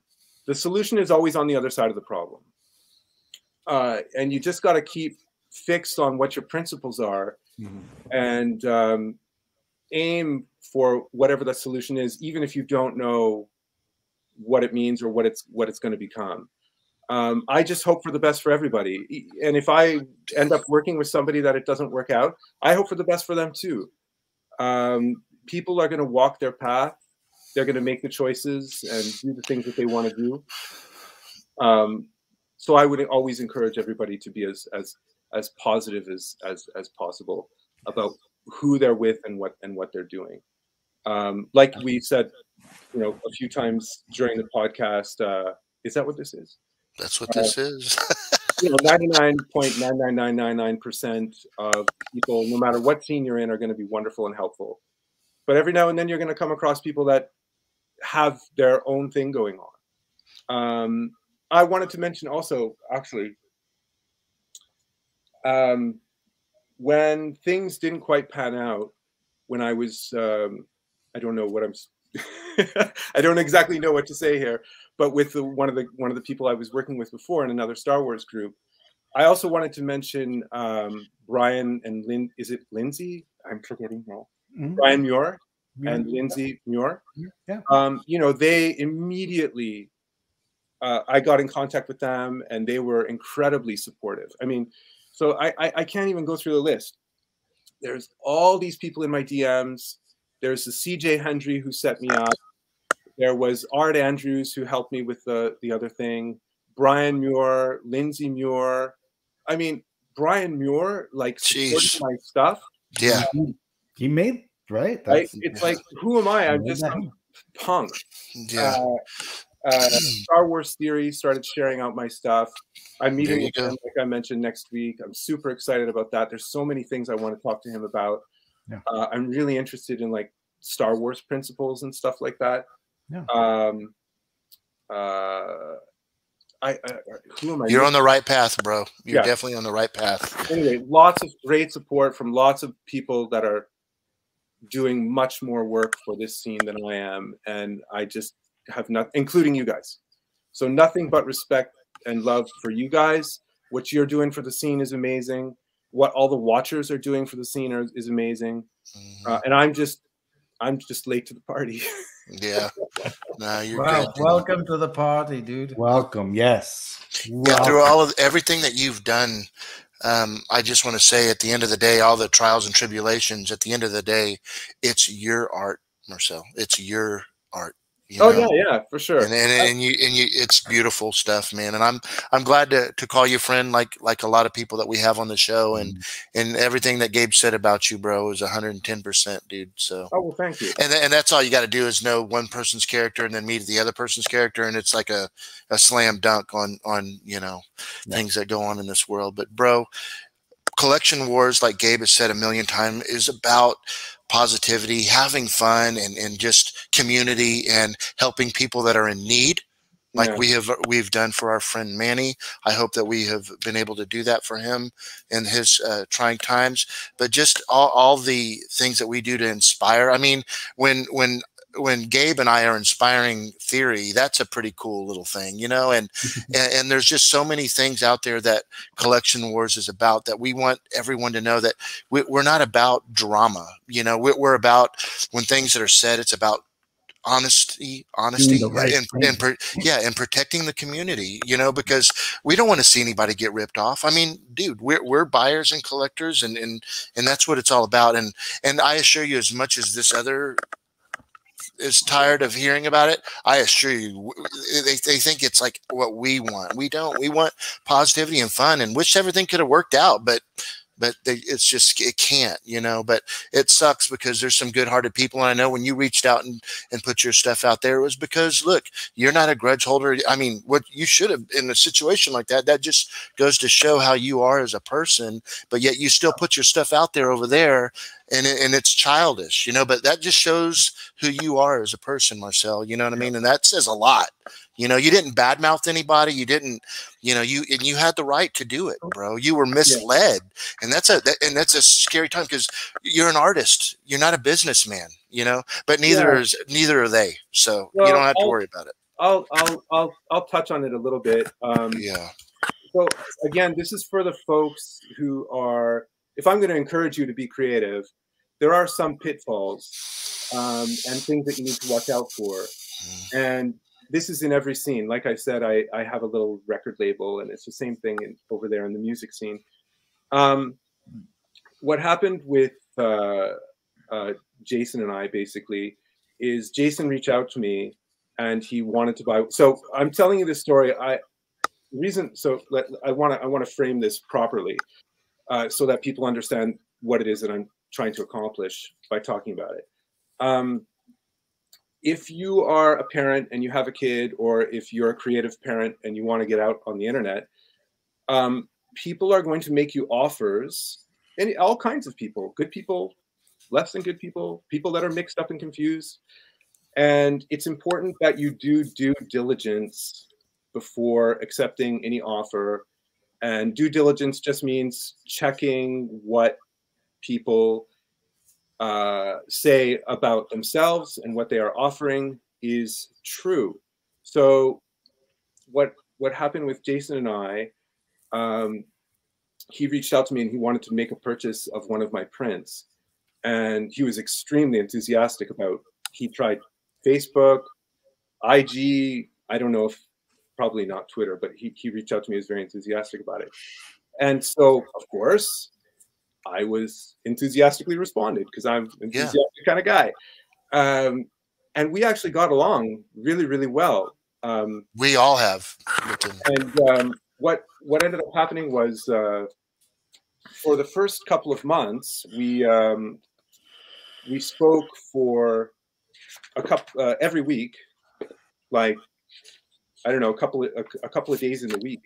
the solution is always on the other side of the problem. And you just got to keep fixed on what your principles are, and aim for whatever the solution is, even if you don't know what it means or what it's going to become. I just hope for the best for everybody. And if I end up working with somebody that it doesn't work out, I hope for the best for them too. People are going to walk their path. They're going to make the choices and do the things that they want to do. So I would always encourage everybody to be as positive as possible about who they're with and what they're doing. Like we said, a few times during the podcast, is that what this is? That's what this is. 99.99999% of people, no matter what scene you're in, are going to be wonderful and helpful. But every now and then you're going to come across people that have their own thing going on. I wanted to mention also, actually, when things didn't quite pan out, when I was, I don't know what I'm, I don't exactly know what to say here, but with one of the people I was working with before in another Star Wars group, I also wanted to mention Brian and is it Lindsay? I'm forgetting now. Brian Muir and Lindsay Muir. Yeah. They immediately, I got in contact with them, and they were incredibly supportive. I mean, so I can't even go through the list. There's all these people in my DMs. There's the CJ Hendry who set me up. There was Art Andrews who helped me with the other thing. Brian Muir, Lindsay Muir. I mean, Brian Muir, supported my stuff. Yeah. He made, right? It's like, who am I? I'm just some punk. Yeah. Star Wars Theory started sharing out my stuff. I'm meeting with him, like I mentioned, next week. I'm super excited about that. There's so many things I want to talk to him about. Yeah. I'm really interested in Star Wars principles and stuff like that. Yeah. Who am I? You're on the right path, bro. You're definitely on the right path. Anyway, lots of great support from lots of people that are doing much more work for this scene than I am, and I just have not, including you guys. So nothing but respect and love for you guys. What you're doing for the scene is amazing. What all the watchers are doing for the scene is amazing. And I'm just late to the party. Yeah. No, you're good. Dude. Welcome to the party, dude. Welcome. Yes. Yeah, through everything that you've done, I just want to say, at the end of the day, all the trials and tribulations, at the end of the day, it's your art, Marcel. It's your art. Yeah, for sure. And you it's beautiful stuff, man. And I'm glad to call you friend, like a lot of people that we have on the show, and everything that Gabe said about you, bro, is 110%, dude. So well, thank you. And that's all you got to do is know one person's character and then meet the other person's character, and it's like a slam dunk on things that go on in this world. But bro, Collection Wars, like Gabe has said a million times, is about positivity, having fun, and just community and helping people that are in need, like we've done for our friend Manny. I hope that we have been able to do that for him in his trying times. But just all the things that we do to inspire. I mean, when Gabe and I are inspiring theory, that's a pretty cool little thing, you know, and there's just so many things out there that Collection Wars is about, that we want everyone to know that we're not about drama. You know, we're about, when things that are said, it's about honesty, right, and protecting the community, you know, because we don't want to see anybody get ripped off. I mean, dude, we're buyers and collectors, and that's what it's all about. And I assure you, as much as this other is tired of hearing about it, I assure you, they think it's like what we want. We don't. We want positivity and fun, and wish everything could have worked out, but it's just, it can't, you know. But it sucks because there's some good-hearted people, and I know when you reached out and put your stuff out there, it was because, look, you're not a grudge holder. I mean, what you should have in a situation like that just goes to show how you are as a person, but yet you still put your stuff out there over there, and it's childish, you know. But that just shows who you are as a person, Marcel, you know what I mean? And that says a lot. You know, you didn't badmouth anybody. You didn't, you know, you had the right to do it, bro. You were misled, and that's a scary time, because you're an artist. You're not a businessman, you know. But neither are they. So you don't have to worry about it. I'll touch on it a little bit. So again, this is for the folks who are. If I'm going to encourage you to be creative, there are some pitfalls and things that you need to watch out for, and this is in every scene. Like I said, I have a little record label, and it's the same thing over there in the music scene. What happened with Jason and I, basically, is Jason reached out to me, and he wanted to buy. So I'm telling you this story. I want to frame this properly, so that people understand what it is that I'm trying to accomplish by talking about it. If you are a parent and you have a kid, or if you're a creative parent and you want to get out on the internet, people are going to make you offers, and all kinds of people, good people, less than good people, people that are mixed up and confused. And it's important that you do due diligence before accepting any offer. And due diligence just means checking what people say about themselves and what they are offering is true. So what happened with Jason and I, he reached out to me and he wanted to make a purchase of one of my prints, and he was extremely enthusiastic about. He tried Facebook, IG, I don't know if, probably not Twitter, but he reached out to me, he was very enthusiastic about it. And so, of course, I was enthusiastically responded, because I'm an enthusiastic kind of guy. And we actually got along really, really well. We all have. And what ended up happening was, for the first couple of months, we spoke for every week, like, I don't know, a couple of days in the week,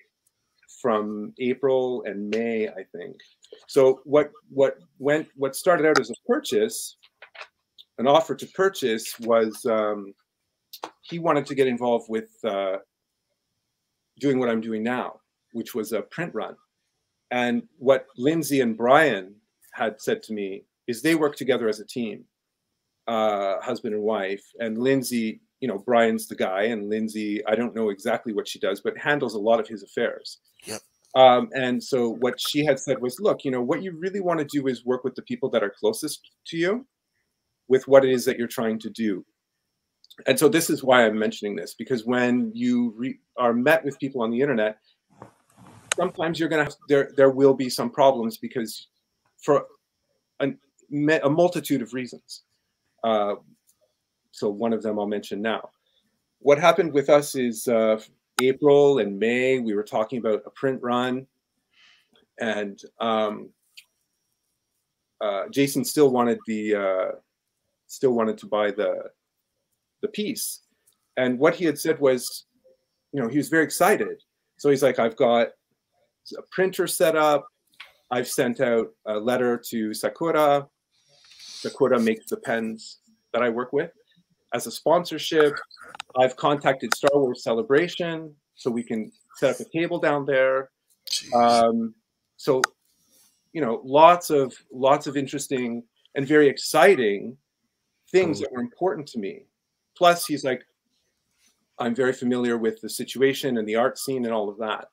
from April and May, I think. So what started out as a purchase, an offer to purchase, was he wanted to get involved with doing what I'm doing now, which was a print run. And what Lindsay and Brian had said to me is they work together as a team, husband and wife. And Lindsay, you know, Brian's the guy, and Lindsay, I don't know exactly what she does, but handles a lot of his affairs. Yep. And so what she had said was, look, you know, what you really want to do is work with the people that are closest to you with what it is that you're trying to do. And so this is why I'm mentioning this, because when you are met with people on the internet, sometimes you're going to, there will be some problems, because for a multitude of reasons. So one of them I'll mention now. What happened with us is April and May, we were talking about a print run, and Jason still wanted to buy the piece. And what he had said was, you know, he was very excited. So he's like, I've got a printer set up. I've sent out a letter to Sakura. Sakura makes the pens that I work with. As a sponsorship, I've contacted Star Wars Celebration so we can set up a table down there. So, you know, lots of interesting and very exciting things that were important to me. Plus, he's like, I'm very familiar with the situation and the art scene and all of that.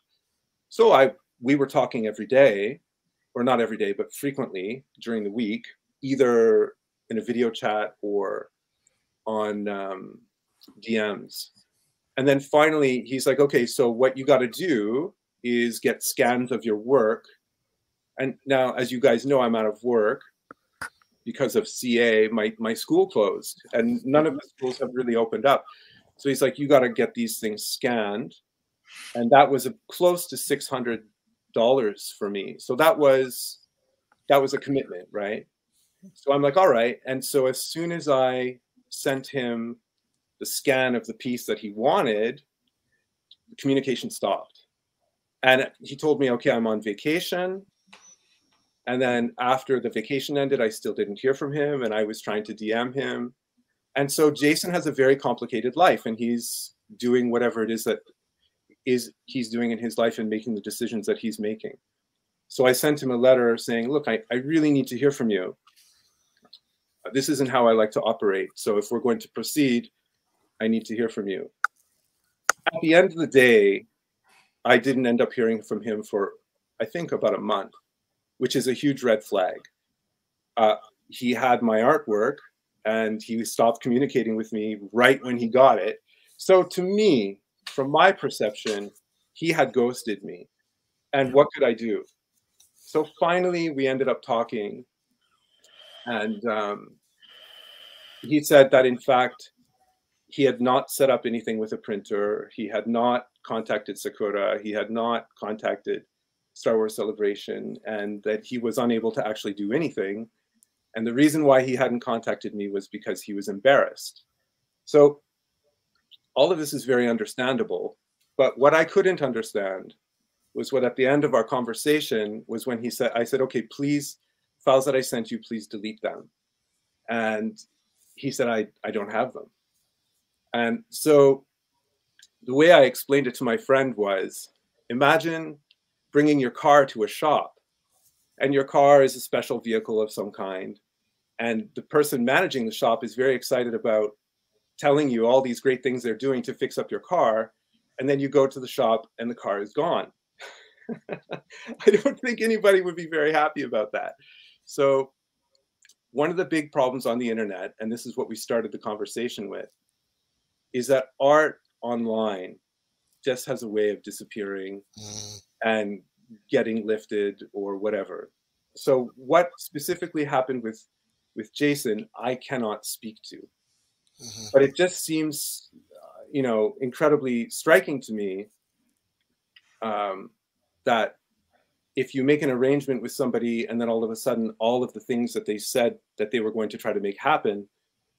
So we were talking every day, or not every day, but frequently during the week, either in a video chat or on DMs. And then finally, he's like, okay, so what you got to do is get scans of your work. And now, as you guys know, I'm out of work because of CA. My school closed, and none of the schools have really opened up. So he's like, you got to get these things scanned. And that was close to $600 for me. So that was a commitment, right? So I'm like, all right. And so as soon as I sent him the scan of the piece that he wanted, the communication stopped. And he told me, okay, I'm on vacation. And then after the vacation ended, I still didn't hear from him, and I was trying to DM him. And so Jason has a very complicated life, and he's doing whatever it is that he's doing in his life and making the decisions that he's making. So I sent him a letter saying, look, I really need to hear from you. This isn't how I like to operate. So if we're going to proceed, I need to hear from you. At the end of the day, I didn't end up hearing from him for, I think, about a month, which is a huge red flag. He had my artwork, and he stopped communicating with me right when he got it. So to me, from my perception, he had ghosted me. And what could I do? So finally, we ended up talking. And he said that, in fact, he had not set up anything with a printer. He had not contacted Sakura. He had not contacted Star Wars Celebration, and that he was unable to actually do anything. And the reason why he hadn't contacted me was because he was embarrassed. So all of this is very understandable. But what I couldn't understand was what at the end of our conversation was when I said, okay, please, files that I sent you, please delete them. And he said, I don't have them. And so the way I explained it to my friend was, imagine bringing your car to a shop, and your car is a special vehicle of some kind. And the person managing the shop is very excited about telling you all these great things they're doing to fix up your car. And then you go to the shop and the car is gone. I don't think anybody would be very happy about that. So one of the big problems on the internet, and this is what we started the conversation with, is that art online just has a way of disappearing and getting lifted or whatever. So what specifically happened with Jason, I cannot speak to. But it just seems, you know, incredibly striking to me that if you make an arrangement with somebody and then all of a sudden all of the things that they said that they were going to try to make happen,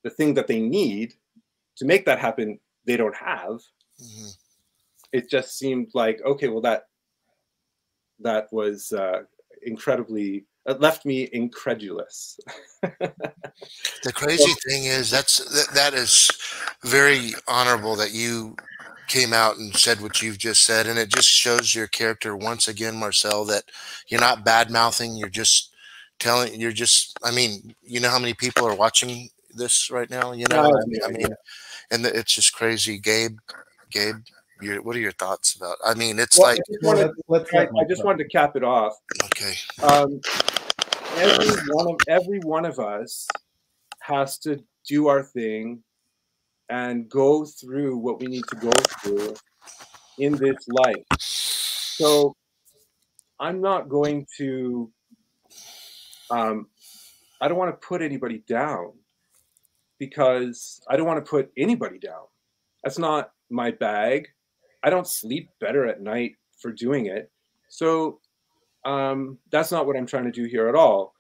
the thing that they need to make that happen, they don't have. It just seemed like, okay, well, that was incredibly, it left me incredulous. The crazy thing is that is very honorable that you came out and said what you've just said, and it just shows your character once again, Marcel, that you're not bad mouthing. You're just telling. You're just. I mean, you know how many people are watching this right now. You know, I mean, and it's just crazy. Gabe, what are your thoughts about? I mean, it's like I just wanted to cap it off. Okay. Every one of us has to do our thing and go through what we need to go through in this life. So I'm not going to, I don't want to put anybody down, because I don't want to put anybody down. That's not my bag. I don't sleep better at night for doing it. So that's not what I'm trying to do here at all.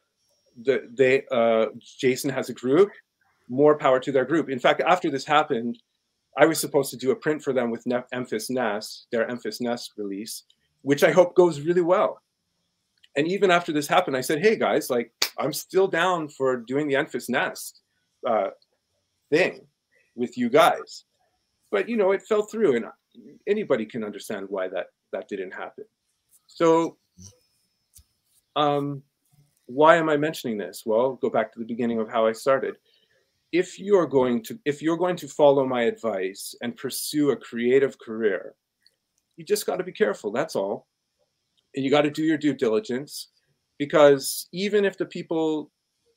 Jason has a group. More power to their group. In fact, after this happened, I was supposed to do a print for them with Memphis Nest, their Memphis Nest release, which I hope goes really well. And even after this happened, I said, hey guys, like, I'm still down for doing the Enfys Nest thing with you guys. But, you know, it fell through, and anybody can understand why that didn't happen. So why am I mentioning this? Well, go back to the beginning of how I started. If you're going to follow my advice and pursue a creative career, you just got to be careful. That's all. And you got to do your due diligence, because even if the people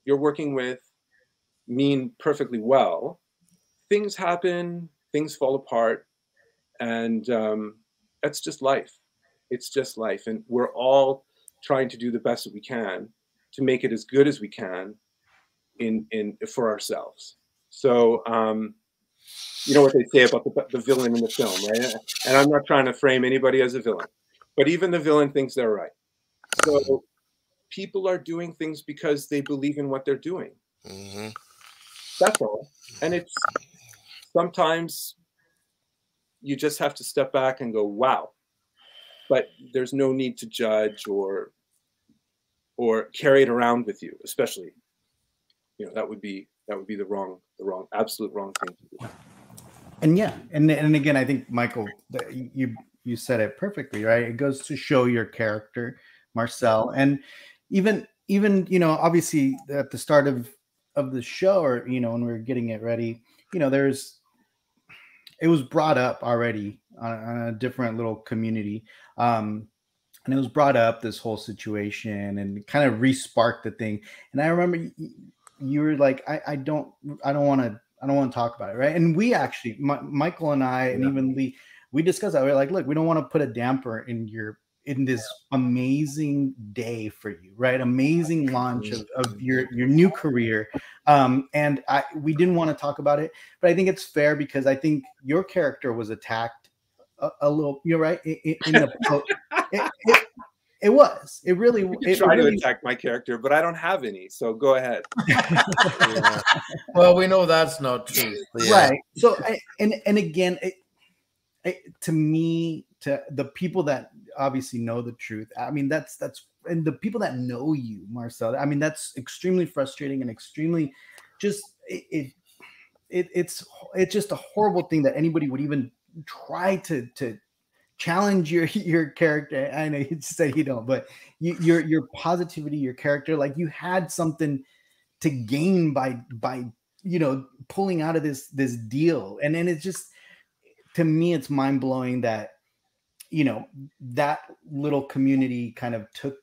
you're working with mean perfectly well, things happen, things fall apart, and that's just life. It's just life. And we're all trying to do the best that we can to make it as good as we can for ourselves. So, you know what they say about the villain in the film, right? And I'm not trying to frame anybody as a villain, but even the villain thinks they're right. So people are doing things because they believe in what they're doing. Mm-hmm. That's all. And it's sometimes you just have to step back and go, wow. But there's no need to judge or carry it around with you, especially, you know, that would be the absolute wrong thing to do. And yeah, and again, I think, Michael, you said it perfectly, right? It goes to show your character, Marcel, and even you know, obviously at the start of the show, or you know, when we were getting it ready, you know, it was brought up already on a different little community, and it was brought up, this whole situation, and kind of re-sparked the thing. And I remember you were like, I don't want to talk about it, right? And we actually, Michael and I, and even Lee, we discussed that. We're like, look, we don't want to put a damper in this amazing day for you, right? Amazing launch of your new career. And we didn't want to talk about it, but I think it's fair, because I think your character was attacked a little, you're right. It was. It really. You try to attack my character, but I don't have any. So go ahead. Yeah. Well, we know that's not true, right? So, and again, to me, to the people that obviously know the truth, I mean, that's and the people that know you, Marcel, I mean, that's extremely frustrating and extremely just it's just a horrible thing that anybody would even try to challenge your character. I know you say you don't, but your positivity, your character, like you had something to gain by you know, pulling out of this deal. And then it's just, to me, it's mind blowing that, you know, that little community kind of took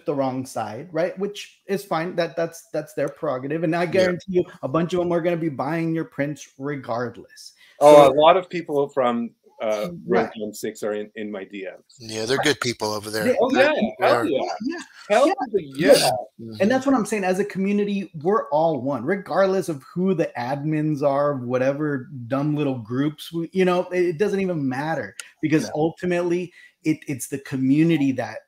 the wrong side, right? Which is fine. That's their prerogative. And I guarantee you a bunch of them are going to be buying your prints regardless. Oh, so, a lot of people from Road Zone 6 are in my DMs. Yeah, they're good people over there. Oh yeah, hell yeah. And that's what I'm saying. As a community, we're all one, regardless of who the admins are, whatever dumb little groups. You know, it doesn't even matter, because ultimately, it's the community that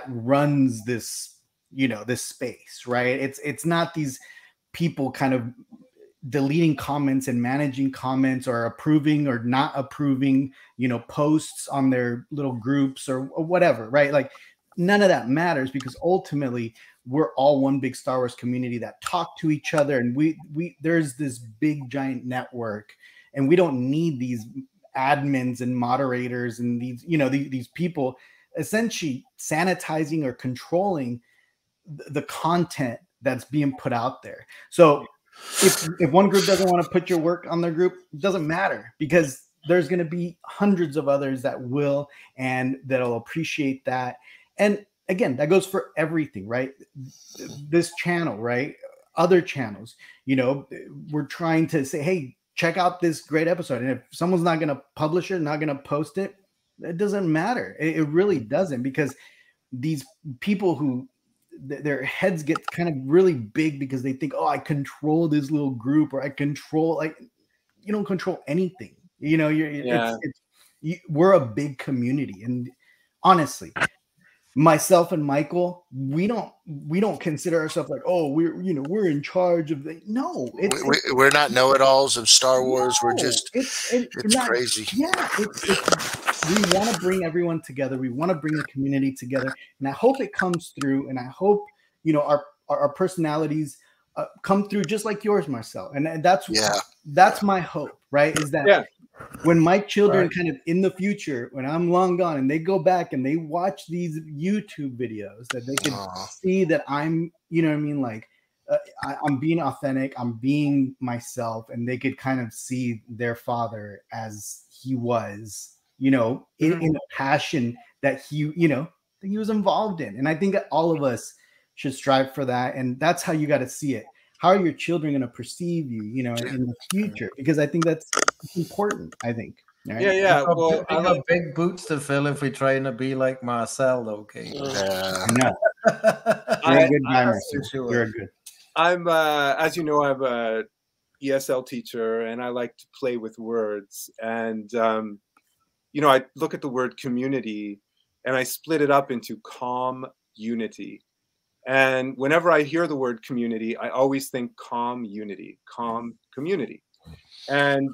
runs this, you know, this space, right? It's not these people kind of deleting comments and managing comments, or approving or not approving, you know, posts on their little groups or whatever, right? Like none of that matters, because ultimately we're all one big Star Wars community that talk to each other, and we there's this big giant network, and we don't need these admins and moderators and these, you know, these people essentially sanitizing or controlling the content that's being put out there. So if one group doesn't want to put your work on their group, it doesn't matter, because there's going to be hundreds of others that will, and that'll appreciate that. And again, that goes for everything, right? This channel, right? Other channels, you know, we're trying to say, hey, check out this great episode. And if someone's not going to publish it, not going to post it, it doesn't matter. It really doesn't, because these people who their heads get kind of really big because they think, oh, I control this little group, or I control, like, you don't control anything. You know, we're a big community. And honestly, myself and Michael, we don't consider ourselves like, oh, we're in charge of the, no, we're not know-it-alls of Star Wars. No, we're just, it's not, crazy. Yeah. We want to bring everyone together. We want to bring the community together. And I hope it comes through. And I hope, you know, our personalities come through just like yours, Marcel. And that's my hope, right? Is that when my children kind of in the future, when I'm long gone and they go back and they watch these YouTube videos, that they can see that I'm, you know what I mean? Like I'm being authentic, I'm being myself, and they could kind of see their father as he was, you know, in a passion that he, you know, that he was involved in. And I think that all of us should strive for that. And that's how you got to see it. How are your children going to perceive you, you know, in the future? Because I think that's important, I think. Right? Yeah. Well, I got big boots to fill if we're trying to be like Marcel, okay? I know. You're a good guy, Marcel. You're good. I'm, as you know, I'm a ESL teacher, and I like to play with words. And, you know, I look at the word community, and I split it up into calm unity. And whenever I hear the word community, I always think calm unity, calm community. And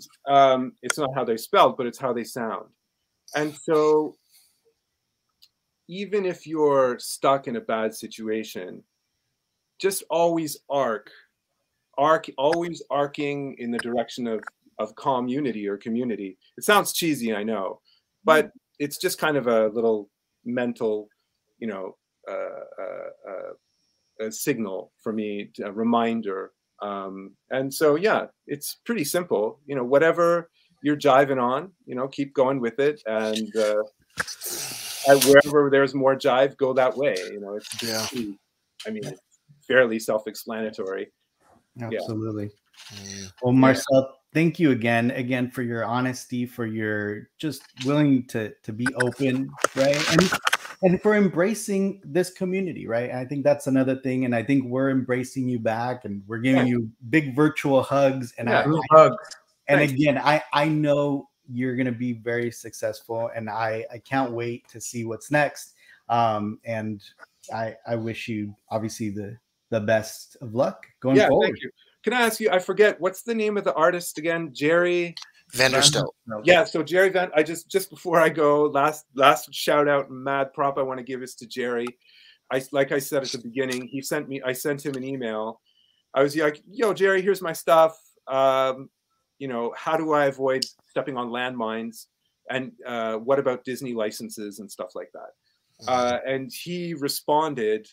it's not how they're spelled, but it's how they sound. And so even if you're stuck in a bad situation, just always always arcing in the direction of calm unity or community. It sounds cheesy, I know, but it's just kind of a little mental, you know, a signal for me, a reminder. And so, yeah, it's pretty simple. You know, whatever you're jiving on, you know, keep going with it. And wherever there's more jive, go that way. You know, it's, I mean, it's fairly self-explanatory. Absolutely. Yeah. Well, Marcel, thank you again for your honesty, for your just willing to be open, right? And for embracing this community, right? I think that's another thing. And I think we're embracing you back, and we're giving you big virtual hugs. And again, I know you're going to be very successful, and I can't wait to see what's next. And I wish you obviously the best of luck going forward. Thank you. Can I ask you, I forget, what's the name of the artist again? Jerry Vanderstelt. Yeah, so Jerry I just before I go, last shout out, mad prop I want to give is to Jerry. Like I said at the beginning, I sent him an email. I was like, yo, Jerry, here's my stuff. You know, how do I avoid stepping on landmines? And what about Disney licenses and stuff like that? And he responded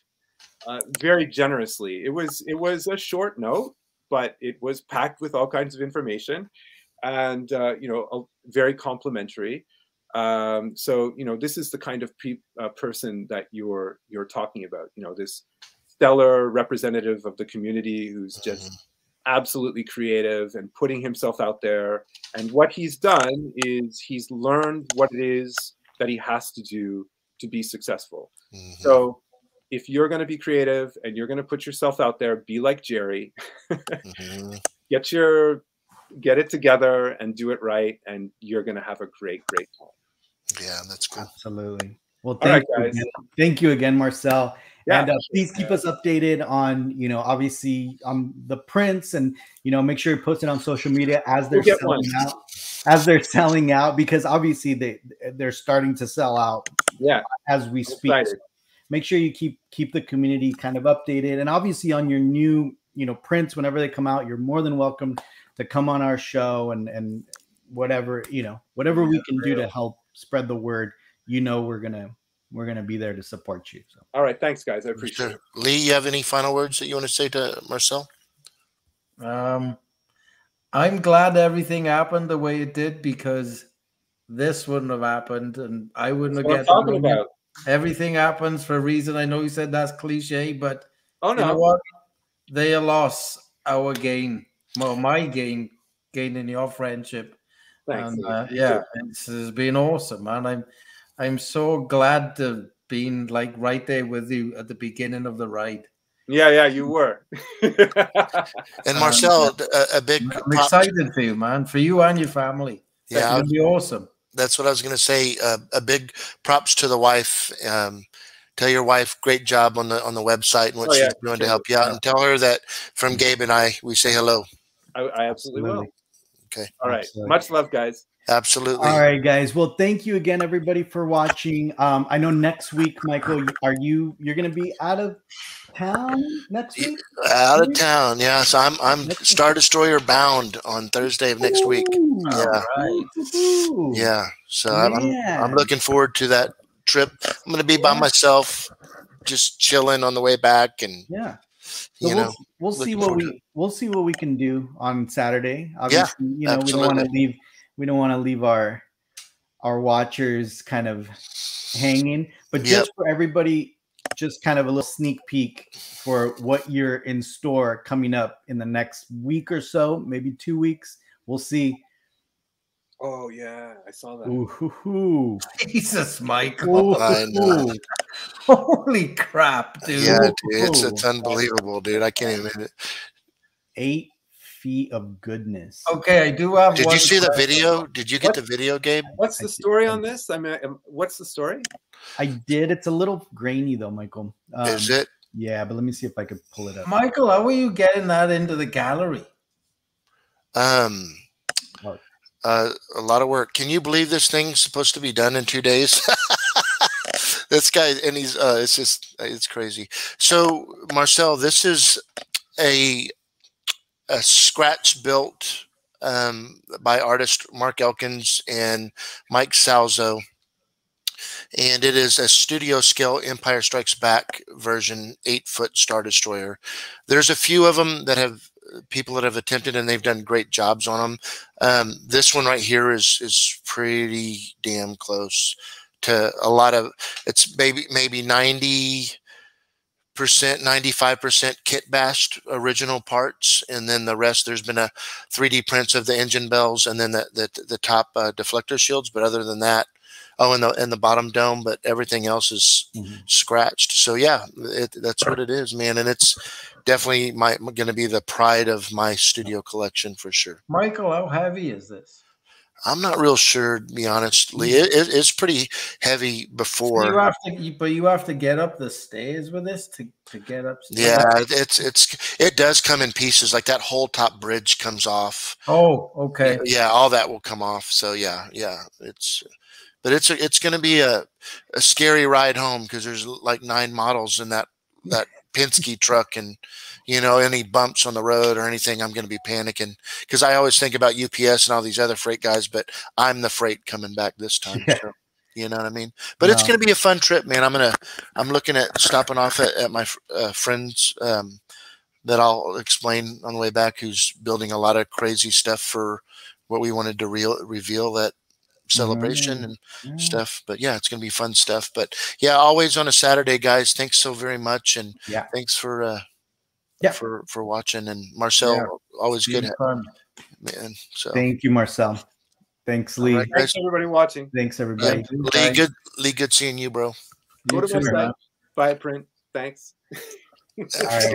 very generously. It was a short note, but it was packed with all kinds of information. And you know, very complimentary. So you know, this is the kind of person that you're talking about. You know, this stellar representative of the community who's just absolutely creative and putting himself out there. And what he's done is he's learned what it is that he has to do to be successful. So if you're going to be creative and you're going to put yourself out there, be like Jerry. Get it together and do it right, and you're going to have a great time. Yeah, that's cool. Absolutely. Well, thank you again, Marcel. Yeah, and please keep us updated on, you know, obviously the prints, and, you know, make sure you post it on social media as they're selling out, because obviously they're starting to sell out as we speak. So make sure you keep the community kind of updated, and obviously on your new, you know, prints, whenever they come out, you're more than welcome to come on our show and whatever, you know, whatever we can do to help spread the word. You know, we're gonna be there to support you. So, all right, thanks, guys. I appreciate it. Lee, you have any final words that you want to say to Marcel? I'm glad everything happened the way it did, because this wouldn't have happened, and I wouldn't have get talking about. Everything happens for a reason. I know you said that's cliche, but you know what? They lost our gain. Well, my gain in your friendship. Thanks. And, it's been awesome, man. I'm so glad to have been like right there with you at the beginning of the ride. Yeah, you were. And Marcel, a big. I'm excited for you, man. For you and your family. Yeah, it'll be awesome. That's what I was going to say. A big props to the wife. Tell your wife, great job on the website and what she's doing to help you out, and tell her that from Gabe and we say hello. I absolutely will. Okay. All right. Absolutely. Much love, guys. Absolutely. All right, guys. Well, thank you again, everybody, for watching. I know next week, Michael, you're going to be out of town next week? Out of town, yeah. So I'm Star Destroyer bound on Thursday of next week. Yeah, right. Yeah. So I'm looking forward to that trip. I'm going to be by myself, just chilling on the way back, and so we'll see what we can do on Saturday. Obviously, absolutely. we don't want to leave our watchers kind of hanging, but just for everybody, just kind of a little sneak peek for what you're in store coming up in the next week or so, maybe 2 weeks. We'll see. Oh yeah, I saw that. Ooh. Jesus, Michael. I know. Holy crap, dude. Yeah, dude, it's unbelievable, dude. I can't even. 8 feet of goodness. Okay, I do have. Did you see the video? Did you get the video, Gabe? What's the story on this? I mean, what's the story? I did. It's a little grainy though, Michael. Is it? Yeah, but let me see if I could pull it up. Michael, how are you getting that into the gallery? A lot of work. Can you believe this thing's supposed to be done in 2 days? This guy, and he's it's crazy. So Marcel, this is a scratch built by artist Mark Elkins and Mike Salzo, and it is a studio scale Empire Strikes Back version 8-foot Star Destroyer. There's a few of them that have people that have attempted, and they've done great jobs on them. This one right here is pretty damn close to a lot of. It's maybe 90%, 95% kit bashed original parts, and then the rest there's been a 3D prints of the engine bells and then the top deflector shields. But other than that, and the bottom dome, but everything else is scratched. So yeah, that's what it is, man. And it's definitely going to be the pride of my studio collection for sure. Michael, how heavy is this? I'm not real sure, to be honest, Lee. It's pretty heavy before. So you have to get up the stairs with this to get upstairs. Yeah, it does come in pieces. Like that whole top bridge comes off. Oh, okay. Yeah, all that will come off. So yeah, but it's going to be a scary ride home because there's like 9 models in that Penske truck, and any bumps on the road or anything, I'm going to be panicking because I always think about UPS and all these other freight guys, but I'm the freight coming back this time. Yeah. So, you know what I mean? But it's going to be a fun trip, man. I'm looking at stopping off at my friends that I'll explain on the way back, who's building a lot of crazy stuff for what we wanted to reveal that celebration and stuff. But yeah, it's gonna be fun stuff. But yeah, always on a Saturday, guys. Thanks so very much, and thanks for watching. And Marcel, always good at man. So thank you, Marcel. Thanks, Lee. Right, thanks everybody watching. Thanks everybody. Lee, good seeing you, bro. Go to my site, buy a print. Thanks. All right.